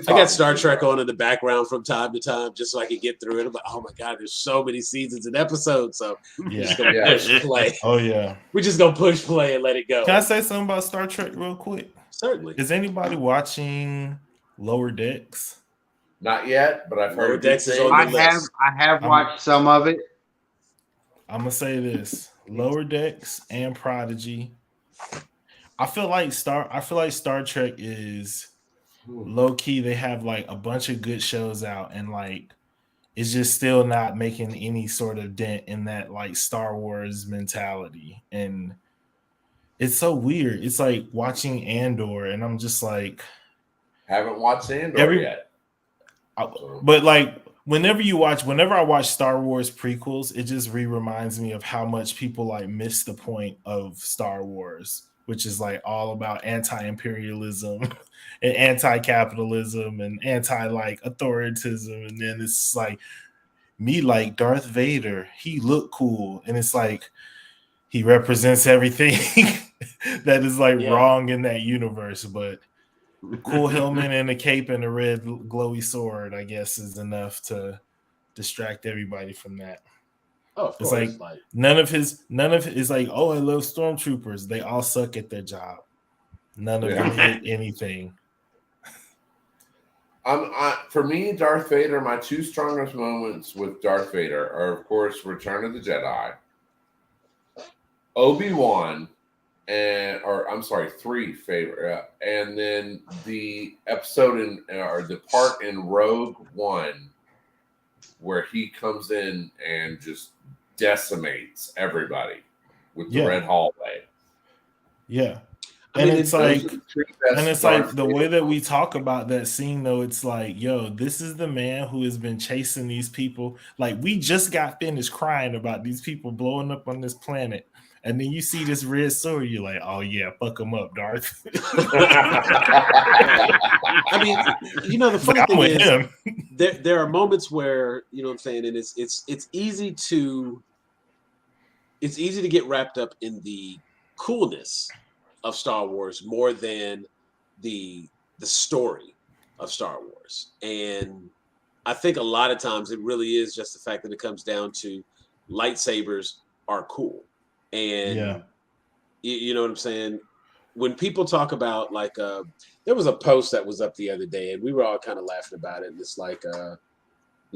I got Star Trek on in the background from time to time just so I can get through it. I'm like, oh my god, there's so many seasons and episodes, so we're just gonna push play. Oh yeah, we're just gonna push play and let it go. Can I say something about Star Trek real quick? Certainly. Is anybody watching Lower Decks? Not yet, but I've heard Decks is on the list. I have watched some of it. I'm gonna say this: Lower Decks and Prodigy. I feel like Star Trek is low key. They have like a bunch of good shows out, and like it's just still not making any sort of dent in that like Star Wars mentality. And it's so weird. It's like watching Andor, and I'm just like, haven't watched Andor yet. But like whenever I watch Star Wars prequels, it just reminds me of how much people like miss the point of Star Wars, which is like all about anti-imperialism and anti-capitalism and anti-like authoritism. And then it's like me like Darth Vader, he looked cool, and it's like he represents everything that is like wrong in that universe, but cool helmet and a cape and a red glowy sword, I guess, is enough to distract everybody from that. Oh, of it's course. Like none of his like, oh, I love stormtroopers. They all suck at their job. None of them hit anything. For me, Darth Vader, my two strongest moments with Darth Vader are, of course, Return of the Jedi, Obi-Wan, three favorite, and then the episode or the part in Rogue One where he comes in and just decimates everybody with the red hallway. Yeah. And it's like the way that we talk about that scene, though, it's like, yo, this is the man who has been chasing these people. Like, we just got finished crying about these people blowing up on this planet. and then you see this red sword, you're like, oh yeah, fuck him up, Darth. I mean, the funny I'm thing with is, him. there are moments where what I'm saying, and it's easy to get wrapped up in the coolness of Star Wars more than the story of Star Wars. And I think a lot of times it really is just the fact that it comes down to lightsabers are cool. And you know what I'm saying? When people talk about like there was a post that was up the other day and we were all kind of laughing about it. And it's like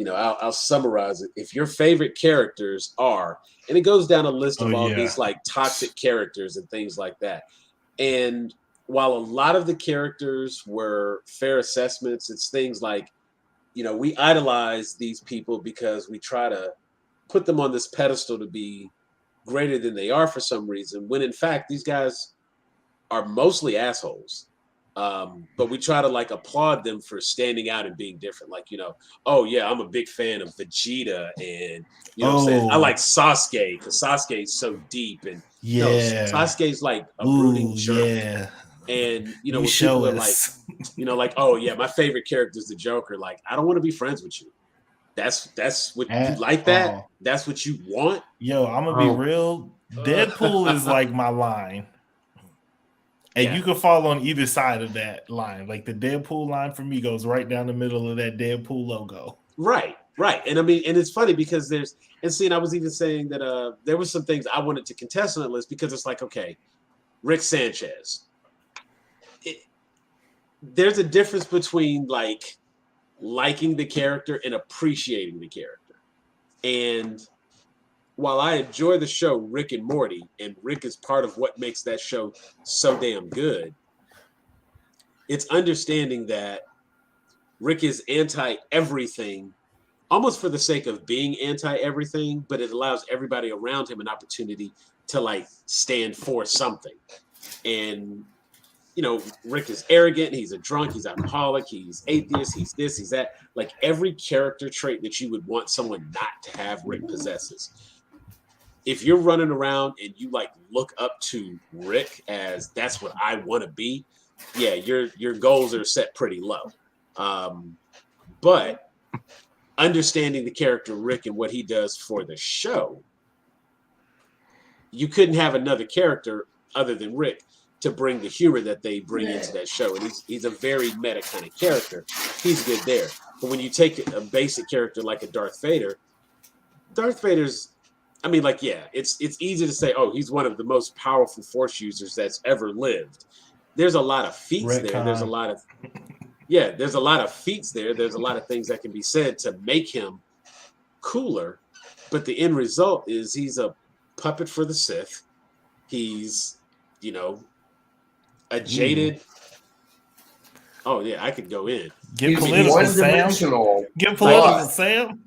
I'll summarize it. If your favorite characters are, and it goes down a list of all these like toxic characters and things like that. And while a lot of the characters were fair assessments, it's things like, we idolize these people because we try to put them on this pedestal to be greater than they are for some reason, when in fact, these guys are mostly assholes. But we try to like applaud them for standing out and being different. Like, oh yeah, I'm a big fan of Vegeta, and what I'm saying, I like Sasuke because Sasuke is so deep, and Sasuke's like a brooding jerk. Yeah. And when people are like, like, oh yeah, my favorite character is the Joker. Like, I don't want to be friends with you. That's what you like. That's what you want. Yo, I'm gonna be real. Deadpool is like my line. And you can fall on either side of that line. Like the Deadpool line for me goes right down the middle of that Deadpool logo. Right. And I mean, and it's funny because and I was even saying that there was some things I wanted to contest on that list because it's like, okay, Rick Sanchez. There's a difference between like liking the character and appreciating the character. And while I enjoy the show Rick and Morty, and Rick is part of what makes that show so damn good, it's understanding that Rick is anti-everything, almost for the sake of being anti-everything, but it allows everybody around him an opportunity to like stand for something. And Rick is arrogant, he's a drunk, he's alcoholic, he's atheist, he's this, he's that. Like every character trait that you would want someone not to have, Rick possesses. If you're running around and you like look up to Rick as that's what I want to be, yeah, your goals are set pretty low. But understanding the character Rick and what he does for the show, you couldn't have another character other than Rick to bring the humor that they bring into that show. And he's a very meta kind of character. He's good there. But when you take a basic character like a Darth Vader's, I mean, like, yeah, it's easy to say, oh, he's one of the most powerful Force users that's ever lived. There's a lot of feats there. There's a lot of feats there. There's a lot of things that can be said to make him cooler. But the end result is he's a puppet for the Sith. He's, a jaded. Oh yeah, I could go in. Get political, Sam. Get political, Sam.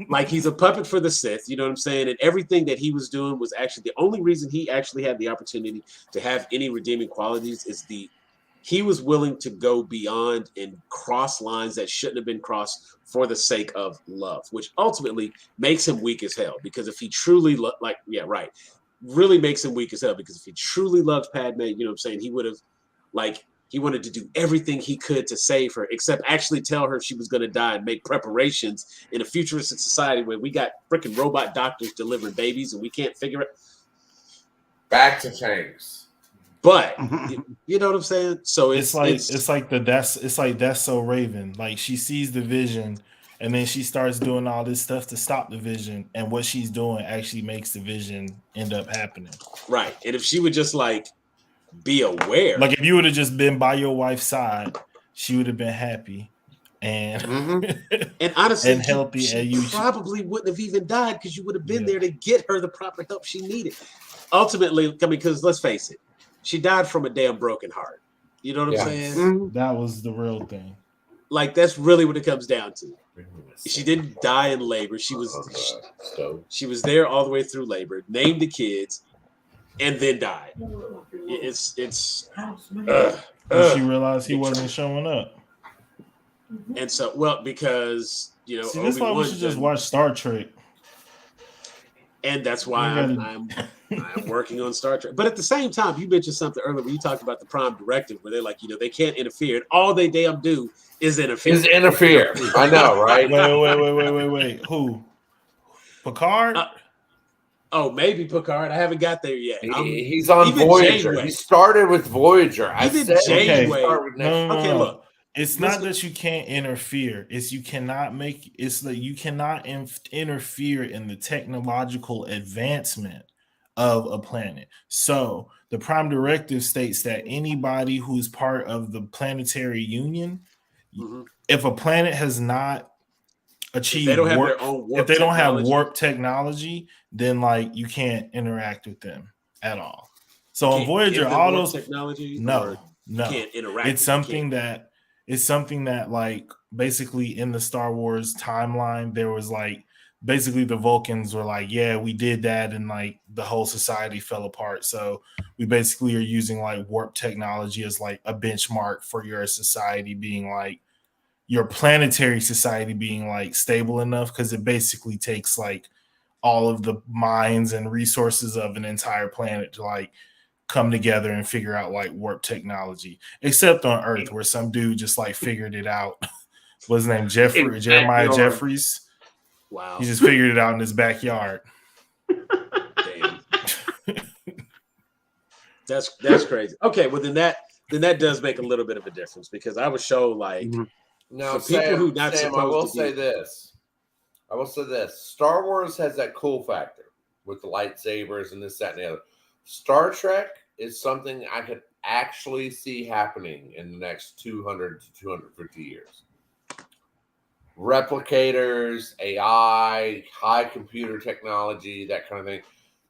Like he's a puppet for the Sith. You know what I'm saying? And everything that he was doing was actually the only reason he actually had the opportunity to have any redeeming qualities is he was willing to go beyond and cross lines that shouldn't have been crossed for the sake of love, which ultimately makes him weak as hell. Because if he truly really makes him weak as hell. Because if he truly loved Padme, you know what I'm saying, he would have he wanted to do everything he could to save her, except actually tell her she was going to die and make preparations in a futuristic society where we got freaking robot doctors delivering babies and we can't figure it. Back to tanks. But you know what I'm saying? So it's like that's so Raven. Like she sees the vision and then she starts doing all this stuff to stop the vision, and what she's doing actually makes the vision end up happening. Right. And if she would just be aware. Like if you would have just been by your wife's side, she would have been happy and and honestly and healthy. She probably wouldn't have even died because you would have been there to get her the proper help she needed. Ultimately, I mean, because let's face it, she died from a damn broken heart. You know what I'm saying? That was the real thing. Like that's really what it comes down to. She didn't die in labor. She was there all the way through labor, named the kids, and then died. It's she realized he wasn't showing up. And so, because see, that's why we should just watch Star Trek. And that's why I'm working on Star Trek. But at the same time, you mentioned something earlier when you talked about the Prime Directive, where they're like, they can't interfere. And all they damn do is interfere. I know, right? Wait. Who? Picard? Oh, maybe Picard. I haven't got there yet. He's on Voyager. He started with Voyager. Even Janeway. Okay, look. It's not that you can't interfere. It's you cannot make. It's that you cannot interfere in the technological advancement of a planet. So the Prime Directive states that anybody who's part of the planetary union, if a planet has not achieved, if they don't have warp technology, then like you can't interact with them at all. So on Voyager, all those technology, no, can't interact. It's something that like basically in the Star Wars timeline, there was like basically the Vulcans were like, yeah, we did that, and like the whole society fell apart. So we basically are using like warp technology as like a benchmark for your society being like your planetary society being like stable enough, because it basically takes like all of the minds and resources of an entire planet to like come together and figure out like warp technology, except on Earth where some dude just like figured it out. What's his name? Jeremiah Jeffries. Wow. He just figured it out in his backyard. Damn. That's crazy. Okay, well then that does make a little bit of a difference, because I would show like now people who not supposed I will to say this. Star Wars has that cool factor with the lightsabers and this, that, and the other. Star Trek is something I could actually see happening in the next 200 to 250 years. Replicators, AI, high computer technology, that kind of thing.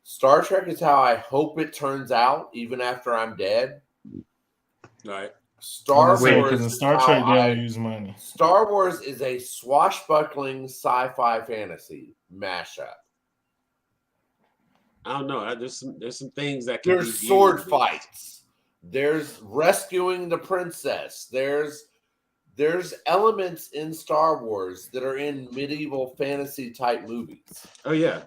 Star Trek is how I hope it turns out, even after I'm dead. Right. Star Wars don't use money. Star Wars is a swashbuckling sci-fi fantasy mashup. I don't know. There's some things that can there's sword fights. There's rescuing the princess. There's elements in Star Wars that are in medieval fantasy type movies. Oh yeah.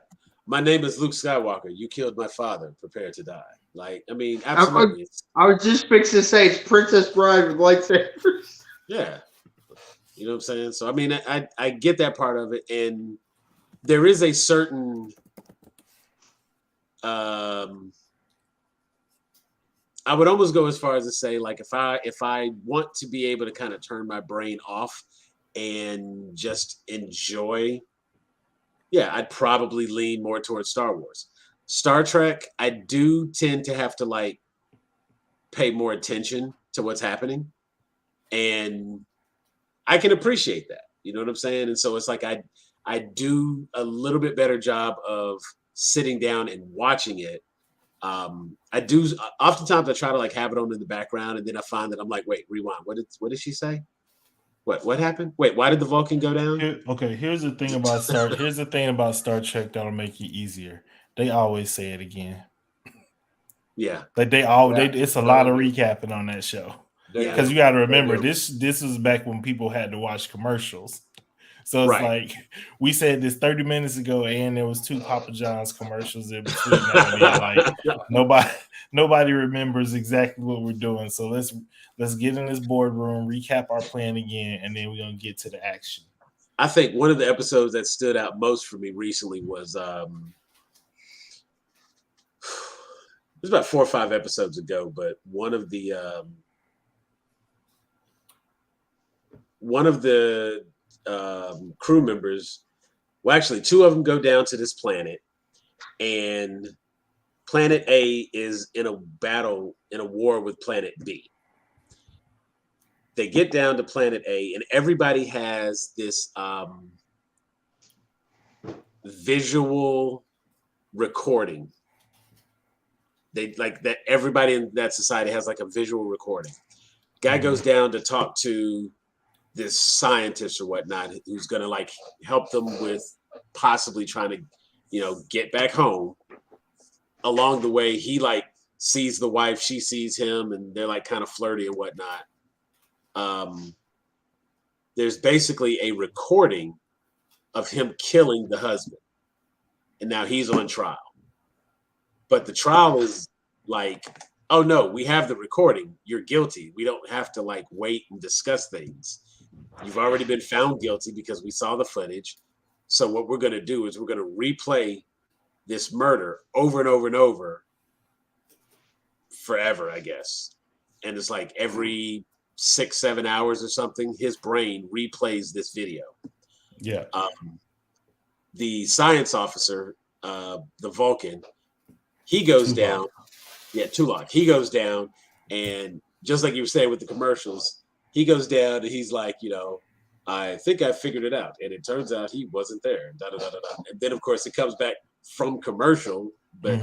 My name is Luke Skywalker. You killed my father. Prepare to die. Like, I mean, absolutely. I was just fixing to say it's Princess Bride with lightsabers. Yeah. You know what I'm saying? So I mean, I get that part of it, and there is a certain I would almost go as far as to say, like, if I want to be able to kind of turn my brain off and just enjoy, I'd probably lean more towards Star Wars. Star Trek, I do tend to have to like pay more attention to what's happening, and I can appreciate that. You know what I'm saying? And so it's like I do a little bit better job of sitting down and watching it. I do oftentimes I try to like have it on in the background, and then I find that I'm like, wait, rewind. What did she say? What happened? Wait, why did the Vulcan go down? Here's the thing about Star Trek that'll make it easier. They always say it again. Yeah. Like it's a lot of recapping on that show. Because you gotta remember this was back when people had to watch commercials. So it's like we said this 30 minutes ago, and there was 2 Papa John's commercials in between that. Like nobody remembers exactly what we're doing. So let's get in this boardroom, recap our plan again, and then we're gonna get to the action. I think one of the episodes that stood out most for me recently was it was about 4 or 5 episodes ago, but one of the crew members, well, actually 2 of them go down to this planet, and Planet A is in a war with Planet B. They get down to Planet A, and everybody has this visual recording. They like that. Everybody in that society has like a visual recording. Guy goes down to talk to this scientist or whatnot, who's gonna like help them with possibly trying to, get back home. Along the way, he like sees the wife, she sees him, and they're like kind of flirty and whatnot. There's basically a recording of him killing the husband. and now he's on trial. But the trial is like, oh no, we have the recording. You're guilty. We don't have to like wait and discuss things. You've already been found guilty because we saw the footage. So what we're going to do is we're going to replay this murder over and over and over forever, I guess. And it's like every 6-7 hours or something, his brain replays this video. Yeah. The science officer, the Vulcan, he goes down. Yeah, Tulok. He goes down, and just like you were saying with the commercials, he goes down and he's like, I think I figured it out. And it turns out he wasn't there. Da, da, da, da, da. And then, of course, it comes back from commercial, but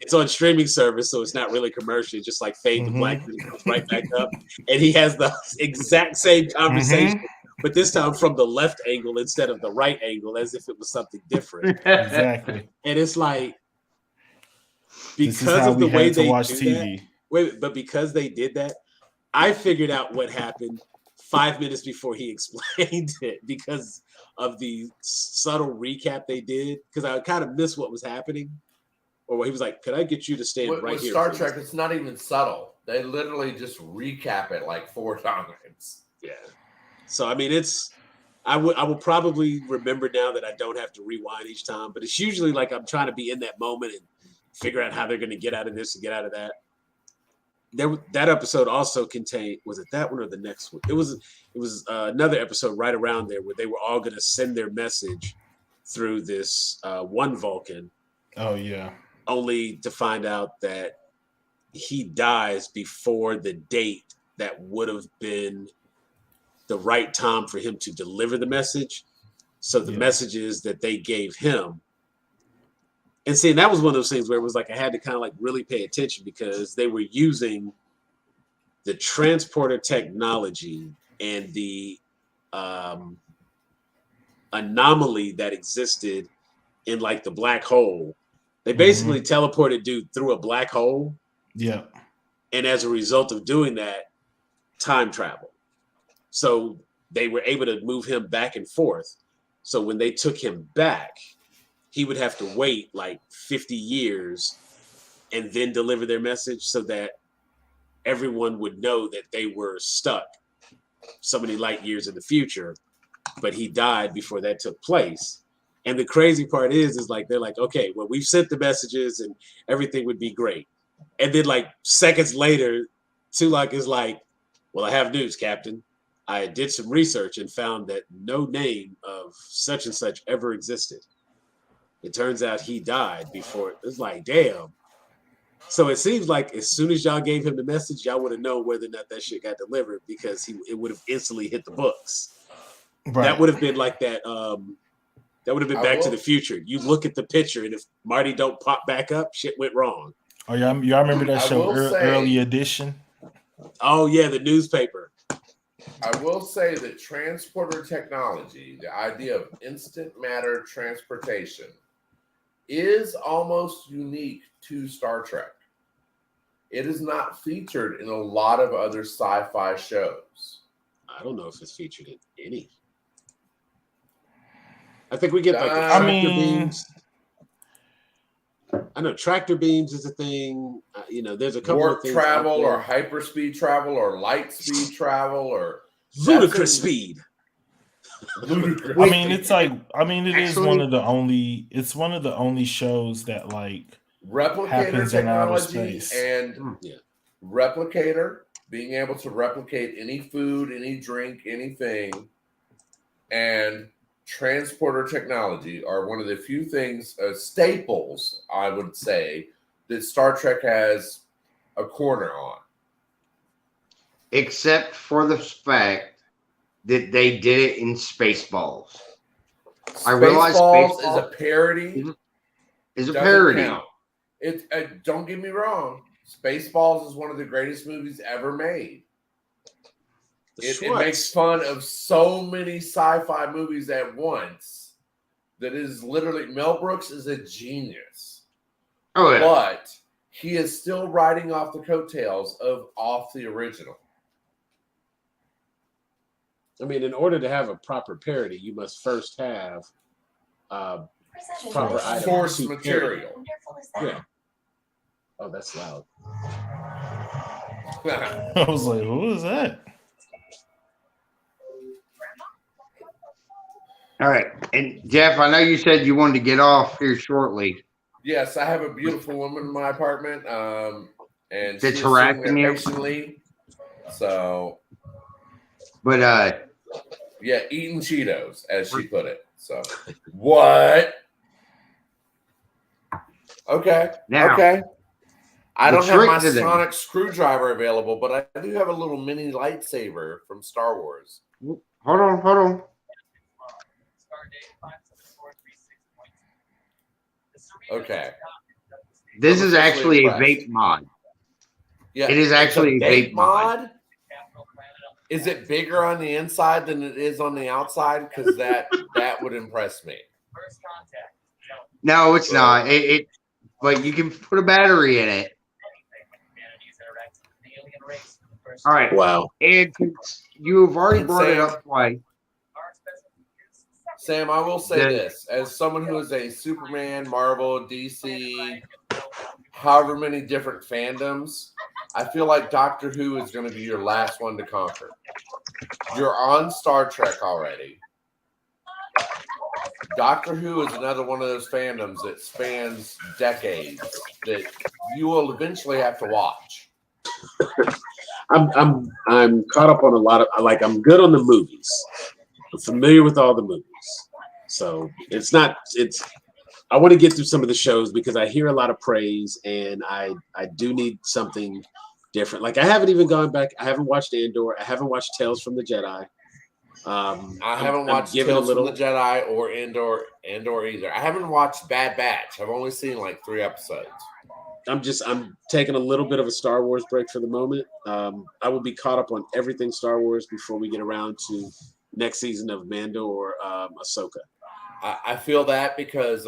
it's on streaming service, so it's not really commercial. It's just like fade to black, and it comes right back up. And he has the exact same conversation, but this time from the left angle instead of the right angle, as if it was something different. Exactly. And it's like, because of the way they watch do TV. but because they did that, I figured out what happened 5 minutes before he explained it because of the subtle recap they did. Because I kind of missed what was happening, or he was like, "Could I get you to stand right with here?" Star Trek, it's not even subtle. They literally just recap it like 4 times. Yeah. So I mean, I will probably remember now that I don't have to rewind each time, but it's usually like I'm trying to be in that moment and figure out how they're going to get out of this and get out of that. That episode also contained, was it that one or the next one? It was another episode right around there where they were all going to send their message through this one Vulcan. Oh yeah. Only to find out that he dies before the date that would have been the right time for him to deliver the message. So the messages that they gave him. And see, that was one of those things where it was like I had to kind of like really pay attention because they were using the transporter technology and the anomaly that existed in like the black hole. They basically teleported dude through a black hole. Yeah. And as a result of doing that, time travel. So they were able to move him back and forth. So when they took him back, he would have to wait like 50 years and then deliver their message so that everyone would know that they were stuck so many light years in the future, but he died before that took place. And the crazy part is like, they're like, okay, well, we've sent the messages and everything would be great. And then like seconds later, Tulok is like, well, I have news, Captain. I did some research and found that no name of such and such ever existed. It turns out he died before. It's like, damn. So it seems like as soon as y'all gave him the message, y'all would have known whether or not that shit got delivered because it would have instantly hit the books. Right. That would have been like that. That would have been Back to the Future. You look at the picture, and if Marty don't pop back up, shit went wrong. Oh, y'all remember that show, Early Edition? Oh, yeah, the newspaper. I will say that transporter technology, the idea of instant matter transportation, is almost unique to Star Trek. It is not featured in a lot of other sci-fi shows. I don't know if it's featured in any. I think we get like the tractor beams. I know tractor beams is a thing. There's a couple warp of things. Travel or hyperspeed travel or light speed travel or ludicrous speed. Ludicrous. I mean, it's like is one of the only shows that like replicator technology and replicator, being able to replicate any food, any drink, anything, and transporter technology are one of the few things, staples, I would say, that Star Trek has a corner on. Except for the fact that they did it in Spaceballs. I realize Spaceballs is a parody. Is a parody. Count. Don't get me wrong. Spaceballs is one of the greatest movies ever made. It makes fun of so many sci-fi movies at once that is literally Mel Brooks is a genius. Oh yeah. But he is still riding off the coattails of Off the Original. I mean, in order to have a proper parody, you must first have proper item Source to material. carry. Yeah. Oh, that's loud. I was like, who is that? All right. And Jeff, I know you said you wanted to get off here shortly. Yes, I have a beautiful woman in my apartment, and That's she's sitting harassing there you? patiently. So, But yeah, eating Cheetos, as she put it. So, what? Okay. Now, okay. I the don't have my trick to this- sonic screwdriver available, but I do have a little mini lightsaber from Star Wars. hold on. Okay. This I'm is officially actually impressed. a vape mod. Yeah, It is it's actually a vape mod. Is it bigger on the inside than it is on the outside? Because that would impress me. No, it's not. But you can put a battery in it. All right. Wow. And you have already And brought it Sam- up twice. Sam, I will say The- this. As someone who is a Superman, Marvel, DC, however many different fandoms, I feel like Doctor Who is going to be your last one to conquer. You're on Star Trek already. Doctor Who is another one of those fandoms that spans decades that you will eventually have to watch. I'm caught up on a lot of, like, I'm good on the movies. I'm familiar with all the movies. So I want to get through some of the shows because I hear a lot of praise and I do need something different. Like, I haven't even gone back. I haven't watched Andor. I haven't watched Tales from the Jedi. I haven't watched Tales from the Jedi or Andor either. I haven't watched Bad Batch. I've only seen like 3 episodes. I'm taking a little bit of a Star Wars break for the moment. I will be caught up on everything Star Wars before we get around to next season of Mando or Ahsoka. I feel that because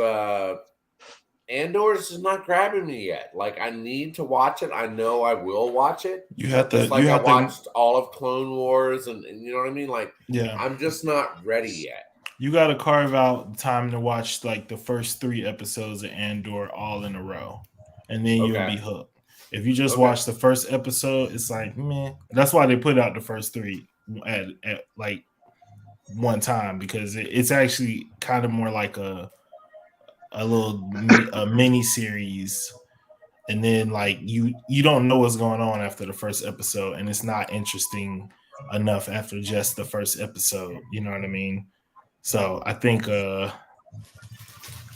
Andor is just not grabbing me yet. Like, I need to watch it. I know I will watch it. You have to. Just like you I have watched to. all of Clone Wars, and you know what I mean. Like, Yeah, I'm just not ready yet. you got to carve out time to watch like the first 3 episodes of Andor all in a row, and then you'll be hooked. If you just watch the first episode, it's like, man. That's why they put out the first 3 at like one time, because it's actually kind of more like a mini series, and then like you don't know what's going on after the first episode, and it's not interesting enough after just the first episode. You know what I mean? So I think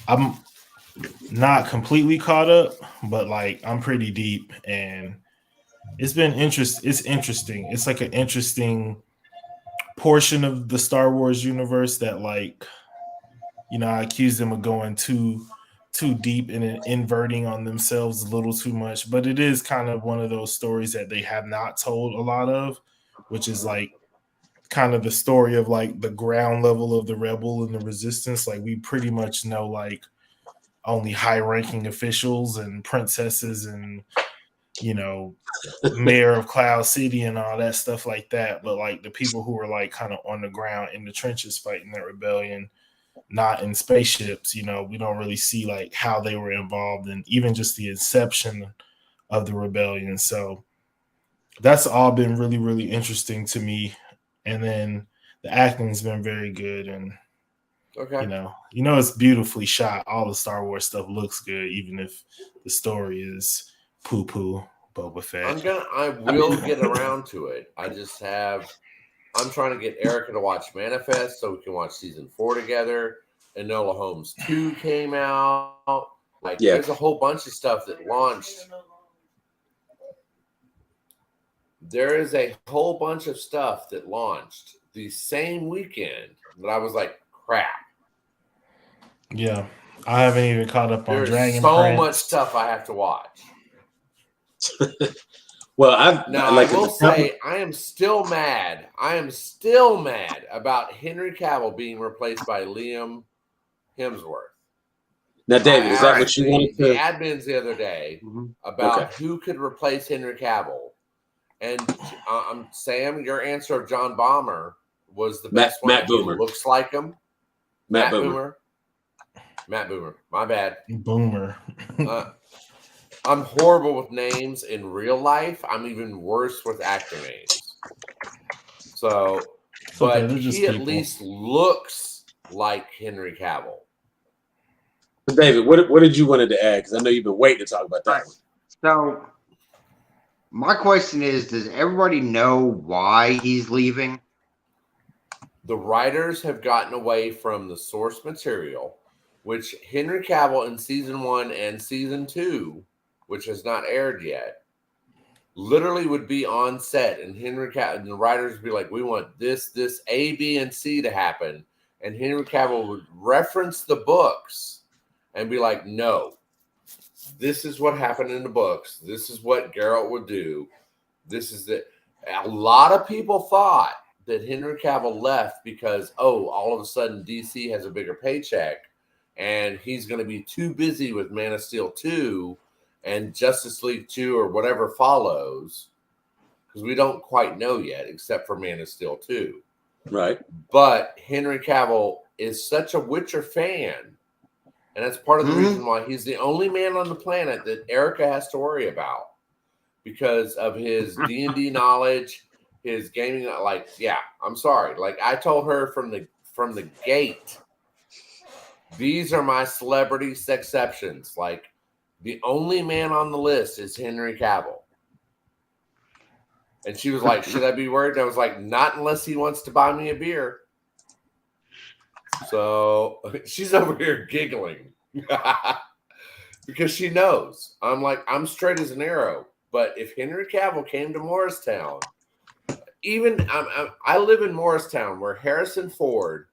I'm not completely caught up, but like I'm pretty deep, and it's been It's interesting. It's like an interesting portion of the Star Wars universe that, like, you know, I accuse them of going too deep and inverting on themselves a little too much, but it is kind of one of those stories that they have not told a lot of, which is like kind of the story of like the ground level of the rebel and the resistance. Like, we pretty much know like only high-ranking officials and princesses and, you know, mayor of Cloud City and all that stuff like that. But like the people who were like kind of on the ground in the trenches fighting that rebellion, not in spaceships, you know, we don't really see like how they were involved in even just the inception of the rebellion. So that's all been really, really interesting to me. And then the acting's been very good, and you know, it's beautifully shot. All the Star Wars stuff looks good, even if the story is poo-poo. Boba Fett. I will get around to it. I'm trying to get Erica to watch Manifest so we can watch season 4 together. Enola Holmes 2 came out. Like, there's a whole bunch of stuff that launched. There is a whole bunch of stuff that launched the same weekend that I was like, crap. Yeah. I haven't even caught up on Dragon Prince. There's so much stuff I have to watch. Well, I will say I am still mad. I am still mad about Henry Cavill being replaced by Liam Hemsworth. Now, David, is that what you wanted to? The admins the other day about who could replace Henry Cavill, and Sam, your answer of John Bomber was the best one. Matt Boomer looks like him. Matt Boomer. Matt Boomer. My bad. Boomer. I'm horrible with names in real life. I'm even worse with actor names. So, but okay, he at least looks like Henry Cavill. David, what did you wanted to add? Because I know you've been waiting to talk about that one. So, my question is, does everybody know why he's leaving? The writers have gotten away from the source material, which Henry Cavill in season 1 and season 2, which has not aired yet, literally would be on set, and Henry Cavill and the writers would be like, "We want this A, B, and C to happen," and Henry Cavill would reference the books and be like, "No, this is what happened in the books. This is what Geralt would do. This is the." A lot of people thought that Henry Cavill left because, all of a sudden DC has a bigger paycheck and he's going to be too busy with Man of Steel 2 and Justice League 2 or whatever follows, because we don't quite know yet, except for Man of Steel 2. Right. But Henry Cavill is such a Witcher fan, and that's part of the reason why he's the only man on the planet that Erica has to worry about, because of his D&D knowledge, his gaming. Like, yeah, I'm sorry. Like, I told her from the gate, these are my celebrity exceptions. Like, the only man on the list is Henry Cavill. And she was like, should I be worried? And I was like, not unless he wants to buy me a beer. So she's over here giggling because she knows. I'm like, I'm straight as an arrow. But if Henry Cavill came to Morristown, even I live in Morristown, where Harrison Ford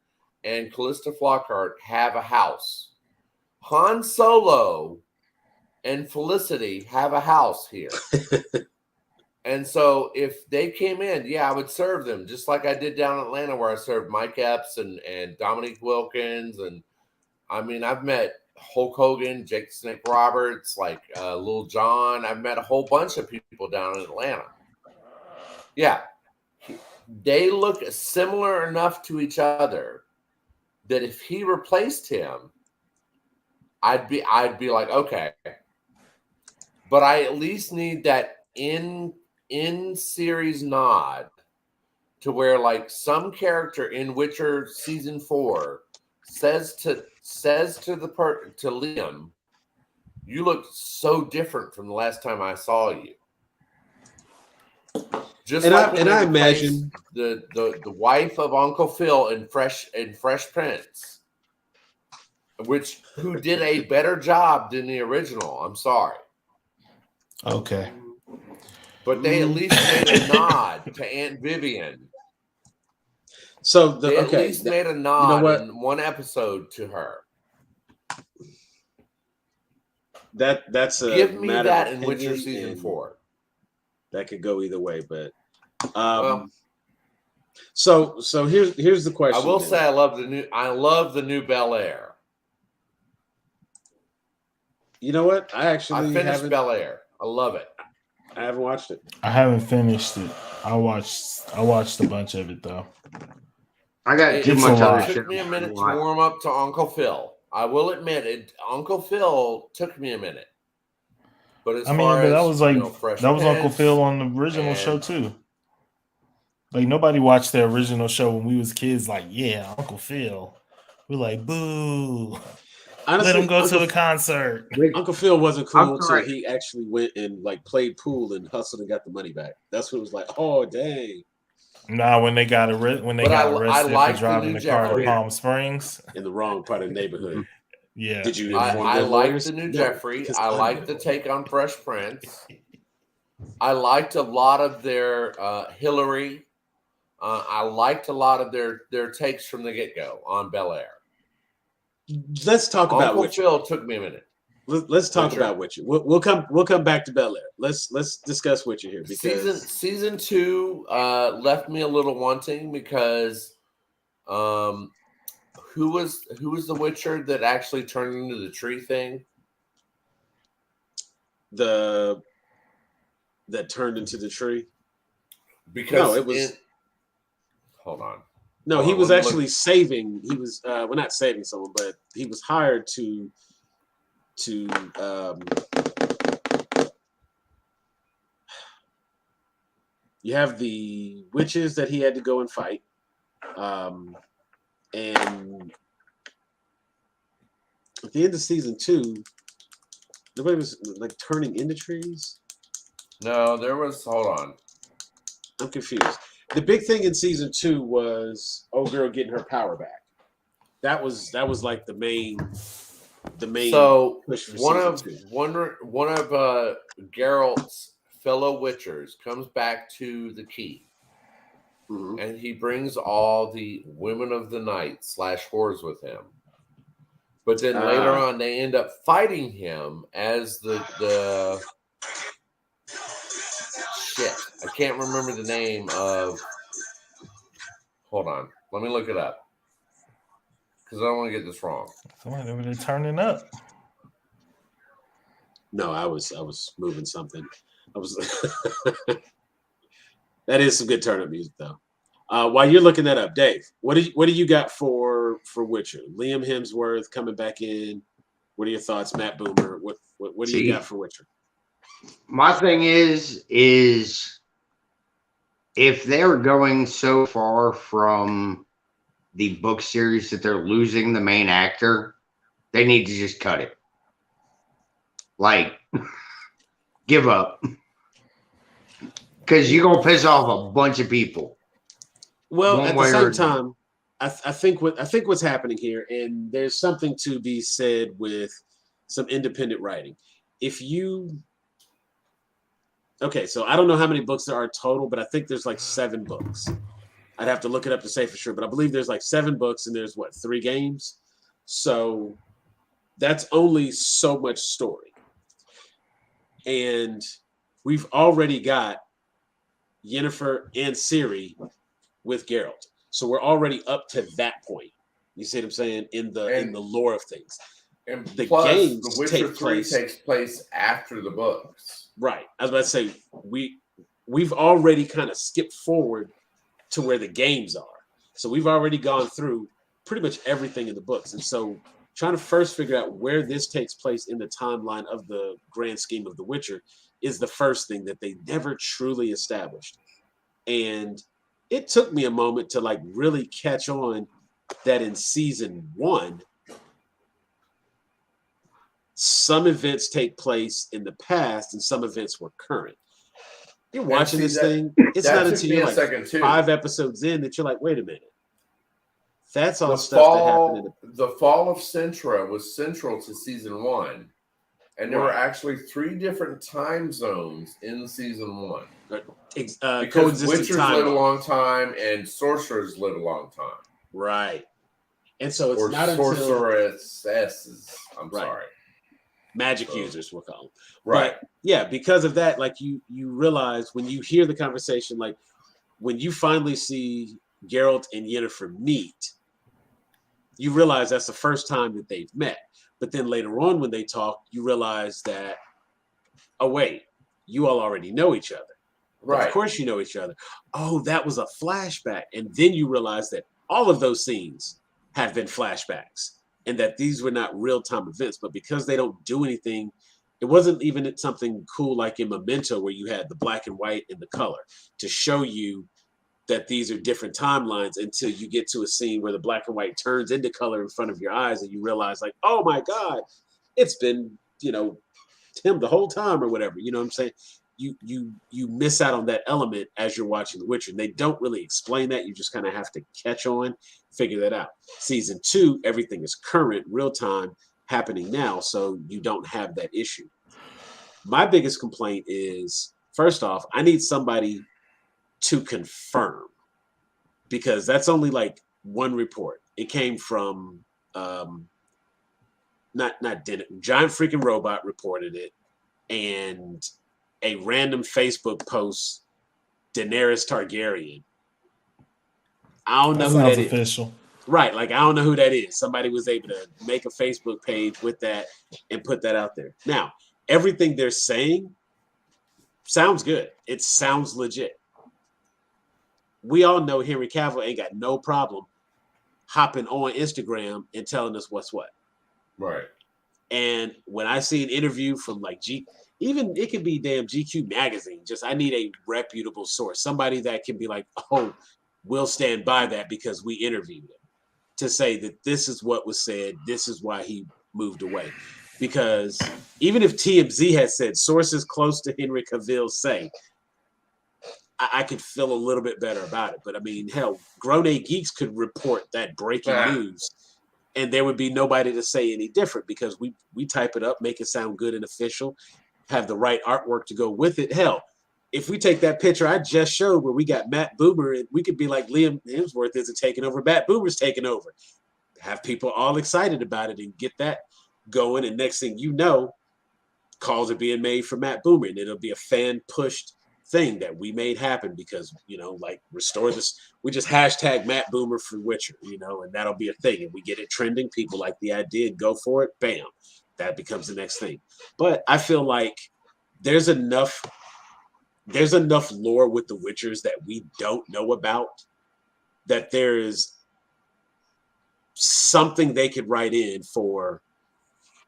and Callista Flockhart have a house. Han Solo and Felicity have a house here. And so if they came in, I would serve them, just like I did down in Atlanta, where I served Mike Epps and Dominique Wilkins. And I mean, I've met Hulk Hogan, Jake Snake Roberts, like Lil Jon. I've met a whole bunch of people down in Atlanta. Yeah. They look similar enough to each other that if he replaced him, I'd be like, okay. But I at least need that in series nod to where, like, some character in Witcher season 4 says to Liam, "You look so different from the last time I saw you." Just I imagine the wife of Uncle Phil in Fresh Prince, who did a better job than the original. I'm sorry. Okay. But they at least made a nod to Aunt Vivian. So they at least made a nod in one episode to her. That's a give me matter that of in Witcher season 4. That could go either way, but so here's the question. I will say I love the new Bel Air. You know what? I finished Bel Air. I love it. I haven't watched it. I haven't finished it. I watched a bunch of it though. I got too much other shit. It took me a minute to warm up to Uncle Phil. I will admit it. Uncle Phil took me a minute. But that was like that was Uncle Phil on the original show too. Like, nobody watched the original show when we was kids. Like, yeah, Uncle Phil. We're like, boo. Honestly, let him go to the concert. Uncle Phil wasn't cool until he actually went and like played pool and hustled and got the money back. That's what it was like. Oh, dang. Nah, when they got arrested for driving the car to Palm Springs in the wrong part of the neighborhood. Yeah. Did you inform I like lawyers? the new Jeffrey. I like the take on Fresh Prince. I liked a lot of their Hillary. I liked a lot of their takes from the get-go on Bel Air. Let's talk about Uncle Witcher. Phil took me a minute. Let's talk about Witcher. We'll come back to Bel Air. Let's discuss Witcher here because season 2 left me a little wanting because who was the Witcher that actually turned into the tree thing? That turned into the tree? Because hold on. No, he was actually saving. He was well, not saving someone, but he was hired to you have the witches that he had to go and fight, and at the end of season 2, nobody was like turning into trees. No, there was. Hold on, I'm confused. The big thing in season 2 was old girl getting her power back. That was like the main. So push for one of season 2. Geralt's fellow witchers comes back to the key, and he brings all the women of the night / whores with him. But then later on, they end up fighting him as the shit. I can't remember the name of. Hold on, let me look it up because I don't want to get this wrong. Somebody over there turning up. No, I was moving something. I was. That is some good turn up music though. While you're looking that up, Dave, what do you got for Witcher? Liam Hemsworth coming back in. What are your thoughts, Matt Boomer? What do you got for Witcher? My thing is if they're going so far from the book series that they're losing the main actor, they need to just cut it. Like, give up. Because you're going to piss off a bunch of people. Well, at the same time, I think what's happening here, and there's something to be said with some independent writing. Okay, so I don't know how many books there are total, but I think there's like 7 books. I'd have to look it up to say for sure, but I believe there's like 7 books and there's 3 games. So that's only so much story. And we've already got Yennefer and Ciri with Geralt. So we're already up to that point. You see what I'm saying? In the lore of things. And the plus, games The Witcher 3 takes place after the books. Right. I was about to say we've already kind of skipped forward to where the games are. So we've already gone through pretty much everything in the books. And so trying to first figure out where this takes place in the timeline of the grand scheme of The Witcher is the first thing that they never truly established. And it took me a moment to like really catch on that in season 1, some events take place in the past and some events were current. You're watching this thing. It's not until you're like 5 episodes in that you're like, wait a minute. That's all stuff that happened. The fall of Sintra was central to season 1. And there were actually 3 different time zones in season 1. Because witchers live a long time and sorcerers live a long time. Right. And so it's or not sorceresses. I'm sorry. Magic users, we'll call them. Right. But yeah, because of that, like you realize when you hear the conversation, like when you finally see Geralt and Yennefer meet, you realize that's the first time that they've met. But then later on when they talk, you realize that, oh, wait, you all already know each other. Right. Of course you know each other. Oh, that was a flashback. And then you realize that all of those scenes have been flashbacks and that these were not real-time events. But because they don't do anything, it wasn't even something cool like in Memento where you had the black and white and the color to show you that these are different timelines until you get to a scene where the black and white turns into color in front of your eyes and you realize like, oh my God, it's been, Tim the whole time or whatever. You know what I'm saying? You miss out on that element as you're watching The Witcher. They don't really explain that. You just kind of have to catch on, figure that out. Season 2, everything is current, real time, happening now, so you don't have that issue. My biggest complaint is, first off, I need somebody to confirm, because that's only like one report. It came from not Dennett, Giant Freaking Robot reported it, and a random Facebook post, Daenerys Targaryen. I don't know who that official. Is. Right, like I don't know who that is. Somebody was able to make a Facebook page with that and put that out there. Now, everything they're saying sounds good. It sounds legit. we all know Henry Cavill ain't got no problem hopping on Instagram and telling us what's what. Right. And when I see an interview from like even it could be damn GQ magazine, just I need a reputable source, somebody that can be like, oh, we'll stand by that because we interviewed him, to say that this is what was said, this is why he moved away. Because even if TMZ has said sources close to Henry Cavill say, I could feel a little bit better about it. But I mean, hell, Grown A Geeks could report that breaking news, and there would be nobody to say any different because we type it up, make it sound good and official, have the right artwork to go with it. Hell, if we take that picture I just showed where we got Matt Boomer, and we could be like, Liam Hemsworth isn't taking over, Matt Boomer's taking over. Have people all excited about it and get that going, and next thing you know, calls are being made for Matt Boomer, and it'll be a fan pushed thing that we made happen because, like restore this. We just hashtag Matt Boomer for Witcher, and that'll be a thing, and we get it trending. People like the idea, go for it. Bam, that becomes the next thing. But I feel like there's enough lore with the Witchers that we don't know about, that there is something they could write in for,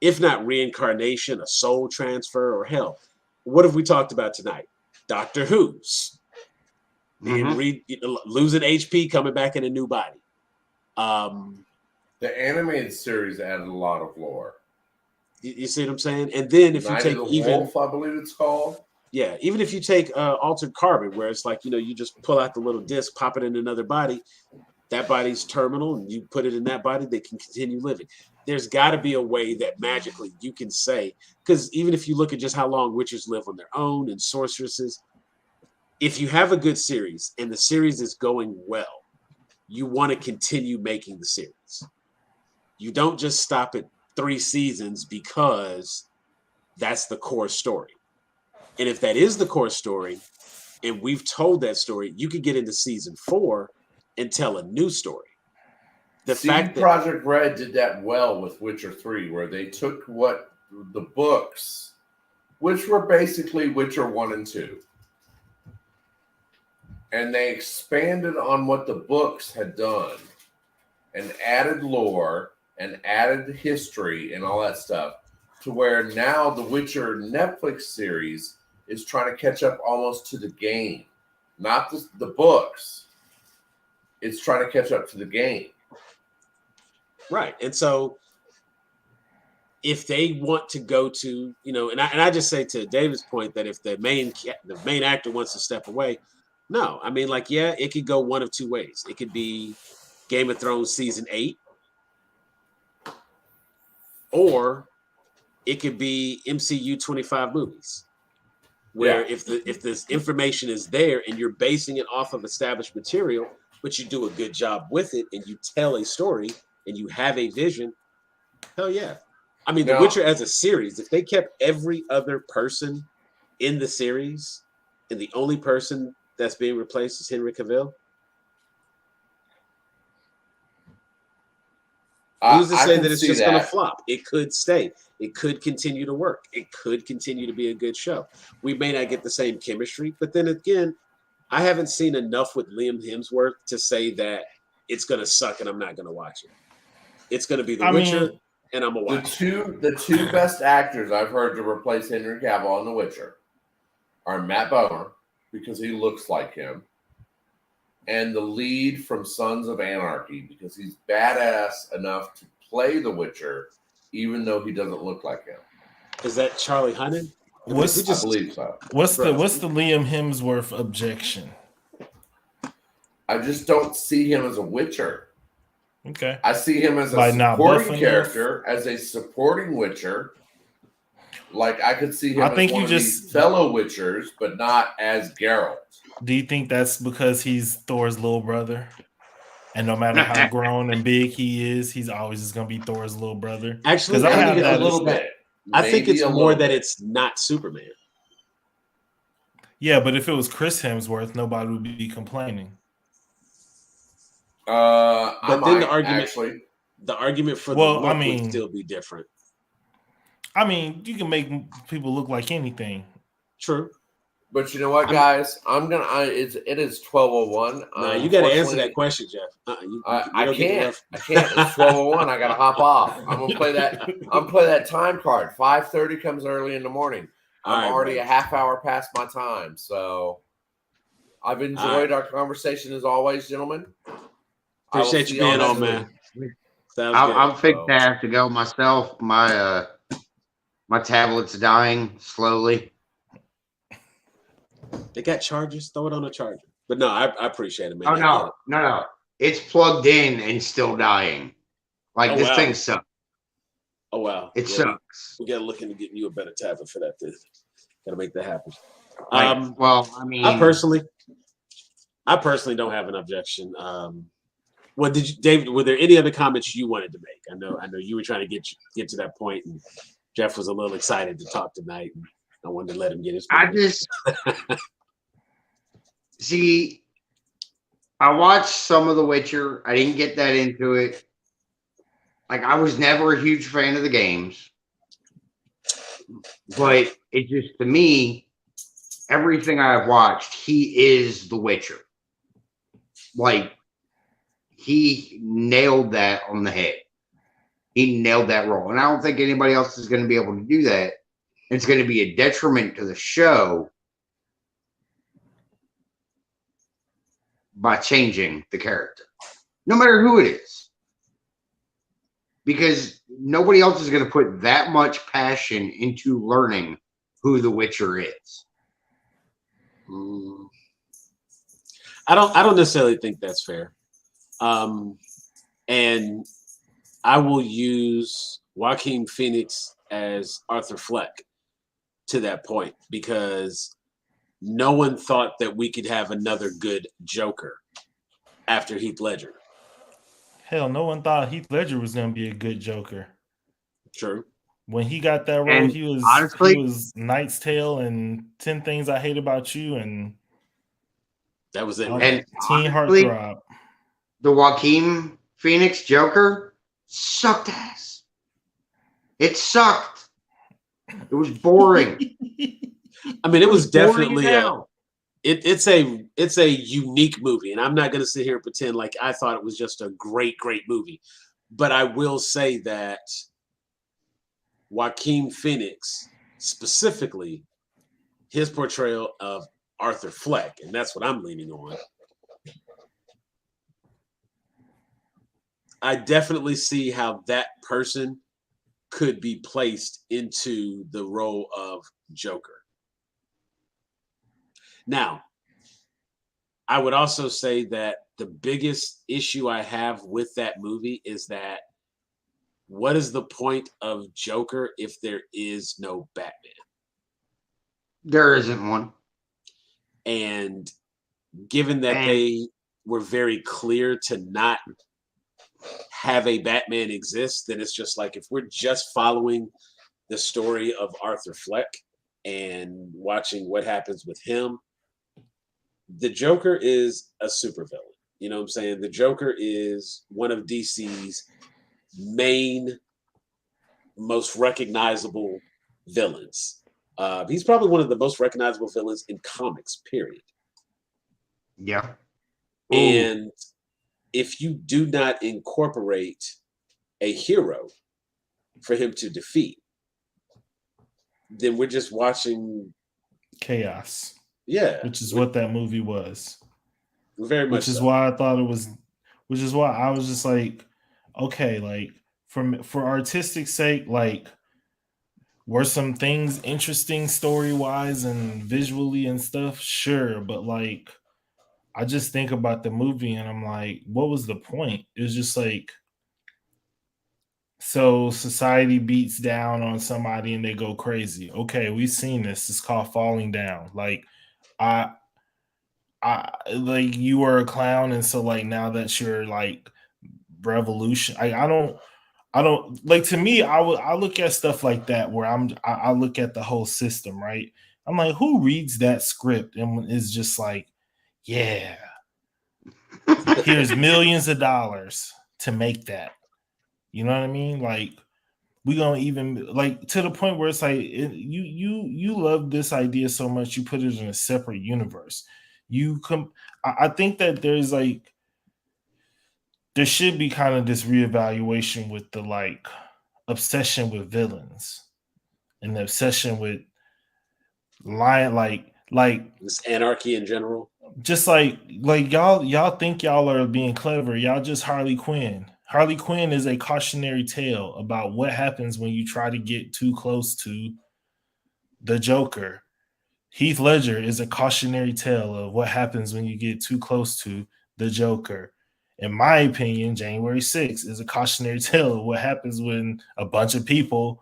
if not reincarnation, a soul transfer, or hell, what have we talked about tonight? Doctor Who's losing HP, coming back in a new body. The animated series added a lot of lore. You see what I'm saying? And then if Night you take of the Wolf, I believe it's called. Yeah, even if you take Altered Carbon, where it's like, you just pull out the little disc, pop it in another body, that body's terminal, and you put it in that body, they can continue living. There's got to be a way that magically you can say, because even if you look at just how long witches live on their own and sorceresses, if you have a good series and the series is going well, you want to continue making the series. You don't just stop at 3 seasons because that's the core story. And if that is the core story, and we've told that story, you could get into season 4 and tell a new story. The fact that Project Red did that well with Witcher 3, where they took what the books, which were basically Witcher 1 and 2, and they expanded on what the books had done and added lore and added history and all that stuff, to where now the Witcher Netflix series is trying to catch up almost to the game, not the books. It's trying to catch up to the game. Right. And so if they want to go to, and I just say to David's point that if the main actor wants to step away, no, I mean, like, yeah, it could go one of two ways. It could be Game of Thrones season 8, or it could be MCU 25 movies, where if this information is there and you're basing it off of established material, but you do a good job with it and you tell a story and you have a vision, hell yeah. I mean, The Witcher as a series, if they kept every other person in the series and the only person that's being replaced is Henry Cavill, who's to say that it's just going to flop? It could stay. It could continue to work. It could continue to be a good show. We may not get the same chemistry, but then again, I haven't seen enough with Liam Hemsworth to say that it's going to suck and I'm not going to watch it. It's going to be The Witcher, and I'm going to watch it. The two best actors I've heard to replace Henry Cavill on The Witcher are Matt Bomer, because he looks like him, and the lead from Sons of Anarchy, because he's badass enough to play The Witcher, even though he doesn't look like him. Is that Charlie Hunnam? I believe so. What's the Liam Hemsworth objection? I just don't see him as a Witcher. Okay. I see him as a supporting character, as a supporting Witcher. Like, I could see him as one of these fellow Witchers, but not as Geralt. Do you think that's because he's Thor's little brother? And no matter how grown and big he is, he's always just going to be Thor's little brother? Actually, I think a little bit. I think it's more that it's not Superman. Yeah, but if it was Chris Hemsworth, nobody would be complaining. But then the argument for the look would still be different. I mean, you can make people look like anything. True. But you know what, guys? It is 12:01. Nah, you got to answer that question, Jeff. I can't. I can't. It's 12:01. I got to hop off. I'm gonna play that. I'm play that time card. 5:30 comes early in the morning. I'm already a half hour past my time. So I've enjoyed our conversation as always, gentlemen. Appreciate you being on, man. I'm fixed to have to go myself. My tablet's dying slowly. They got chargers. Throw it on a charger. But no, I appreciate it, man. Oh no! It's plugged in and still dying. Like this thing sucks. Oh wow! It sucks. We gotta look into getting you a better tablet for that. Gotta make that happen. Well, I mean, I personally don't have an objection. What did you, David? Were there any other comments you wanted to make? I know you were trying to get to that point, and Jeff was a little excited to talk tonight, and I wanted to let him get his. See, I watched some of The Witcher. I didn't get that into it. Like, I was never a huge fan of the games, but it just, to me, everything I've watched, he is The Witcher. Like, he nailed that on the head. He nailed that role. And I don't think anybody else is going to be able to do that. It's going to be a detriment to the show by changing the character, no matter who it is, because nobody else is going to put that much passion into learning who the Witcher is. I don't necessarily think that's fair. And I will use Joaquin Phoenix as Arthur Fleck to that point, because no one thought that we could have another good Joker after Heath Ledger. Hell, no one thought Heath Ledger was going to be a good Joker. True. When he got that role, he was Knight's Tale and 10 Things I Hate About You, and that was it. And Teen Heartthrob. The Joaquin Phoenix Joker sucked ass. It sucked. It was boring. I mean, it was definitely it's a unique movie, and I'm not going to sit here and pretend like I thought it was just a great movie. But I will say that Joaquin Phoenix, specifically his portrayal of Arthur Fleck, and that's what I'm leaning on. I definitely see how that person could be placed into the role of Joker. Now, I would also say that the biggest issue I have with that movie is that what is the point of Joker if there is no Batman? There isn't one. And given that they were very clear to not have a Batman exist, then it's just like, if we're just following the story of Arthur Fleck and watching what happens with him, the Joker is a supervillain. You know what I'm saying? The Joker is one of DC's main, most recognizable villains. He's probably one of the most recognizable villains in comics, period. Yeah. And if you do not incorporate a hero for him to defeat, then we're just watching chaos. Yeah. Which is what that movie was. Very much. Which is why I thought it was, which is why I was just like, okay, like for artistic sake, like, were some things interesting story-wise and visually and stuff? Sure. But like, I just think about the movie and I'm like, what was the point? It was just like, so society beats down on somebody and they go crazy. Okay, we've seen this. It's called falling down. Like, I like, you were a clown, and so like now that's your like revolution. I don't like, to me, I look at stuff like that where I look at the whole system, right? I'm like, who reads that script and is just like, yeah, here's millions of dollars to make that. You know what I mean? Like, we gonna even like to the point where it's like you love this idea so much you put it in a separate universe. I think that there's like there should be kind of this reevaluation with the like obsession with villains and the obsession with lying like This anarchy in general. just like y'all think y'all are being clever. Y'all just Harley Quinn. Harley Quinn is a cautionary tale about what happens when you try to get too close to the Joker. Heath Ledger is a cautionary tale of what happens when you get too close to the Joker. In my opinion, January 6th is a cautionary tale of what happens when a bunch of people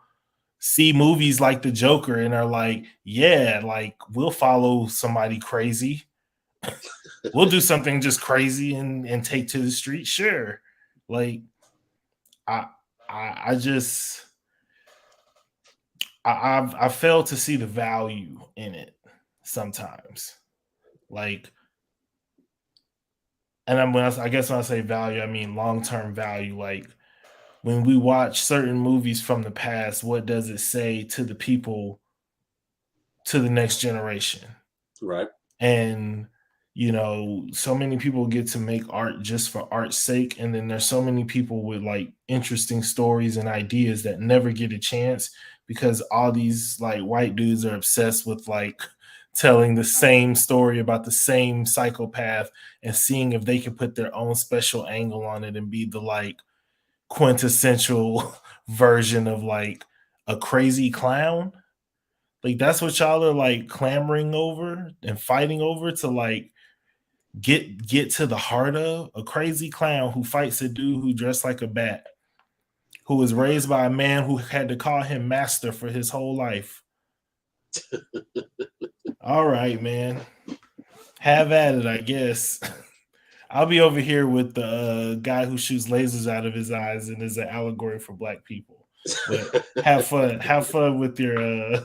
see movies like the Joker and are like, yeah, like we'll follow somebody crazy. We'll do something just crazy and take to the street. Sure. Like I just I fail to see the value in it sometimes. Like, and I guess when I say value, I mean long-term value. Like when we watch certain movies from the past, what does it say to the people, to the next generation? Right. And you know, so many people get to make art just for art's sake, and then there's so many people with like interesting stories and ideas that never get a chance because all these like white dudes are obsessed with like telling the same story about the same psychopath and seeing if they can put their own special angle on it and be the like quintessential version of like a crazy clown. Like that's what y'all are like clamoring over and fighting over to like get to the heart of a crazy clown who fights a dude who dressed like a bat, who was raised by a man who had to call him master for his whole life. All right, man. Have at it, I guess. I'll be over here with the guy who shoots lasers out of his eyes and is an allegory for black people. But have fun. Have fun with your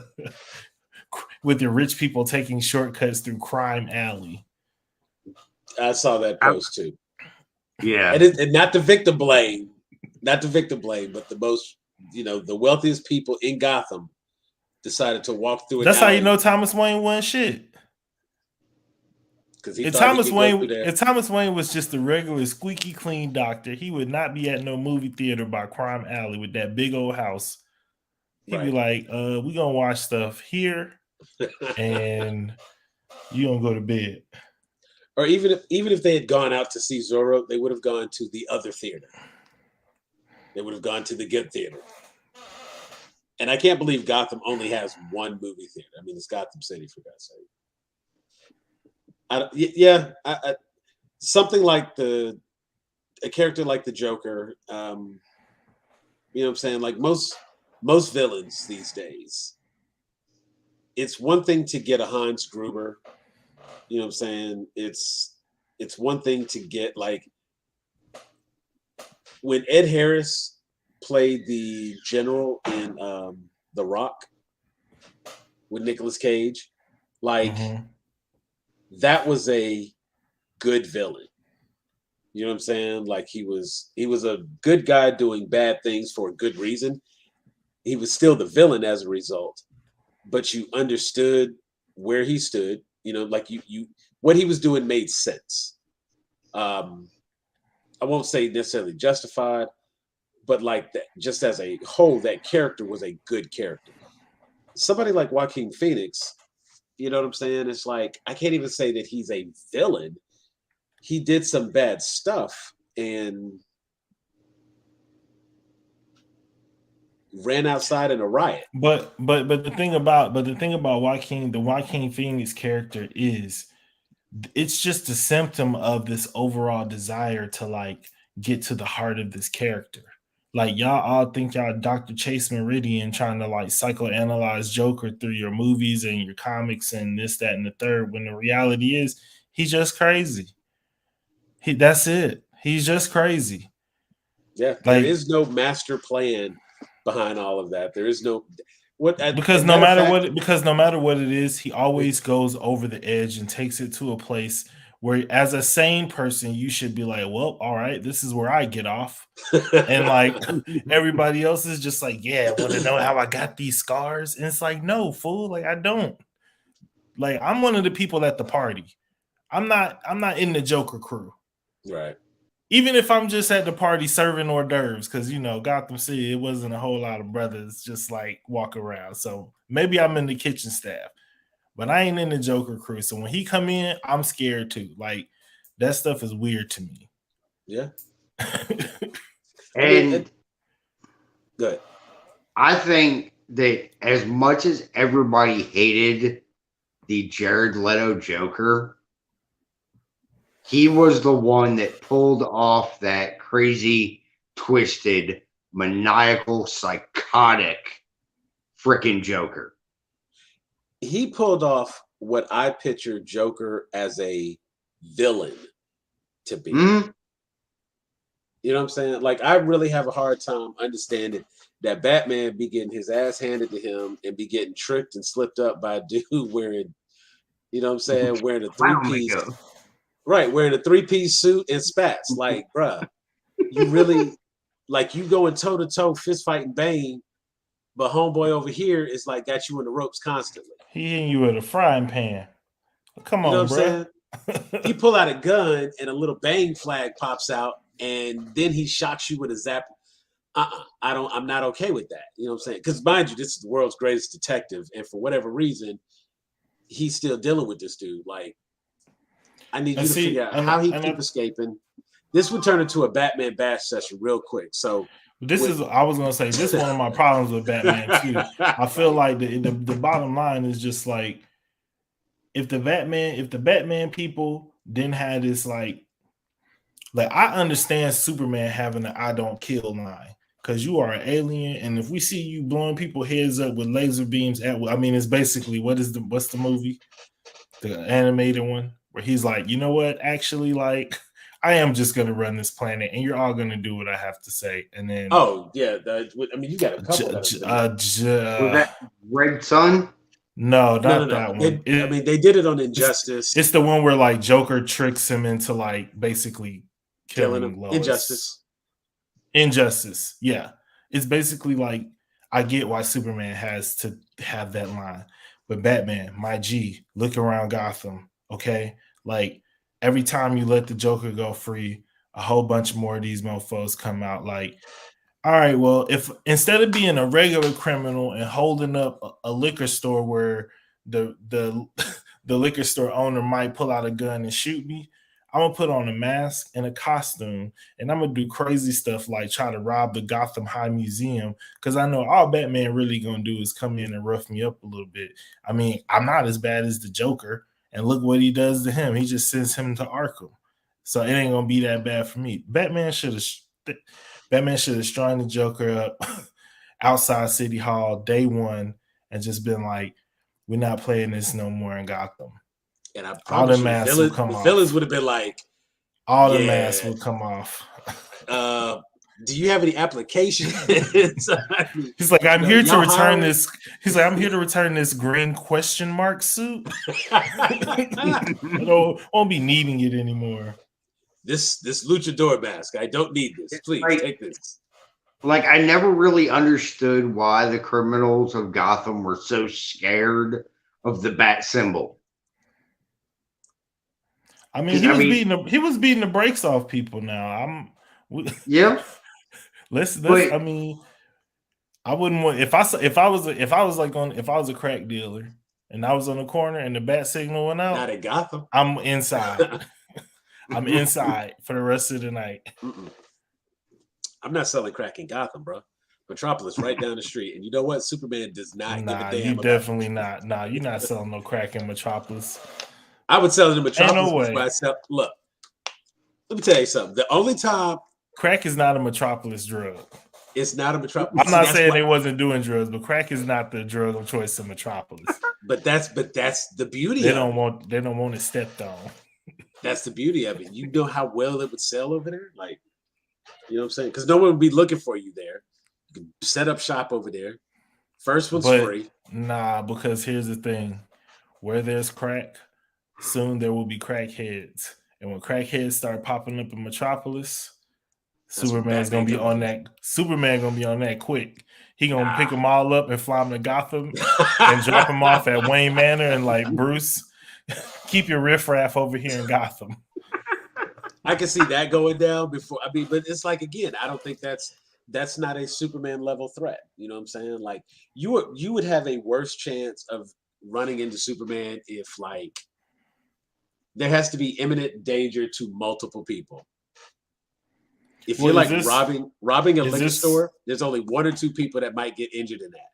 rich people taking shortcuts through crime alley. I saw that post too. Yeah. And not the victim blame, but the most, the wealthiest people in Gotham decided to walk through it. That's how you know Thomas Wayne won shit. Because if Thomas Wayne was just a regular squeaky clean doctor, he would not be at no movie theater by Crime Alley with that big old house. He'd be like, we gonna watch stuff here and you gonna go to bed. Or even if they had gone out to see Zorro, they would have gone to the other theater. They would have gone to the good theater. And I can't believe Gotham only has one movie theater. I mean, it's Gotham City, for God's sake. Something like a character like the Joker. You know what I'm saying? Like most villains these days, it's one thing to get a Hans Gruber. You know what I'm saying? It's one thing to get like when Ed Harris played the general in The Rock with Nicolas Cage, like that was a good villain. You know what I'm saying? Like he was a good guy doing bad things for a good reason. He was still the villain as a result, but you understood where he stood. You know, like you what he was doing made sense. I won't say necessarily justified, but like that, just as a whole, that character was a good character. Somebody like Joaquin Phoenix, you know what I'm saying? It's like I can't even say that he's a villain. He did some bad stuff and ran outside in a riot. But the thing about the Joaquin Phoenix character is it's just a symptom of this overall desire to like get to the heart of this character. Like y'all all think y'all Dr. Chase Meridian trying to like psychoanalyze Joker through your movies and your comics and this, that, and the third, when the reality is he's just crazy. That's it. He's just crazy. Yeah, there is no master plan behind all of that. There is no because no matter what it is, he always goes over the edge and takes it to a place where as a sane person, you should be like, well, all right, this is where I get off. And like everybody else is just like, yeah, want to know how I got these scars? And it's like, no, fool, like I don't. Like I'm one of the people at the party. I'm not in the Joker crew. Right. Even if I'm just at the party serving hors d'oeuvres, because you know, Gotham City, it wasn't a whole lot of brothers just like walk around. So maybe I'm in the kitchen staff, but I ain't in the Joker crew. So when he come in, I'm scared too. Like that stuff is weird to me. Yeah. And good. I think that as much as everybody hated the Jared Leto Joker, he was the one that pulled off that crazy, twisted, maniacal, psychotic freaking Joker. He pulled off what I picture Joker as a villain to be. Mm-hmm. You know what I'm saying? Like, I really have a hard time understanding that Batman be getting his ass handed to him and be getting tricked and slipped up by a dude wearing, you know what I'm saying, wearing a three-piece. Right, wearing a three-piece suit and spats. Like, bruh, you really, like, you going toe-to-toe fist fighting Bane, but homeboy over here is like got you in the ropes constantly. He hitting you with a frying pan. Come You know on, what bro. I'm saying? You pull out a gun and a little Bane flag pops out, and then he shocks you with a zap. I'm not okay with that. You know what I'm saying? Because mind you, this is the world's greatest detective, and for whatever reason, he's still dealing with this dude. Like, I need you to figure out how he keep escaping. This would turn into a Batman bash session real quick. So I was gonna say this is one of my problems with Batman too. I feel like the bottom line is just like if the Batman people didn't have this like I understand Superman having an I don't kill line because you are an alien, and if we see you blowing people heads up with laser beams it's basically what's the movie, the animated one where he's like, you know what, actually, like I am just gonna run this planet, and you're all gonna do what I have to say, and then you got a couple. Was that Red Sun? No, not that one. They did it on Injustice. It's the one where like Joker tricks him into like basically killing him. Lois. Injustice. Yeah. It's basically like I get why Superman has to have that line. But Batman, my G, look around Gotham. Okay. Like every time you let the Joker go free, a whole bunch more of these mofos come out like, all right, well, if instead of being a regular criminal and holding up a liquor store where the liquor store owner might pull out a gun and shoot me, I'm gonna put on a mask and a costume, and I'm gonna do crazy stuff like try to rob the Gotham High Museum because I know all Batman really gonna do is come in and rough me up a little bit. I mean, I'm not as bad as the Joker, and look what he does to him. He just sends him to Arkham, so it ain't gonna be that bad for me. Batman should have strung the Joker up outside City Hall day one and just been like, we're not playing this no more in Gotham. And I promise the villains would have been like, all the masks would come off. Do you have any applications? He's like, I'm here to return this. He's like, I'm here to return this green question mark suit. I won't be needing it anymore. This luchador mask. I don't need this. Please take this. Like, I never really understood why the criminals of Gotham were so scared of the bat symbol. I mean, he was beating the brakes off people. Now yeah. I mean, I wouldn't want if I was a crack dealer and I was on the corner and the bat signal went out. Not in Gotham. I'm inside. I'm inside for the rest of the night. I'm not selling crack in Gotham, bro. Metropolis right down the street. And you know what? Superman does not give a damn. You definitely not. Nah, you're not selling no crack in Metropolis. I would sell it in Metropolis. No way. Look, let me tell you something. The only time crack is not a Metropolis drug. It's not a Metropolis. I'm not saying they wasn't doing drugs, but crack is not the drug of choice in Metropolis. but that's the beauty. They don't want it stepped on. That's the beauty of it. You know how well it would sell over there, like, you know what I'm saying? Because no one would be looking for you there. You can set up shop over there. First one's free. Nah, because here's the thing: where there's crack, soon there will be crackheads. And when crackheads start popping up in Metropolis, That's when Superman's Batman gonna be comes on in. that. Superman gonna be on that quick. He gonna Nah. pick them all up and fly them to Gotham and drop them off at Wayne Manor and like, Bruce, keep your riffraff over here in Gotham. I can see that going down before. I mean, but it's like, again, I don't think that's not a Superman level threat. You know what I'm saying? Like you would have a worse chance of running into Superman if like there has to be imminent danger to multiple people. If Well, you're like is this- robbing a is liquor this- store, there's only 1 or 2 people that might get injured in that.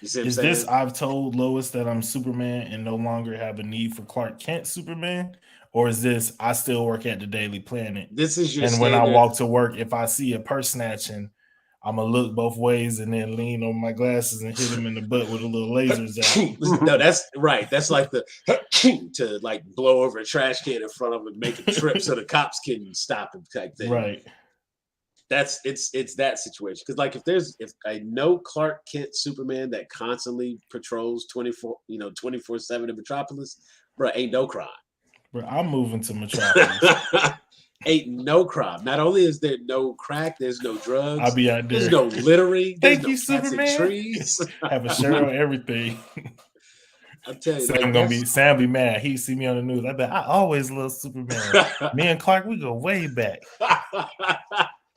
You see what I'm Is saying? this I've told Lois that I'm Superman and no longer have a need for Clark Kent Superman? Or is this I still work at the Daily Planet? This is your And when I standard- walk to work, if I see a purse snatching, I'm gonna look both ways and then lean on my glasses and hit him in the butt with a little laser zap. No, that's right. That's like the to like blow over a trash can in front of him and make him trip so the cops can stop him type thing. Right. That's it's that situation. Because like if I know Clark Kent Superman that constantly patrols 24/7 in Metropolis, bro, ain't no crime. Bro, I'm moving to Metropolis. Ain't no crime. Not only is there no crack, there's no drugs. I'll be out there. There's no littering. There's Thank no you, cats in Superman. trees. Have a shirt on everything. I'm telling you, Sam be mad. He see me on the news. I bet I always love Superman. Me and Clark, we go way back.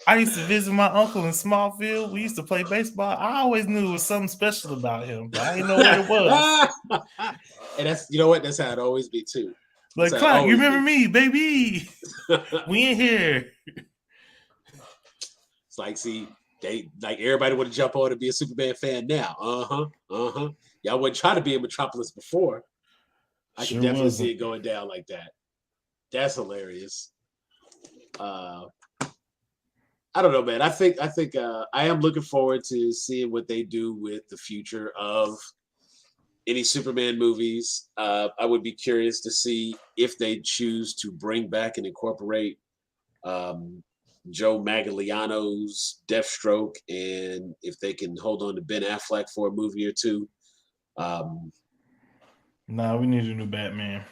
I used to visit my uncle in Smallville. We used to play baseball. I always knew it was something special about him, but I didn't know what it was. And that's, you know what? That's how it always be too. Like, That's how it Clark, you always remember be. me, baby? We in here. It's like, see, they like everybody want to jump on and be a Superman fan now. Y'all wasn't trying to be in Metropolis before. I Sure can definitely wasn't. see it going down like that. That's hilarious. I don't know, man. I think I am looking forward to seeing what they do with the future of any Superman movies. I would be curious to see if they choose to bring back and incorporate Joe Manganiello's Deathstroke, and if they can hold on to Ben Affleck for a movie or two. Nah, we need a new Batman.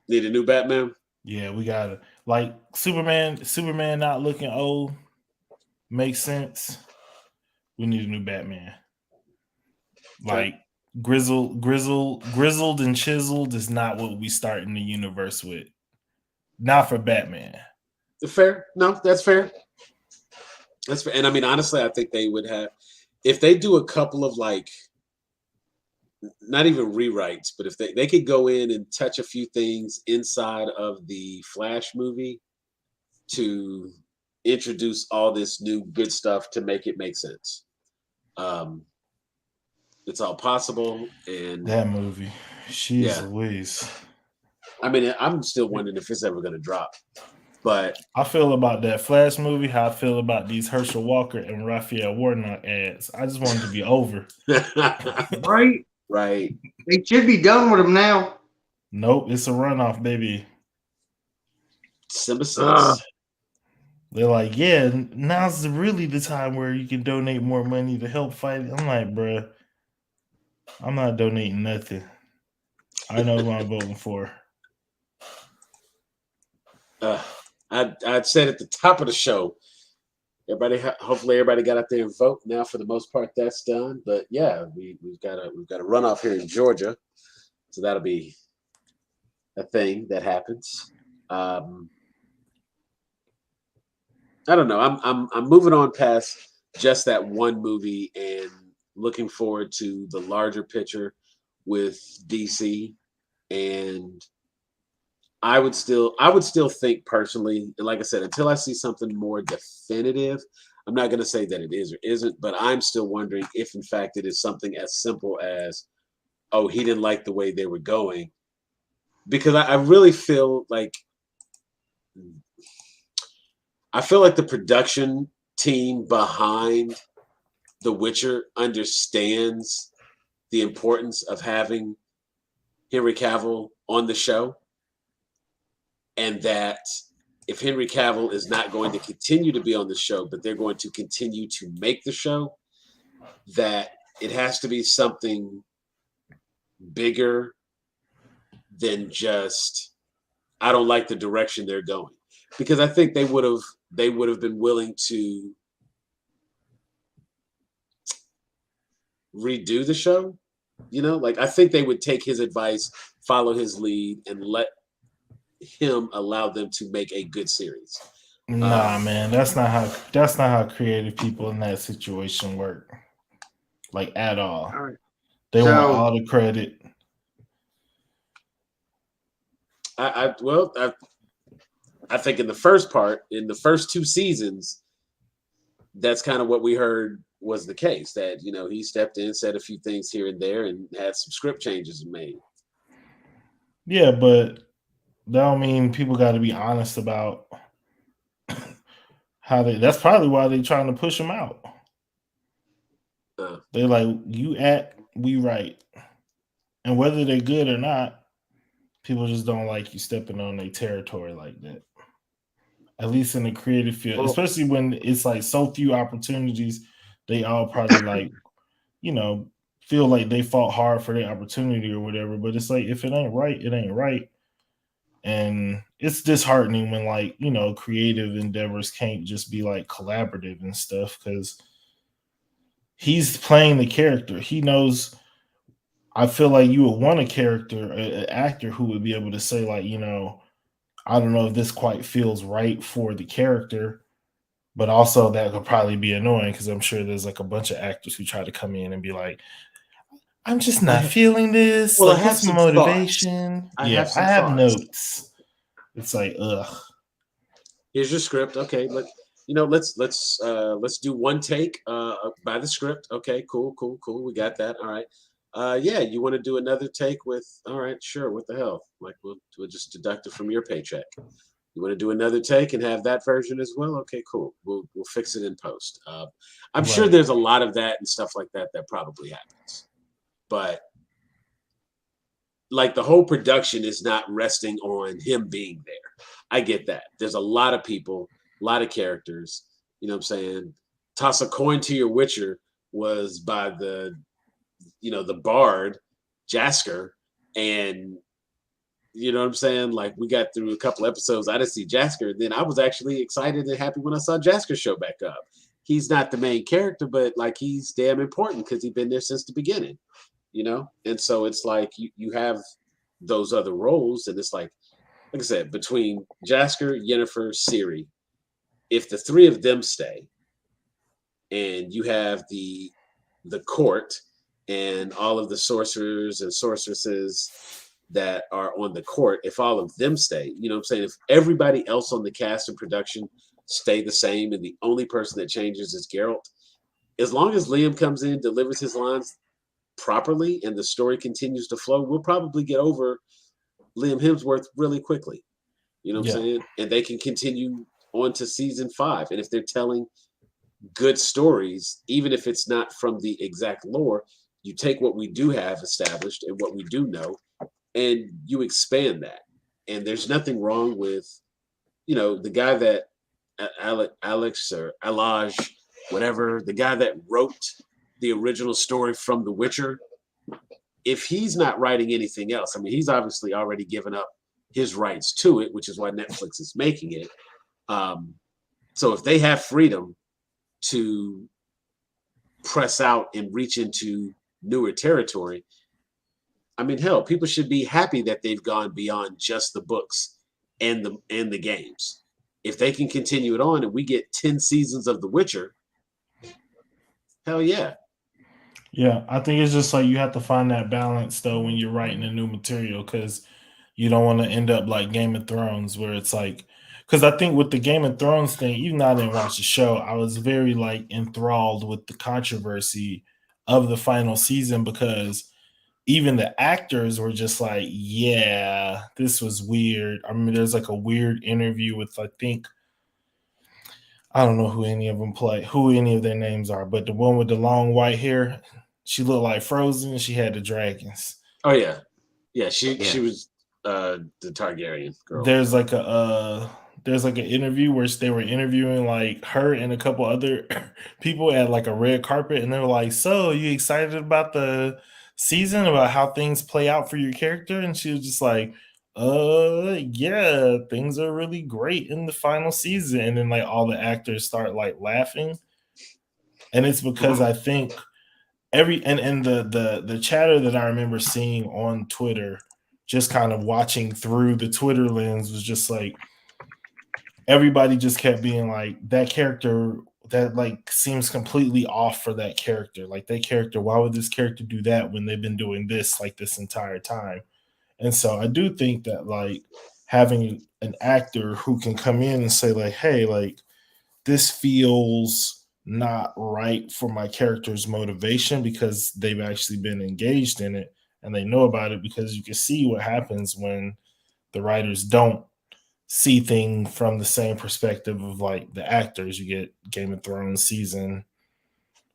Need a new Batman? Yeah, we got it. Like Superman not looking old makes sense. We need a new Batman. Like grizzled and chiseled is not what we start in the universe with. Not for Batman. Fair. No, that's fair. That's fair. And I mean, honestly, I think they would have, if they do a couple of like, not even rewrites, but if they could go in and touch a few things inside of the Flash movie to introduce all this new good stuff to make it make sense. It's all possible. And That movie. She's Louise. I mean, I'm still wondering if it's ever going to drop. But I feel about that Flash movie how I feel about these Herschel Walker and Raphael Warnock ads. I just want it to be over. Right? Right. They should be done with them now. Nope, it's a runoff, baby. Simba says. They're like, yeah, now's really the time where you can donate more money to help fight. I'm like, bruh, I'm not donating nothing. I know who I'm voting for. I'd said at the top of the show, hopefully everybody got out there and vote. Now, for the most part, that's done. But yeah, we've got a runoff here in Georgia, so that'll be a thing that happens. I don't know. I'm moving on past just that one movie and looking forward to the larger picture with DC. And I would still think personally, like I said, until I see something more definitive, I'm not going to say that it is or isn't, but I'm still wondering if in fact it is something as simple as, oh, he didn't like the way they were going. Because I really feel like the production team behind The Witcher understands the importance of having Henry Cavill on the show. And that if Henry Cavill is not going to continue to be on the show, but they're going to continue to make the show, that it has to be something bigger than just I don't like the direction they're going, because I think they would have been willing to redo the show. Like I think they would take his advice, follow his lead, and let him allow them to make a good series. Nah, man, that's not how creative people in that situation work. Like at all. All right. They want all the credit. I think in the first 2 seasons, that's kind of what we heard was the case, that he stepped in, said a few things here and there, and had some script changes made. Yeah, but that don't mean people got to be honest about how that's probably why they're trying to push him out. They're like, you act, we write. And whether they're good or not, people just don't like you stepping on their territory like that. At least in the creative field, especially when it's like so few opportunities, they all probably like, feel like they fought hard for their opportunity or whatever. But it's like, if it ain't right, it ain't right. And it's disheartening when like, creative endeavors can't just be like collaborative and stuff, because he's playing the character. He knows. I feel like you would want an actor who would be able to say like, I don't know if this quite feels right for the character, but also that could probably be annoying because I'm sure there's like a bunch of actors who try to come in and be like, I'm just not feeling this. Well, like, I have what's some motivation? I I have notes. It's like, ugh. Here's your script. Okay, let's do one take by the script. Okay, cool. We got that. All right. Yeah, you want to do another take with? All right, sure. What the hell? Like we'll just deduct it from your paycheck. You want to do another take and have that version as well? Okay, cool. We'll fix it in post. I'm sure there's a lot of that and stuff like that probably happens, but like the whole production is not resting on him being there. I get that. There's a lot of people, a lot of characters. You know what I'm saying? Toss a coin to your Witcher was by the bard Jasker, and you know what I'm saying? Like we got through a couple episodes, I didn't see Jasker, then I was actually excited and happy when I saw Jasker show back up. He's not the main character, but like he's damn important because he's been there since the beginning, and so it's like you have those other roles, and it's like I said, between Jasker, Yennefer, Ciri, if the 3 of them stay and you have the court and all of the sorcerers and sorceresses that are on the court, if all of them stay, you know what I'm saying? If everybody else on the cast and production stay the same and the only person that changes is Geralt, as long as Liam comes in, delivers his lines properly, and the story continues to flow, we'll probably get over Liam Hemsworth really quickly. You know what I'm saying? And they can continue on to season 5. And if they're telling good stories, even if it's not from the exact lore, you take what we do have established and what we do know, and you expand that. And there's nothing wrong with, the guy that Alex or Alaj, whatever, the guy that wrote the original story from The Witcher, if he's not writing anything else, I mean, he's obviously already given up his rights to it, which is why Netflix is making it. So if they have freedom to press out and reach into newer territory, I mean, hell, people should be happy that they've gone beyond just the books and the games. If they can continue it on and we get 10 seasons of The Witcher, hell yeah. Yeah, I think it's just like you have to find that balance though when you're writing a new material, because you don't want to end up like Game of Thrones, where it's like, because I think with the Game of Thrones thing, even though I didn't watch the show, I was very like enthralled with the controversy of the final season, because even the actors were just like, yeah, this was weird. I mean, there's like a weird interview with, I don't know who any of them play, who any of their names are, but the one with the long white hair, she looked like Frozen. She had the dragons. Oh yeah. Yeah, she was the Targaryen girl. There's like an interview where they were interviewing like her and a couple other people at like a red carpet, and they were like, "So, you excited about the season about how things play out for your character? And she was just like, yeah, things are really great in the final season. And then like all the actors start like laughing. And it's because I think the chatter that I remember seeing on Twitter, just kind of watching through the Twitter lens, was just like everybody just kept being like, that character that like seems completely off for that character. Like that character, why would this character do that when they've been doing this like this entire time? And so I do think that like having an actor who can come in and say like, hey, like this feels not right for my character's motivation, because they've actually been engaged in it and they know about it, because you can see what happens when the writers don't see things from the same perspective of like the actors. You get Game of Thrones season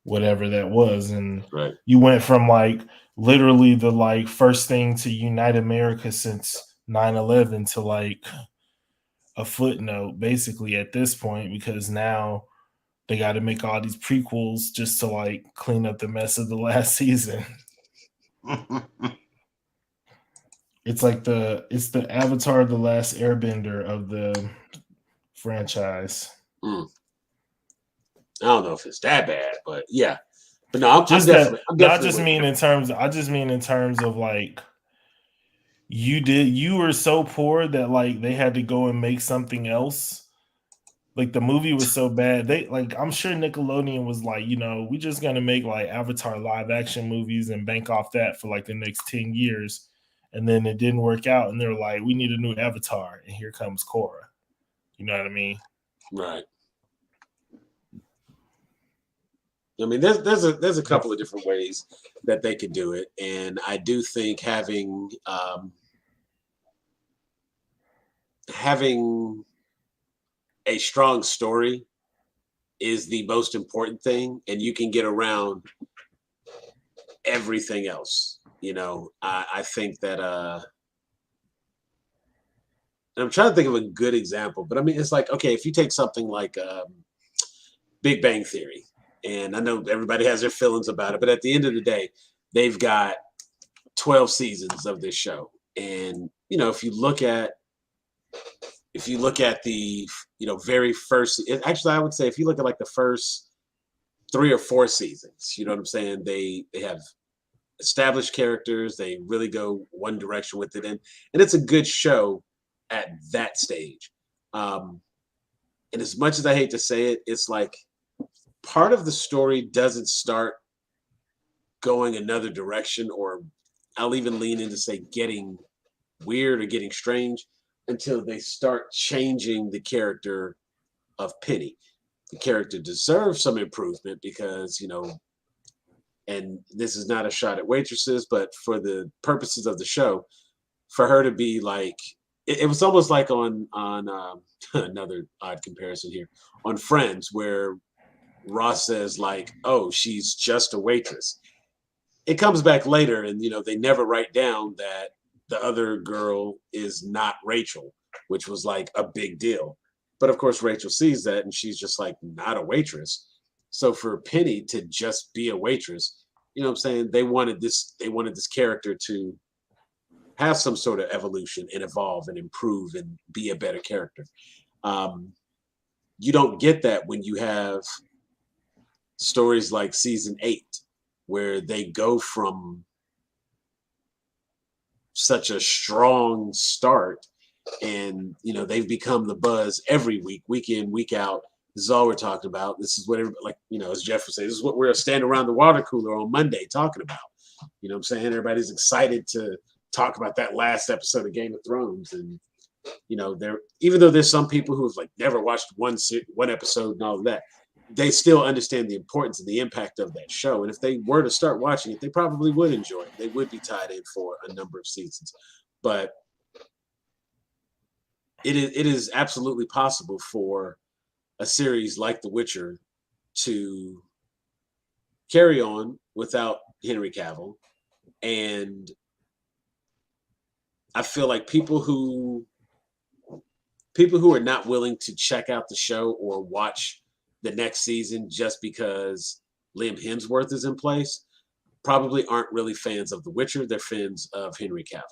whatever that was, and Right. you went from like literally the like first thing to unite America since 9/11 to like a footnote basically at this point, because now they got to make all these prequels just to like clean up the mess of the last season. It's like it's the Avatar the Last Airbender of the franchise. I don't know if it's that bad, but yeah. But no, I'm Just definitely. I just mean in terms of like you were so poor that like they had to go and make something else. Like the movie was so bad, they like, I'm sure Nickelodeon was like, we just gonna make like Avatar live action movies and bank off that for like the next 10 years. And then it didn't work out, and they're like, we need a new Avatar, and here comes Korra. You know what I mean? Right. I mean, there's a couple of different ways that they could do it, and I do think having a strong story is the most important thing, and you can get around everything else. I think that I'm trying to think of a good example, but I mean, it's like, okay, if you take something like Big Bang Theory, and I know everybody has their feelings about it, but at the end of the day, they've got 12 seasons of this show. And, if you look at the, very first, actually, I would say if you look at like the first 3 or 4 seasons, you know what I'm saying? They have established characters. They really go one direction with it. And it's a good show at that stage. And as much as I hate to say it, it's like part of the story doesn't start going another direction, or I'll even lean into say getting weird or getting strange, until they start changing the character of Penny. The character deserves some improvement because, and this is not a shot at waitresses, but for the purposes of the show, for her to be like, it was almost like on another odd comparison here, on Friends, where Ross says like, oh, she's just a waitress. It comes back later, and they never write down that the other girl is not Rachel, which was like a big deal. But of course, Rachel sees that, and she's just like not a waitress. So for Penny to just be a waitress, you know what I'm saying? They wanted this character to have some sort of evolution and evolve and improve and be a better character. You don't get that when you have stories like season 8, where they go from such a strong start, and they've become the buzz every week in, week out. This is all we're talking about. This is what as Jeff would say, this is what we're standing around the water cooler on Monday talking about. You know what I'm saying? Everybody's excited to talk about that last episode of Game of Thrones. And there, even though there's some people who have like never watched one episode and all of that, they still understand the importance and the impact of that show. And if they were to start watching it, they probably would enjoy it. They would be tied in for a number of seasons. But it is absolutely possible for a series like The Witcher to carry on without Henry Cavill. And I feel like people who are not willing to check out the show or watch the next season just because Liam Hemsworth is in place probably aren't really fans of The Witcher. They're fans of Henry Cavill.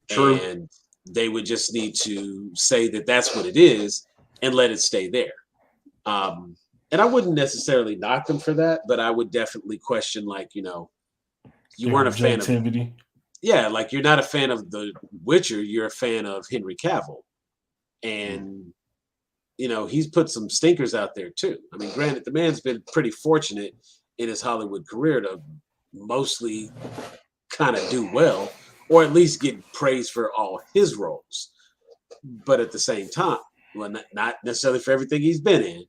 True. And they would just need to say that that's what it is and let it stay there. And I wouldn't necessarily knock them for that, but I would definitely question, like, you know, you weren't a fan of, yeah, like you're not a fan of The Witcher, you're a fan of Henry Cavill. And, you know, he's put some stinkers out there too. I mean, granted, the man's been pretty fortunate in his Hollywood career to mostly kind of do well, or at least get praise for all his roles. But at the same time, well, not necessarily for everything he's been in,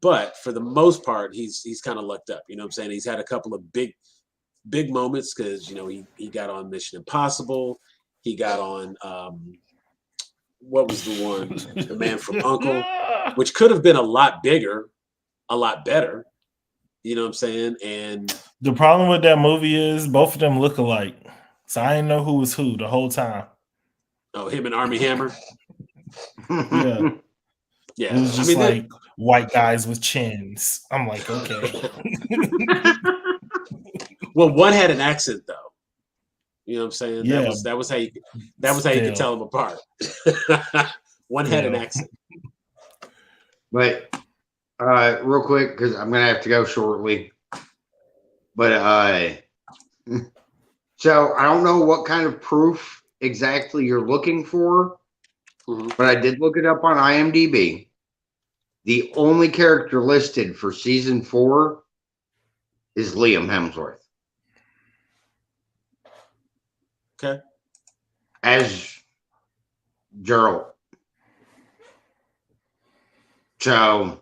but for the most part, he's kind of lucked up. You know what I'm saying? He's had a couple of big moments because, you know, he got on Mission Impossible. He got on, what was the one? The Man from U.N.C.L.E., which could have been a lot bigger, a lot better. You know what I'm saying? And the problem with that movie is both of them look alike. So I didn't know who was who the whole time. Oh, him and Armie Hammer? Yeah. Yeah. It was just like white guys with chins. I'm like, okay. Well, one had an accent though. You know what I'm saying? Yeah. That was how you could tell them apart. One had an accent. But real quick, because I'm gonna have to go shortly. But so I don't know what kind of proof exactly you're looking for, but I did look it up on IMDb. The only character listed for season 4 is Liam Hemsworth. Okay. As Geralt. So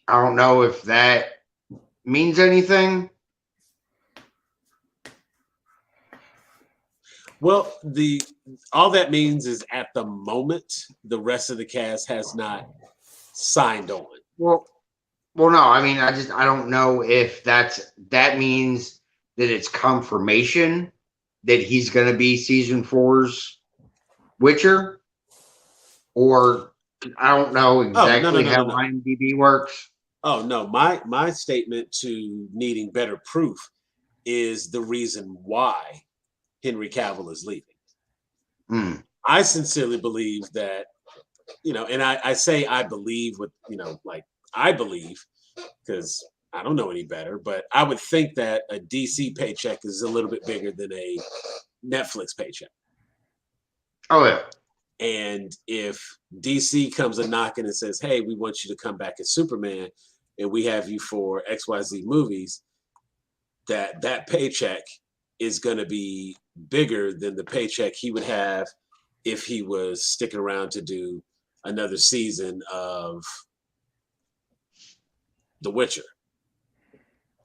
I don't know if that means anything. Well, all that means is at the moment, the rest of the cast has not signed on. Well, no. I mean, I don't know if that means that it's confirmation that he's going to be season 4's Witcher, or I don't know exactly how IMDb works. Oh no, my statement to needing better proof is the reason why Henry Cavill is leaving. I sincerely believe that, you know, and I say I believe with, you know, like I believe because I don't know any better, but I would think that a DC paycheck is a little bit bigger than a Netflix paycheck. Oh yeah. And if DC comes a knocking and says, hey, we want you to come back as Superman and we have you for XYZ movies, that paycheck is going to be bigger than the paycheck he would have if he was sticking around to do another season of The Witcher.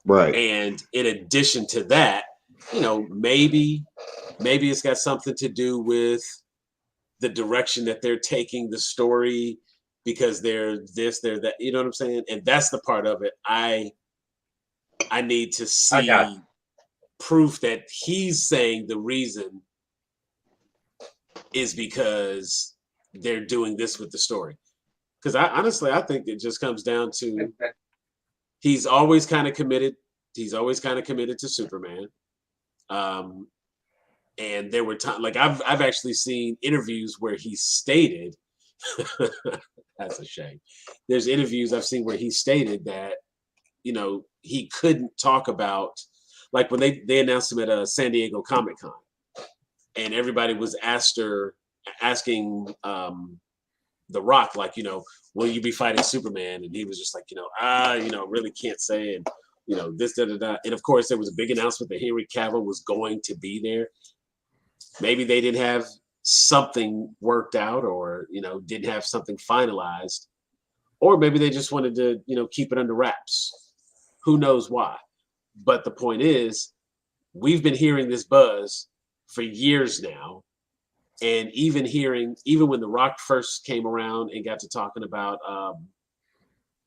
Right. And in addition to that, you know, maybe it's got something to do with the direction that they're taking the story, because they're this, they're that, you know what I'm saying? And that's the part of it I need to see proof that he's saying the reason is because they're doing this with the story. Because I think it just comes down to he's always kind of committed. He's always kind of committed to Superman. And there were times, like I've actually seen interviews where he stated, that's a shame. There's interviews I've seen where he stated that, you know, he couldn't talk about, like when they announced him at San Diego Comic-Con, and everybody was asking The Rock, like, you know, will you be fighting Superman? And he was just like, you know, really can't say, and you know, this, da, da, da. And of course, there was a big announcement that Henry Cavill was going to be there. Maybe they didn't have something worked out, or, you know, didn't have something finalized, or maybe they just wanted to, you know, keep it under wraps. Who knows why? But the point is, we've been hearing this buzz for years now. And even when The Rock first came around and got to talking about,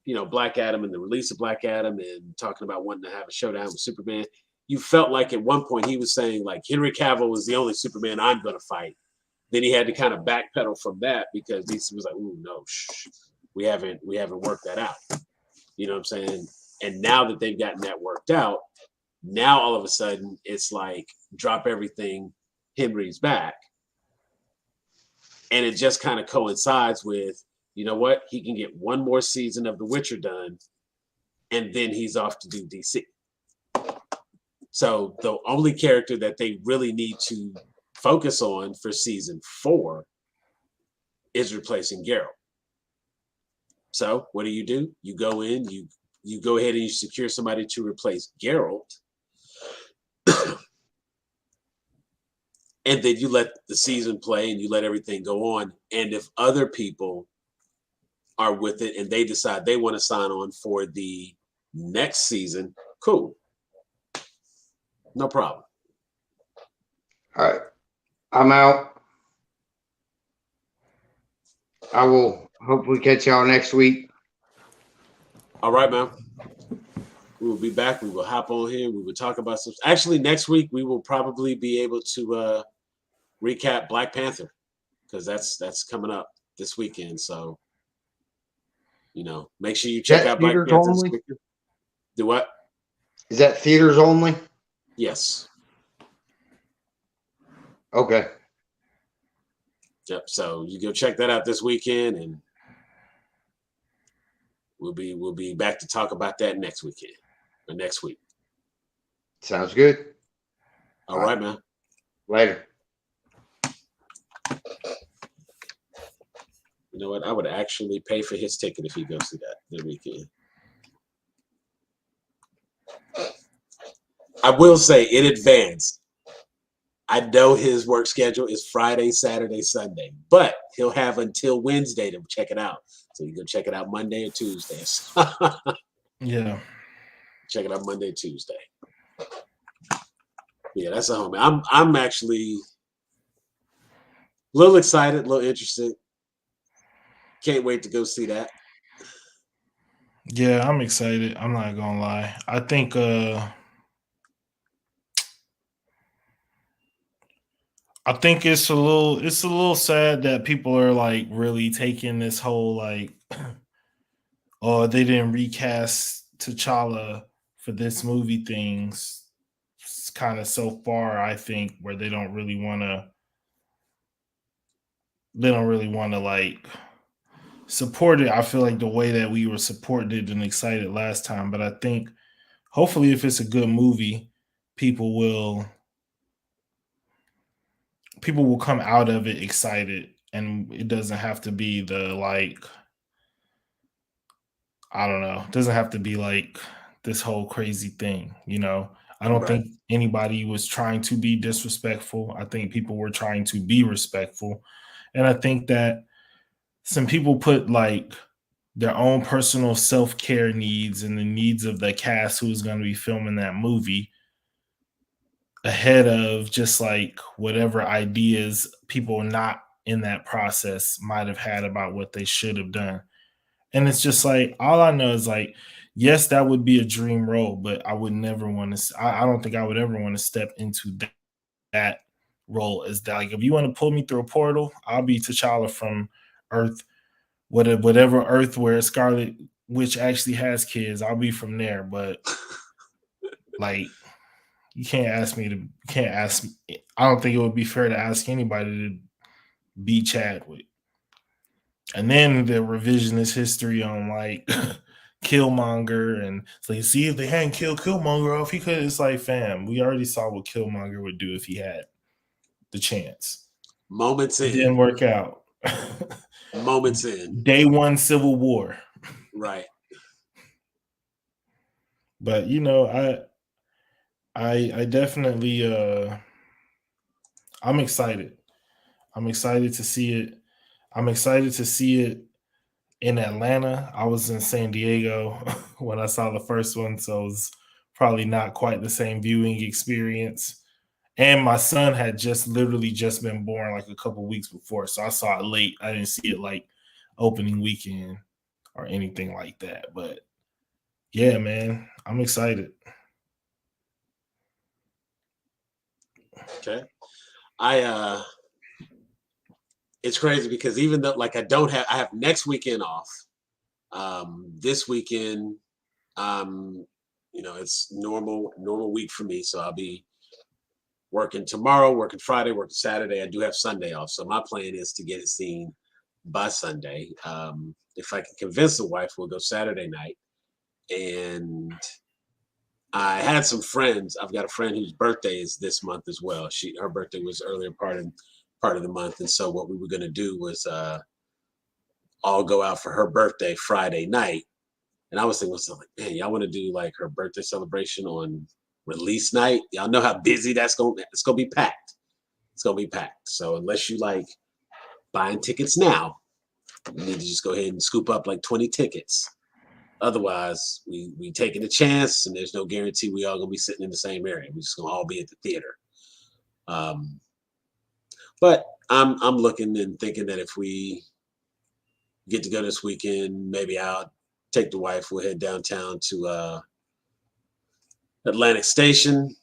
you know, Black Adam and the release of Black Adam and talking about wanting to have a showdown with Superman, you felt like at one point he was saying, like, Henry Cavill was the only Superman I'm going to fight. Then he had to kind of backpedal from that because he was like, "Ooh, no, we haven't worked that out." You know what I'm saying? And now that they've gotten that worked out, now all of a sudden it's like drop everything, Henry's back. And it just kind of coincides with, you know what, he can get one more season of The Witcher done, and then he's off to do DC. So the only character that they really need to focus on for season 4 is replacing Geralt. So what do? You go in, you go ahead and you secure somebody to replace Geralt. And then you let the season play and you let everything go on. And if other people are with it and they decide they want to sign on for the next season, cool. No problem. All right. I'm out. I will hopefully catch y'all next week. All right, man. We will be back. We will hop on here. We will talk about some. Actually, next week we will probably be able to recap Black Panther because that's coming up this weekend. So, make sure you check out Black Panther this weekend. Do what? Is that theaters only? Yes. Okay. Yep. So you go check that out this weekend, and we'll be back to talk about that next weekend or next week. Sounds good. All right, man. Later. You know what? I would actually pay for his ticket if he goes to that the weekend. I will say in advance, I know his work schedule is Friday, Saturday, Sunday, but he'll have until Wednesday to check it out. So you can check it out Monday or Tuesday. Yeah. Check it out Monday, Tuesday. Yeah, that's a homie. I'm actually a little excited, a little interested. Can't wait to go see that. Yeah, I'm excited. I'm not gonna lie. I think it's a little sad that people are like really taking this whole like oh, they didn't recast T'Challa for this movie things. It's kind of so far, I think, where they don't really want to like support it. I feel like the way that we were supported it and excited last time, but I think hopefully if it's a good movie, people will come out of it excited, and it doesn't have to be the like, I don't know, it doesn't have to be like this whole crazy thing, I don't think anybody was trying to be disrespectful. I think people were trying to be respectful. And I think that some people put like their own personal self-care needs and the needs of the cast who's going to be filming that movie ahead of just like whatever ideas people not in that process might have had about what they should have done. And it's just like, all I know is like, yes, that would be a dream role, but I would never want to, I don't think I would ever want to step into that role as that. Like, if you want to pull me through a portal, I'll be T'Challa from Earth, whatever Earth where Scarlet Witch actually has kids, I'll be from there. But like, you can't ask me. I don't think it would be fair to ask anybody to be Chadwick. And then the revisionist history on like Killmonger, and it's like, see, if they hadn't killed Killmonger off, he could. It's like, fam, we already saw what Killmonger would do if he had the chance. Moments in. It didn't work out. Moments in. Day one Civil War. Right. But I definitely I'm excited. I'm excited to see it. I'm excited to see it in Atlanta. I was in San Diego when I saw the first one, so it was probably not quite the same viewing experience. And my son had literally just been born like a couple weeks before, so I saw it late. I didn't see it like opening weekend or anything like that. But yeah, man, I'm excited. Okay. It's crazy because even though like I have next weekend off. This weekend It's normal week for me. So I'll be working tomorrow, working Friday, working Saturday. I do have Sunday off. So my plan is to get it seen by Sunday. If I can convince the wife, we'll go Saturday night. And I had some friends. I've got a friend whose birthday is this month as well. Her birthday was earlier part of the month. And so what we were going to do was all go out for her birthday Friday night. And I was thinking, man, y'all want to do like her birthday celebration on release night? Y'all know how busy it's gonna be packed. It's gonna be packed. So unless you like buying tickets now, you need to just go ahead and scoop up like 20 tickets. Otherwise, we taking a chance, and there's no guarantee we all gonna be sitting in the same area. We're just gonna all be at the theater. But I'm looking and thinking that if we get to go this weekend, maybe I'll take the wife. We'll head downtown to Atlantic Station.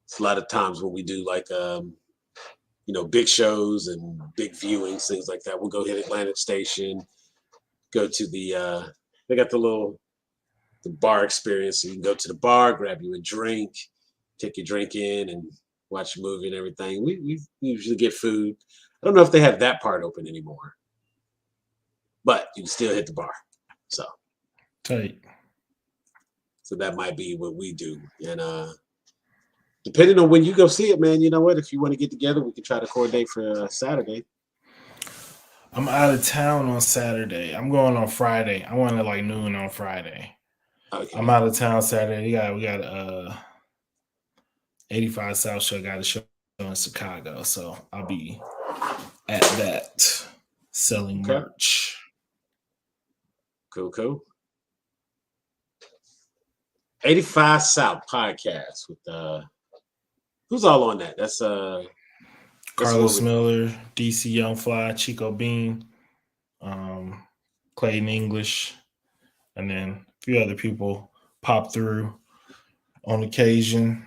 It's a lot of times when we do like big shows and big viewings, things like that. We'll go hit Atlantic Station, go to they got the bar experience. So you can go to the bar, grab you a drink, take your drink in, and watch a movie and everything. We usually get food. I don't know if they have that part open anymore, but you can still hit the bar. So tight. So that might be what we do. And depending on when you go see it, man, you know what? If you want to get together, we can try to coordinate for Saturday. I'm out of town on Saturday. I'm going on Friday. I went at like noon on Friday. Okay. I'm out of town Saturday. We got 85 South Show got a show in Chicago, so I'll be at that selling merch. Cool. 85 South podcast with who's all on that? That's Carlos Miller, DC Young Fly, Chico Bean, Clayton English, and then a few other people pop through on occasion.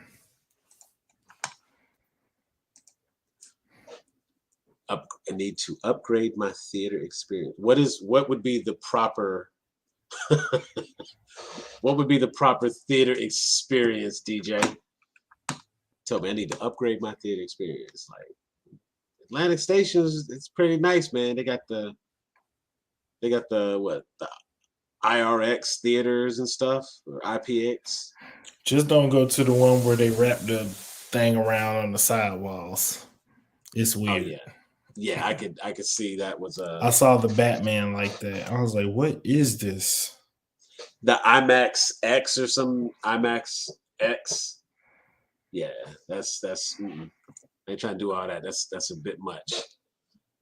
I need to upgrade my theater experience. What would be the proper what would be the proper theater experience, DJ? Tell me I need to upgrade my theater experience. Like Atlantic Stations, it's pretty nice, man. They got the IRX theaters and stuff, or IPX. Just don't go to the one where they wrap the thing around on the sidewalls. It's weird. Oh, yeah, I could see that was I saw the Batman like that. I was like, what is this? The IMAX X or some IMAX X. Yeah, that's I ain't trying to do all that. That's a bit much.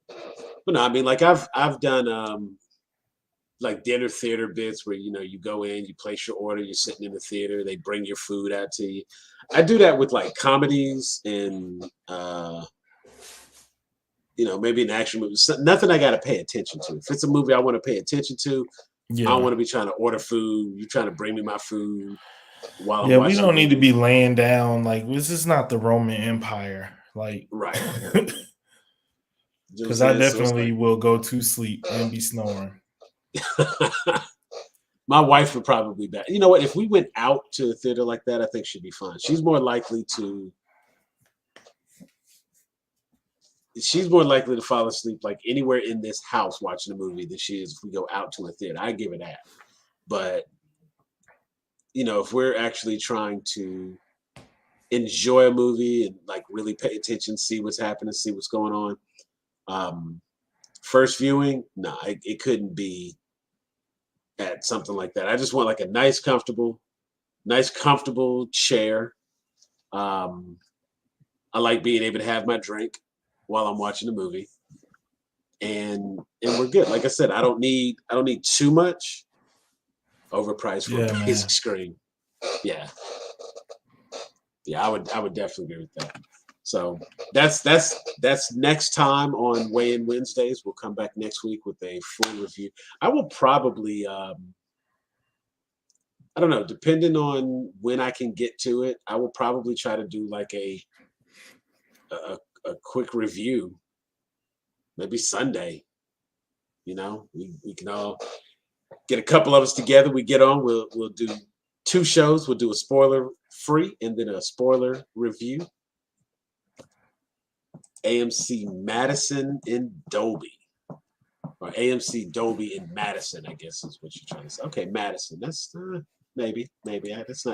But no, I mean, like I've done like dinner theater bits where you go in, you place your order, you're sitting in the theater, they bring your food out to you. I do that with like comedies and maybe an action movie. Nothing I got to pay attention to. If it's a movie I want to pay attention to, I don't want to be trying to order food. You're trying to bring me my food while I'm watching. We don't need to be laying down. Like, this is not the Roman Empire. Like, right. Because I definitely will go to sleep and be snoring. My wife would probably be bad. You know what? If we went out to a theater like that, I think she'd be fine. She's more likely to fall asleep like anywhere in this house watching a movie than she is if we go out to a theater. I give it that. But if we're actually trying to enjoy a movie and like really pay attention, see what's happening, see what's going on, first viewing, it couldn't be at something like that. I just want like a nice comfortable chair. I like being able to have my drink while I'm watching the movie, and we're good. Like I said, I don't need too much overpriced for a basic screen. Yeah, I would definitely agree with that. So that's next time on Weigh In Wednesdays. We'll come back next week with a full review. I will probably I don't know, depending on when I can get to it, I will probably try to do like a quick review, maybe Sunday. We can all get a couple of us together. We get on. We'll do 2 shows. We'll do a spoiler free and then a spoiler review. AMC Madison in Dolby, or AMC Dolby in Madison, I guess is what you're trying to say. Okay, Madison. That's maybe. It's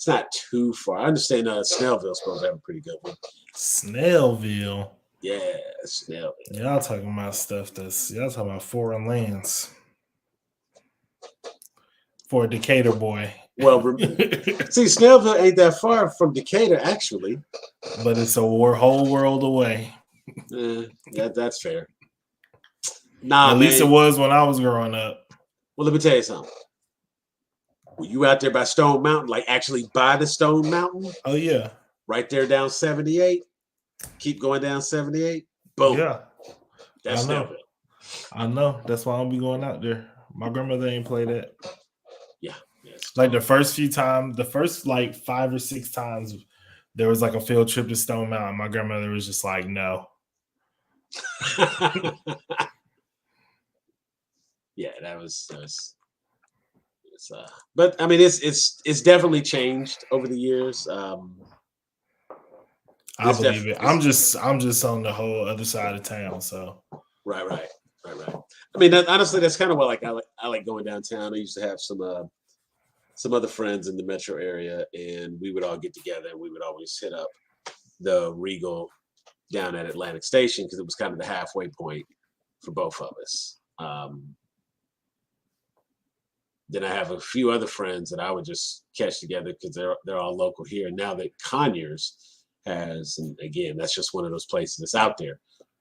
not too far. I understand Snellville's supposed to have a pretty good one. Snellville. Yeah, Snellville. Y'all talking about stuff y'all talking about foreign lands for a Decatur boy. Well, see, Snellville ain't that far from Decatur, actually. But it's a whole world away. That's fair. Nah, at least it was when I was growing up. Well, let me tell you something. Were you out there by Stone Mountain, like actually by the Stone Mountain? Oh, yeah. Right there down 78. Keep going down 78. Boom. Yeah. That's Snellville. I know. That's why I'll be going out there. My grandmother ain't play that. Yeah. Like the first few times, the first like 5 or 6 times there was like a field trip to Stone Mountain. My grandmother was just like, no. Yeah, that was but I mean it's definitely changed over the years. I believe it. I'm just on the whole other side of town, so right. I mean, honestly, that's kind of what I like going downtown. I used to have some other friends in the metro area, and we would all get together and we would always hit up the Regal down at Atlantic Station because it was kind of the halfway point for both of us. Then I have a few other friends that I would just catch together because they're all local here. And now that Conyers has, and again, that's just one of those places that's out there.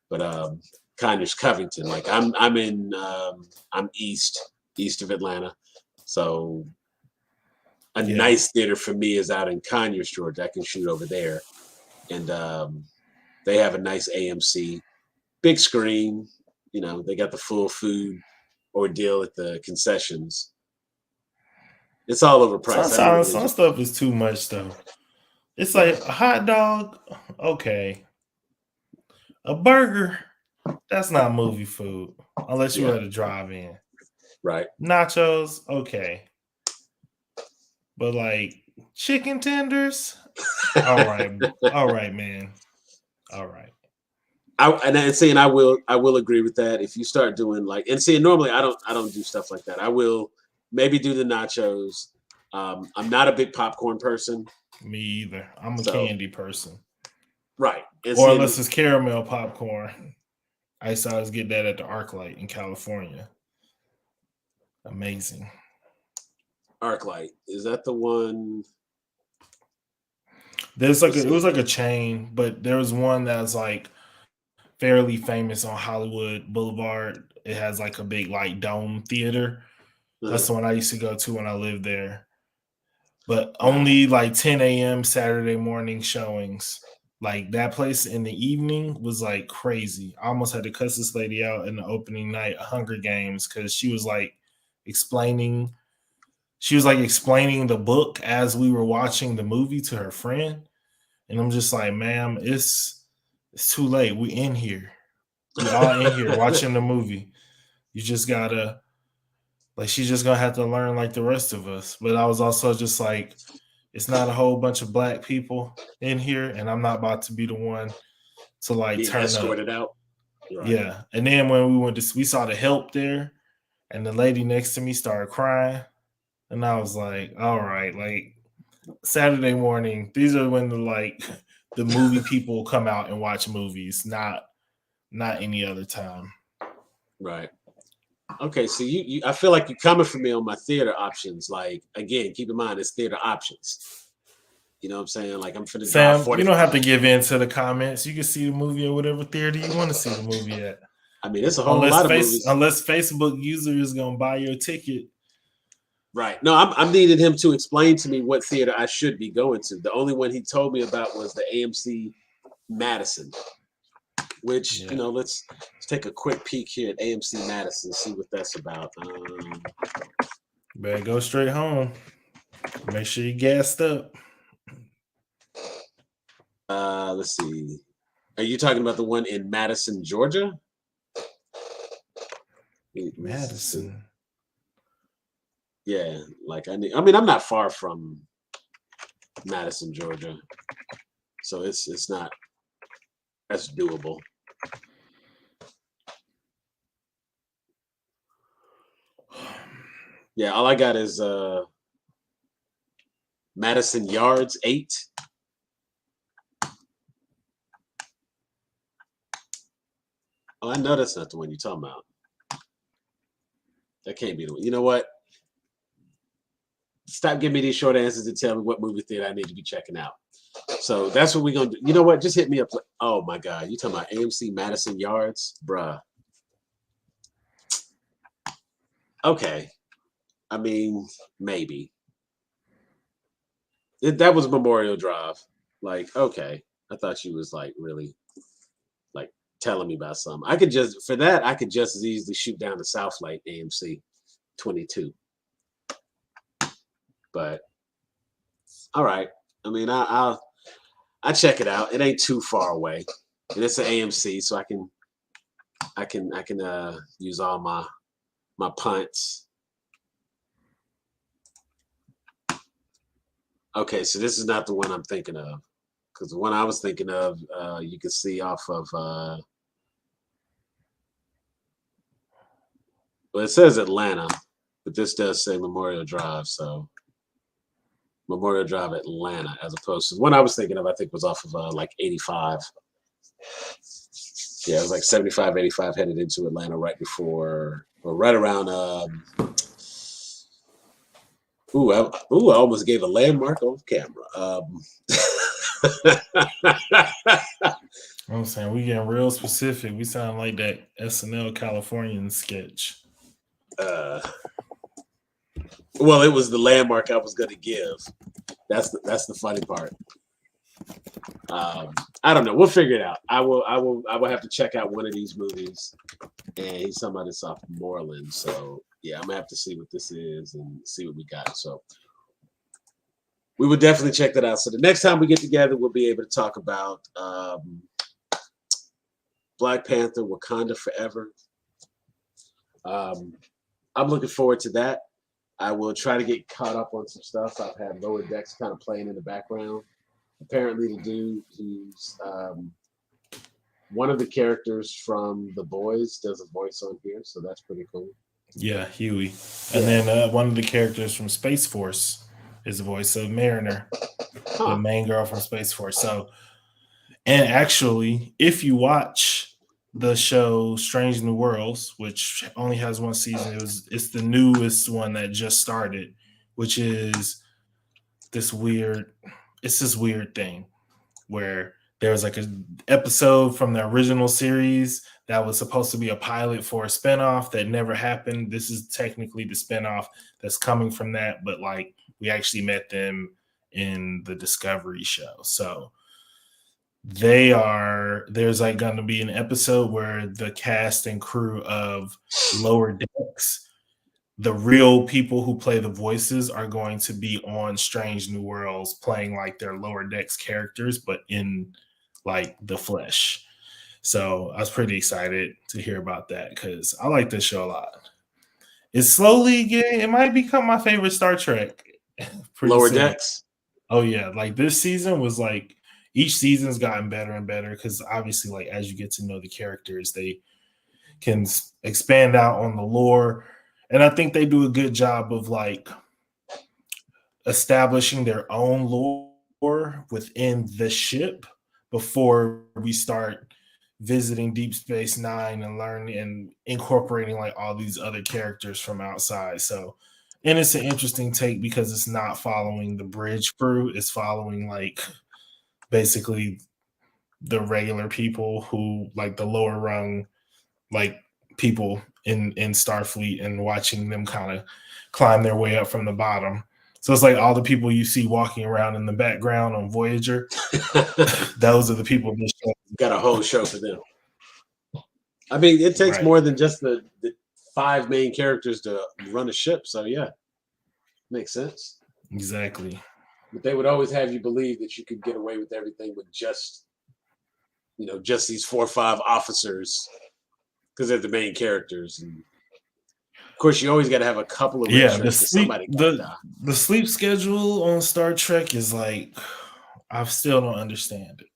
But Conyers, Covington, like I'm east of Atlanta, so a nice theater for me is out in Conyers, Georgia. I can shoot over there, and they have a nice AMC, big screen. You know, they got the full food ordeal at the concessions. It's all overpriced. Some stuff is too much though. It's like a hot dog, okay. A burger, that's not movie food unless you're at a drive-in. Right. Nachos, okay. But like chicken tenders, all right, man. All right. I will agree with that. If you start doing normally I don't do stuff like that. I will maybe do the nachos. I'm not a big popcorn person. Me either. I'm a candy person. Right. Or unless it's caramel popcorn. I used to always get that at the ArcLight in California. Amazing. ArcLight, is that the one? There's it was like a chain, but there was one that's like fairly famous on Hollywood Boulevard. It has like a big like dome theater. That's the one I used to go to when I lived there. But only like 10 a.m. Saturday morning showings. Like that place in the evening was like crazy. I almost had to cuss this lady out in the opening night of Hunger Games because she was like explaining the book as we were watching the movie to her friend. And I'm just like, ma'am, it's too late. We in here. We all in here watching the movie. You just gotta, like, she's just gonna have to learn like the rest of us. But I was also just like, it's not a whole bunch of black people in here, and I'm not about to be the one to like turn escorted out. Right. Yeah. And then when we saw The Help there, and the lady next to me started crying. And I was like, all right, like Saturday morning, these are when the movie people come out and watch movies, not any other time. Right. Okay, so you I feel like you're coming for me on my theater options. Like, again, keep in mind it's theater options. You know what I'm saying? Like, I'm finna Sam, you don't have to give in to the comments. You can see the movie at whatever theater you want to see the movie at. I mean, it's a whole lot of movies. Unless Facebook user is gonna buy your ticket. Right. No, I'm needing him to explain to me what theater I should be going to. The only one he told me about was the AMC Madison, which, you know, let's take a quick peek here at AMC Madison, see what that's about. Better go straight home. Make sure you gassed up. Let's see. Are you talking about the one in Madison, Georgia? Madison. Yeah, like I mean, I'm not far from Madison, Georgia, so it's not that's doable. Yeah, all I got is Madison Yards 8. Oh, I know that's not the one you're talking about. That can't be the one. You know what? Stop giving me these short answers and tell me what movie theater I need to be checking out. So that's what we're gonna do. You know what? Just hit me up. Oh my God, you talking about AMC Madison Yards, bruh? Okay, I mean maybe that was Memorial Drive. Like, okay, I thought you was like really like telling me about something. I could just for that I could just as easily shoot down the Southlight AMC 22. But all right, I mean I'll check it out. It ain't too far away, and it's an AMC, so I can use all my punts. Okay, so this is not the one I'm thinking of, because the one I was thinking of, you can see off of. Well, it says Atlanta, but this does say Memorial Drive, so Memorial Drive, Atlanta, as opposed to the one I was thinking of. I think was off of like 85. Yeah, it was like 75, 85 headed into Atlanta right before, or right around. I almost gave a landmark on camera. I'm saying we getting real specific. We sound like that SNL Californian sketch. Well, it was the landmark I was going to give. That's the funny part. I don't know. We'll figure it out. I will have to check out one of these movies. And he's talking about it's off Moreland, so yeah, I'm gonna have to see what this is and see what we got. So we would definitely check that out. So the next time we get together, we'll be able to talk about Black Panther: Wakanda Forever. I'm looking forward to that. I will try to get caught up on some stuff. I've had Lower Decks kind of playing in the background. Apparently, the dude who's one of the characters from The Boys does a voice on here, so that's pretty cool. Yeah, Huey. And then one of the characters from Space Force is the voice of Mariner, the main girl from Space Force. So, and actually, if you watch the show Strange New Worlds, which only has one season, it's the newest one that just started, which is this weird thing where there was like an episode from the original series that was supposed to be a pilot for a spinoff that never happened. This is technically the spinoff that's coming from that, but like we actually met them in the Discovery show. So there's like going to be an episode where the cast and crew of Lower Decks, the real people who play the voices, are going to be on Strange New Worlds playing like their Lower Decks characters, but in like the flesh. So I was pretty excited to hear about that because I like this show a lot. It's slowly it might become my favorite Star Trek. Lower Decks. Oh yeah, like this season was like each season's gotten better and better because obviously, like as you get to know the characters, they can expand out on the lore, and I think they do a good job of like establishing their own lore within the ship before we start visiting Deep Space Nine and learning and incorporating like all these other characters from outside. So, and it's an interesting take because it's not following the bridge crew, it's following like basically the regular people who like the lower rung like people in Starfleet and watching them kind of climb their way up from the bottom. So it's like all the people you see walking around in the background on Voyager. Those are the people this show got a whole show for them. I mean, it takes more than just the 5 main characters to run a ship. So yeah, makes sense. Exactly. But they would always have you believe that you could get away with everything with just these 4 or 5 officers because they're the main characters. And Of course, you always got to have a couple of Yeah, retreads because somebody got die. the sleep schedule on Star Trek is like, I still don't understand it.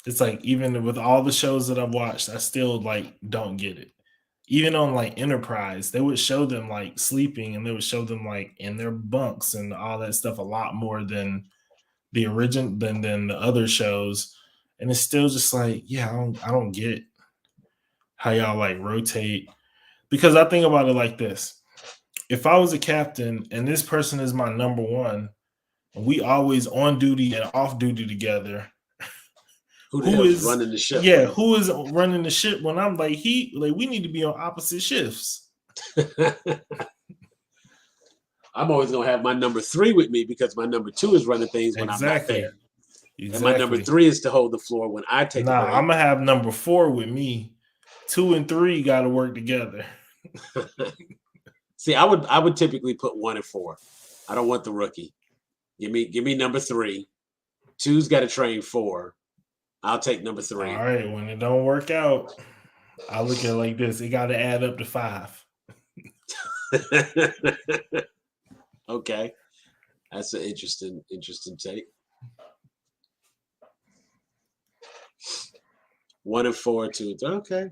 It's like, even with all the shows that I've watched, I still like don't get it. Even on like Enterprise, they would show them like sleeping, and they would show them like in their bunks and all that stuff a lot more than the original than the other shows. And it's still just like, yeah, I don't get how y'all like rotate, because I think about it like this: if I was a captain and this person is my number one, and we always on duty and off duty together, who is running the ship? Yeah, who is running the ship when I'm like, we need to be on opposite shifts. I'm always gonna have my number 3 with me because my number 2 is running things when I'm not there. Exactly. And my number 3 is to hold the floor when I take a break. I'm gonna have number 4 with me. 2 and 3 got to work together. See, I would typically put 1 and 4. I don't want the rookie. Give me number 3. 2's got to train 4. I'll take number 3. All right, when it don't work out, I look at it like this: it got to add up to 5. Okay, that's an interesting take. 1 and 4, 2 and 3. Okay,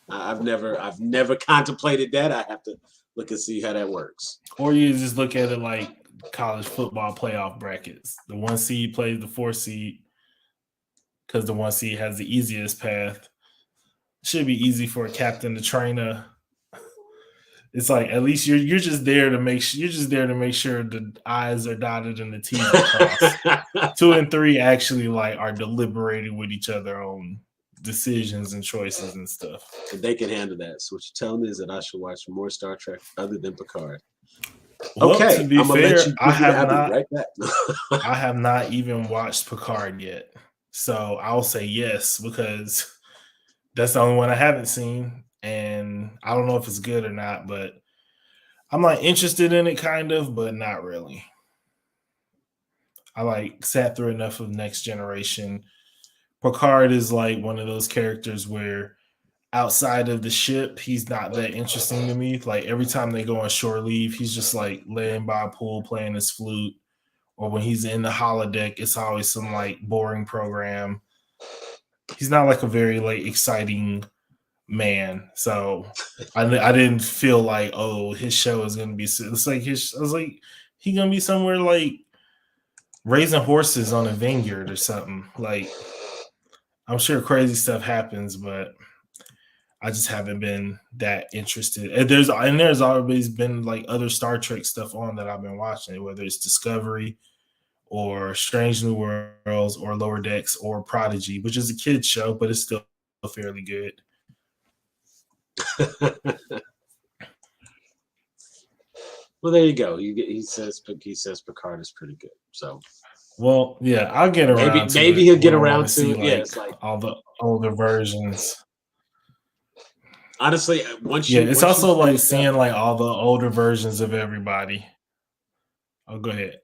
I've never contemplated that. I have to look and see how that works. Or you just look at it like college football playoff brackets. The 1 seed plays the 4 seed because the 1 seed has the easiest path. Should be easy for a captain to train a. It's like, at least you're just there to make sure the I's are dotted and the T's are crossed. 2 and 3 actually like are deliberating with each other on decisions and choices and stuff. And they can handle that. So what you're telling me is that I should watch more Star Trek other than Picard. Well, okay, to be fair, I have not even watched Picard yet. So I'll say yes, because that's the only one I haven't seen. And I don't know if it's good or not, but I'm like interested in it kind of, but not really. I like sat through enough of Next Generation. Picard is like one of those characters where outside of the ship, he's not that interesting to me. Like every time they go on shore leave, he's just like laying by a pool playing his flute. Or when he's in the holodeck, it's always some like boring program. He's not like a very like exciting man. So I didn't feel like, oh, his show is gonna be. It's like I was like, he gonna be somewhere like raising horses on a vineyard or something. Like, I'm sure crazy stuff happens, but I just haven't been that interested. And there's always been like other Star Trek stuff on that I've been watching, whether it's Discovery or Strange New Worlds or Lower Decks or Prodigy, which is a kid's show, but it's still fairly good. Well, there you go. He says Picard is pretty good. So, well, yeah, I'll get around. Maybe he'll get around to it. Like, yeah, it's like all the older versions. Honestly, it's also like seeing like all the older versions of everybody. Oh, go ahead.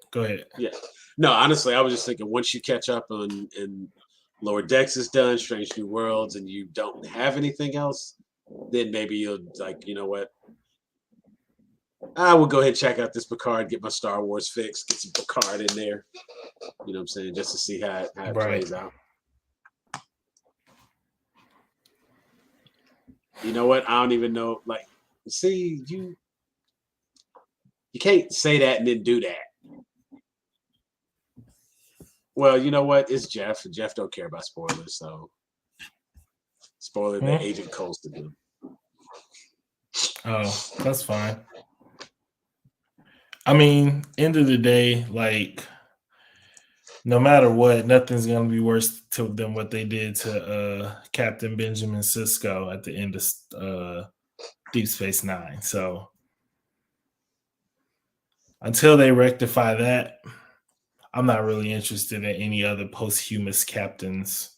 Yeah, no, honestly, I was just thinking once you catch up on and Lower Decks is done, Strange New Worlds, and you don't have anything else, then maybe you'll like, you know what? I will go ahead and check out this Picard, get my Star Wars fix, get some Picard in there. You know what I'm saying? Just to see how it plays out. You know what? I don't even know. Like, see, you can't say that and then do that. Well, you know what? It's Jeff. Jeff don't care about spoilers, so spoiler that Agent Coulson do. Oh, that's fine. I mean, end of the day, like, no matter what, nothing's gonna be worse than what they did to Captain Benjamin Sisko at the end of Deep Space Nine. So until they rectify that, I'm not really interested in any other posthumous captains.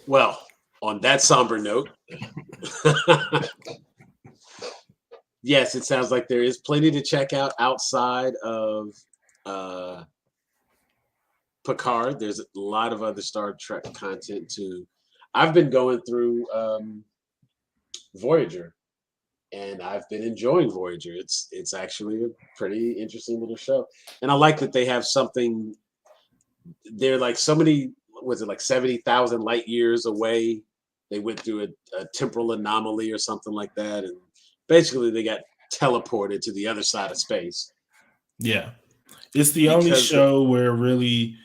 Well, on that somber note, yes, it sounds like there is plenty to check out outside of Picard. There's a lot of other Star Trek content too. I've been going through Voyager, and I've been enjoying Voyager. It's actually a pretty interesting little show, and I like that they have something. They're like so many. Was it like 70,000 light years away? They went through a temporal anomaly or something like that, and basically they got teleported to the other side of space. Yeah, it's the only show where really,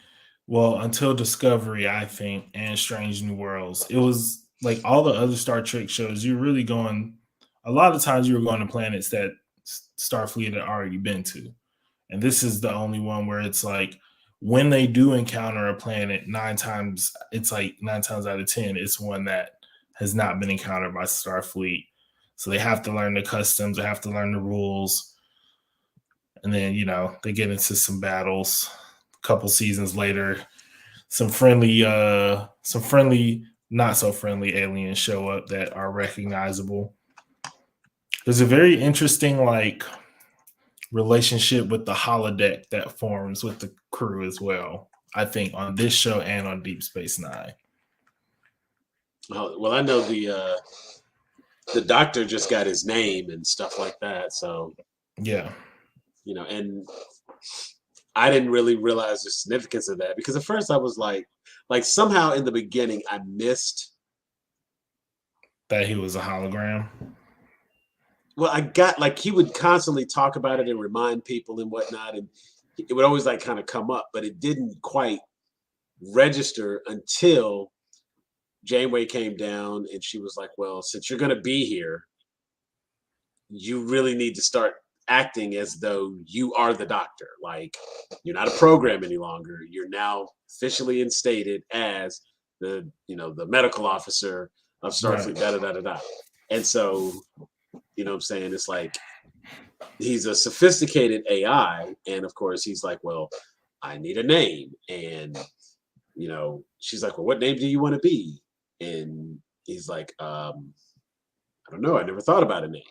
well, until Discovery, I think, and Strange New Worlds, it was like all the other Star Trek shows. You're really going. A lot of times, you were going to planets that Starfleet had already been to, and this is the only one where it's like when they do encounter a planet, nine times out of 10, it's one that has not been encountered by Starfleet. So they have to learn the customs, they have to learn the rules. And then, they get into some battles. A couple seasons later, some friendly, not so friendly aliens show up that are recognizable. There's a very interesting, relationship with the holodeck that forms with the crew as well, I think, on this show and on Deep Space Nine. Well, I know the doctor just got his name and stuff like that. So yeah, and I didn't really realize the significance of that, because at first I was like somehow in the beginning I missed that he was a hologram. Well, I got he would constantly talk about it and remind people and whatnot, and it would always kind of come up, but it didn't quite register until Janeway came down and she was like, well, since you're going to be here, you really need to start acting as though you are the doctor. Like, you're not a program any longer. You're now officially instated as the medical officer of Starfleet, da-da-da-da-da. And so, what I'm saying? It's like he's a sophisticated AI, and of course he's like, well, I need a name. And she's like, well, what name do you want to be? And he's like, I don't know, I never thought about a name.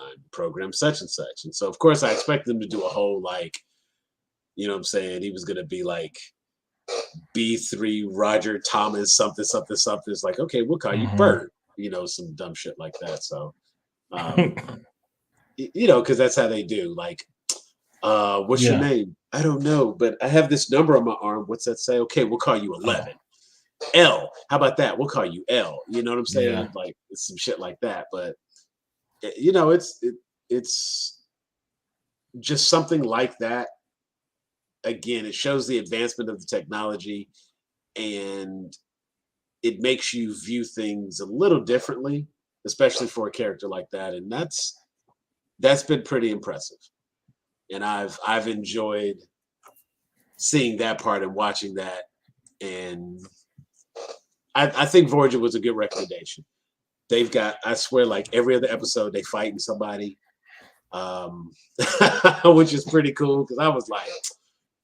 I'm programmed such and such. And so of course I expected him to do a whole what I'm saying, he was gonna be like B3 Roger Thomas something something something. It's like, okay, we'll call you Bert, some dumb shit like that. So because that's how they do. What's your name? I don't know, but I have this number on my arm. What's that say? Okay, we'll call you 11. L. How about that? We'll call you L. You know what I'm saying? Yeah. Like, it's some shit like that. But it's just something like that. Again, it shows the advancement of the technology, and it makes you view things a little differently, especially for a character like that. And that's been pretty impressive. And I've enjoyed seeing that part and watching that. And I think Voyager was a good recommendation. They've got, I swear, every other episode they fighting somebody, which is pretty cool, because I was like,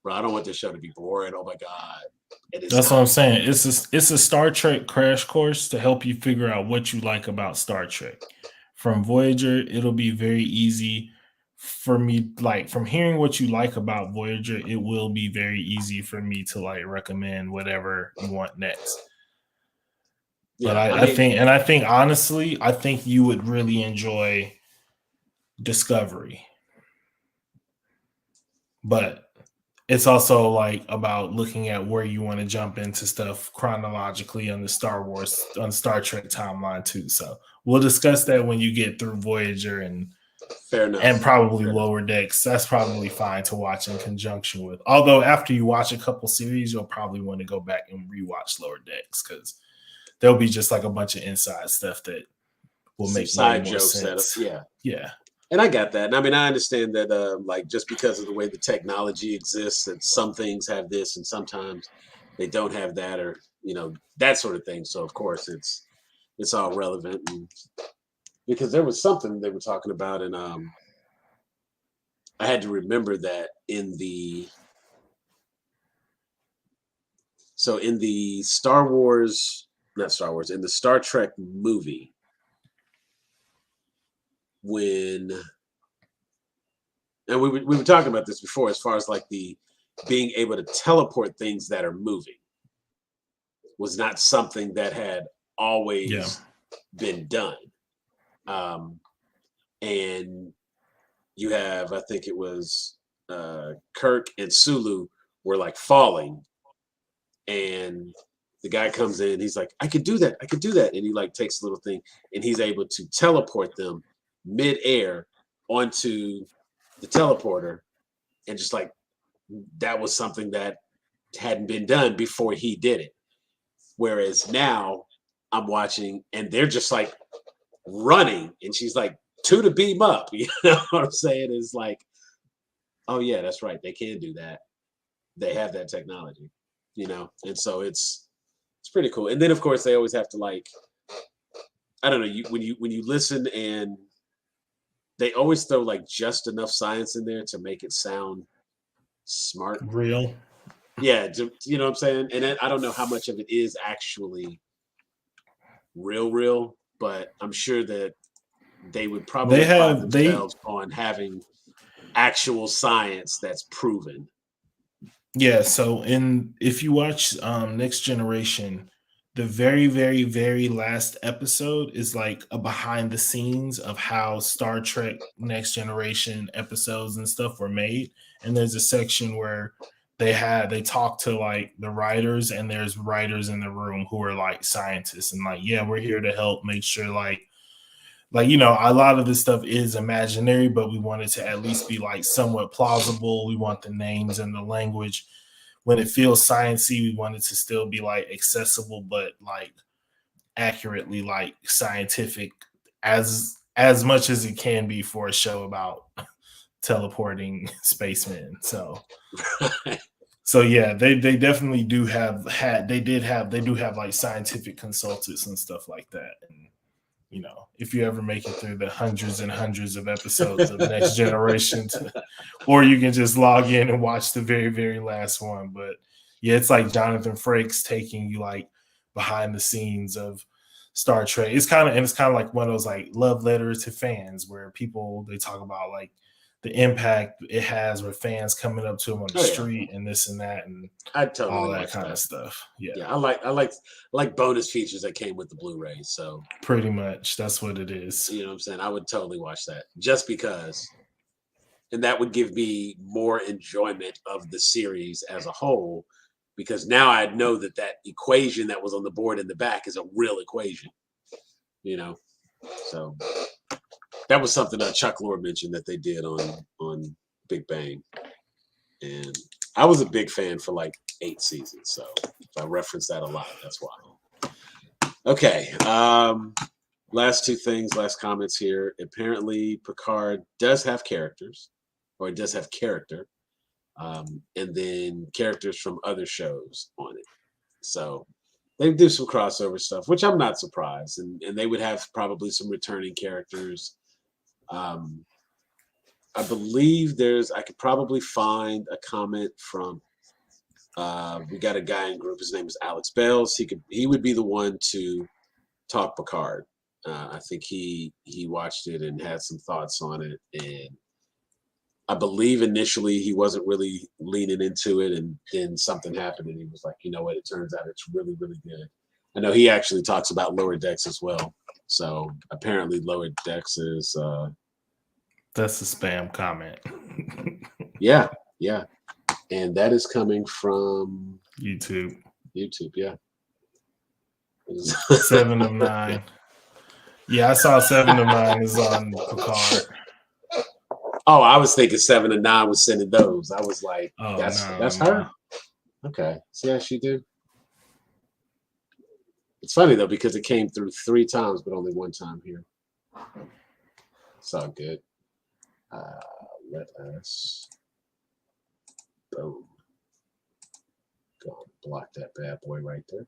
bro, I don't want this show to be boring. Oh my God. That's what I'm saying. It's a Star Trek crash course to help you figure out what you like about Star Trek. From Voyager, it'll be very easy for me. From hearing what you like about Voyager, it will be very easy for me to recommend whatever you want next. But I think honestly, I think you would really enjoy Discovery. But it's also about looking at where you want to jump into stuff chronologically on the Star Trek timeline too. So we'll discuss that when you get through Voyager and fair enough, and probably Lower Decks. That's probably fine to watch in conjunction with. Although after you watch a couple series, you'll probably want to go back and rewatch Lower Decks, because there'll be just a bunch of inside stuff that will make side more jokes. sense. Yeah. And I got that. And I mean, I understand that, just because of the way the technology exists, that some things have this and sometimes they don't have that, or, that sort of thing. So, of course, it's all relevant. And because there was something they were talking about, and I had to remember that in the Star Wars, not Star Wars, in the Star Trek movie, and we were talking about this before, as far as the being able to teleport things that are moving was not something that had always been done. And you have, I think it was Kirk and Sulu were like falling, and the guy comes in, he's like, I could do that, and he like takes a little thing and he's able to teleport them mid-air onto the teleporter, and just like that was something that hadn't been done before he did it. Whereas now I'm watching and they're just like running, and she's like, two to beam up. You know what I'm saying? It's like, oh yeah, that's right. They can do that. They have that technology, you know? And so it's pretty cool. And then of course they always have to like, I don't know, when you listen, and they always throw like just enough science in there to make it sound smart. Real. Yeah, you know what I'm saying? And I don't know how much of it is actually real, but I'm sure that they would probably pride themselves on having actual science that's proven. Yeah, so if you watch Next Generation, the very, very, very last episode is like a behind the scenes of how Star Trek Next Generation episodes and stuff were made. And there's a section where they talk to like the writers, and there's writers in the room who are like scientists, and like, yeah, we're here to help make sure like, you know, a lot of this stuff is imaginary, but we want it to at least be like somewhat plausible. We want the names and the language, when it feels sciencey, we want it to still be like accessible, but like accurately like scientific as much as it can be for a show about teleporting spacemen. So yeah, they definitely do have like scientific consultants and stuff like that. And you know, if you ever make it through the hundreds and hundreds of episodes of Next Generation, or you can just log in and watch the very, very last one. But yeah, it's like Jonathan Frakes taking you like behind the scenes of Star Trek. It's kind of like one of those like love letters to fans, where they talk about like the impact it has with fans coming up to him on the street and this and that, and I totally all that kind of stuff. Yeah, I like bonus features that came with the Blu-ray. So pretty much that's what it is. You know what I'm saying? I would totally watch that just because, and that would give me more enjoyment of the series as a whole, because now I know that equation that was on the board in the back is a real equation. You know, so that was something that Chuck Lorre mentioned that they did on Big Bang, and I was a big fan for like 8 seasons, so if I reference that a lot, that's why. Okay, last comments here. Apparently, Picard does have characters, or it does have character, and then characters from other shows on it. So they do some crossover stuff, which I'm not surprised, and they would have probably some returning characters. I believe I could probably find a comment from, we got a guy in group, his name is Alex Bells. He would be the one to talk Picard. I think he watched it and had some thoughts on it, and I believe initially he wasn't really leaning into it, and then something happened and he was like, you know what, it turns out it's really, really good. I know he actually talks about Lower Decks as well. So apparently Lower Decks is that's a spam comment. yeah. And that is coming from YouTube, yeah. 7 of 9. Yeah, I saw 7 of 9 is on Picard. Oh, I was thinking 7 of 9 was sending those. I was like, oh, that's her? Okay. See how she do? It's funny though, because it came through 3 times, but only 1 time here. It's all good. Let us boom. Go block that bad boy right there.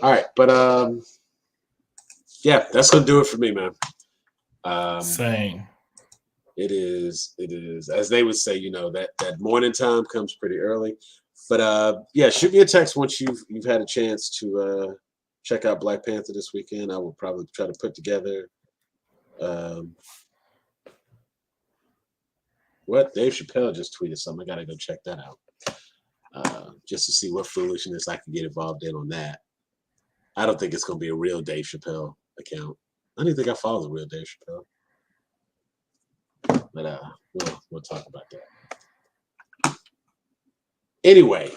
All right, but yeah, that's gonna do it for me, man. Same. It is as they would say, you know, that morning time comes pretty early. But yeah, shoot me a text once you've had a chance to check out Black Panther this weekend. I will probably try to put together what Dave Chappelle just tweeted something. I gotta go check that out. just to see what foolishness I can get involved in on that. I don't think it's going to be a real Dave Chappelle account. I don't even think I follow the real Dave Chappelle. But we'll talk about that. Anyway,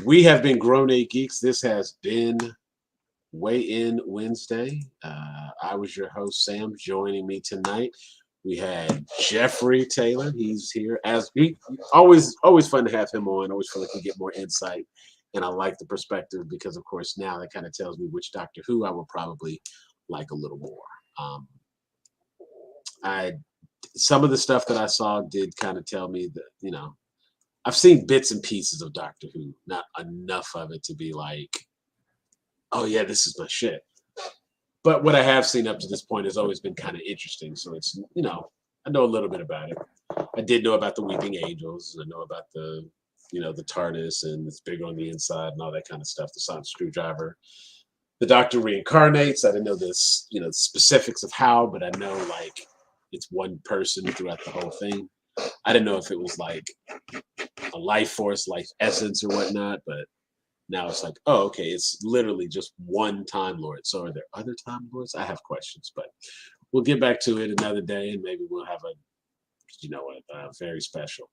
we have been Grown A Geeks. This has been Weigh In Wednesday. I was your host, Sam. Joining me tonight, we had Jeffrey Taylor. He's here as he always fun to have him on. Always feel like we get more insight, and I like the perspective because, of course, now that kind of tells me which Doctor Who I will probably like a little more. Some of the stuff that I saw did kind of tell me that, you know, I've seen bits and pieces of Doctor Who, not enough of it to be like, oh yeah, this is my shit. But what I have seen up to this point has always been kind of interesting. So it's, you know, I know a little bit about it. I did know about the Weeping Angels. I know about the, you know, the TARDIS and it's bigger on the inside and all that kind of stuff. The sonic screwdriver. The Doctor reincarnates. I didn't know this, you know, the specifics of how, but I know like it's one person throughout the whole thing. I didn't know if it was like a life force, life essence or whatnot, but now it's like, oh, okay, it's literally just one Time Lord. So are there other Time Lords? I have questions, but we'll get back to it another day and maybe we'll have a, you know what, very special.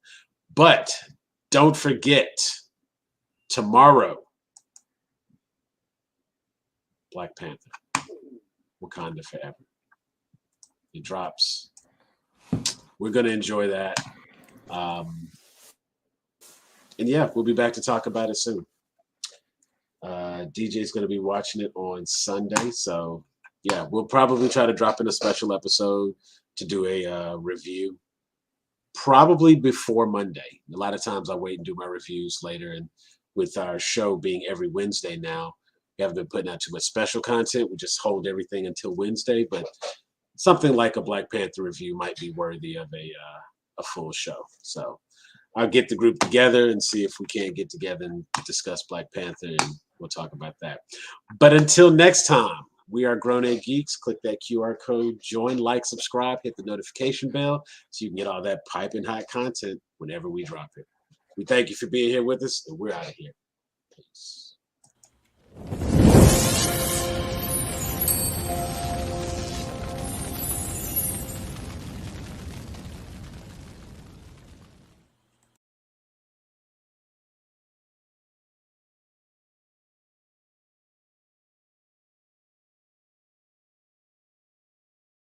But don't forget, tomorrow, Black Panther, Wakanda Forever. It drops. We're going to enjoy that. And yeah, we'll be back to talk about it soon. DJ's going to be watching it on Sunday. So yeah, we'll probably try to drop in a special episode to do a review. Probably before Monday. A lot of times I wait and do my reviews later. And with our show being every Wednesday now, we haven't been putting out too much special content. We just hold everything until Wednesday. But something like a Black Panther review might be worthy of a full show. So I'll get the group together and see if we can't get together and discuss Black Panther, and we'll talk about that. But until next time, we are Grown A Geeks. Click that QR code, join, like, subscribe, hit the notification bell so you can get all that piping hot content whenever we drop it. We thank you for being here with us, and we're out of here.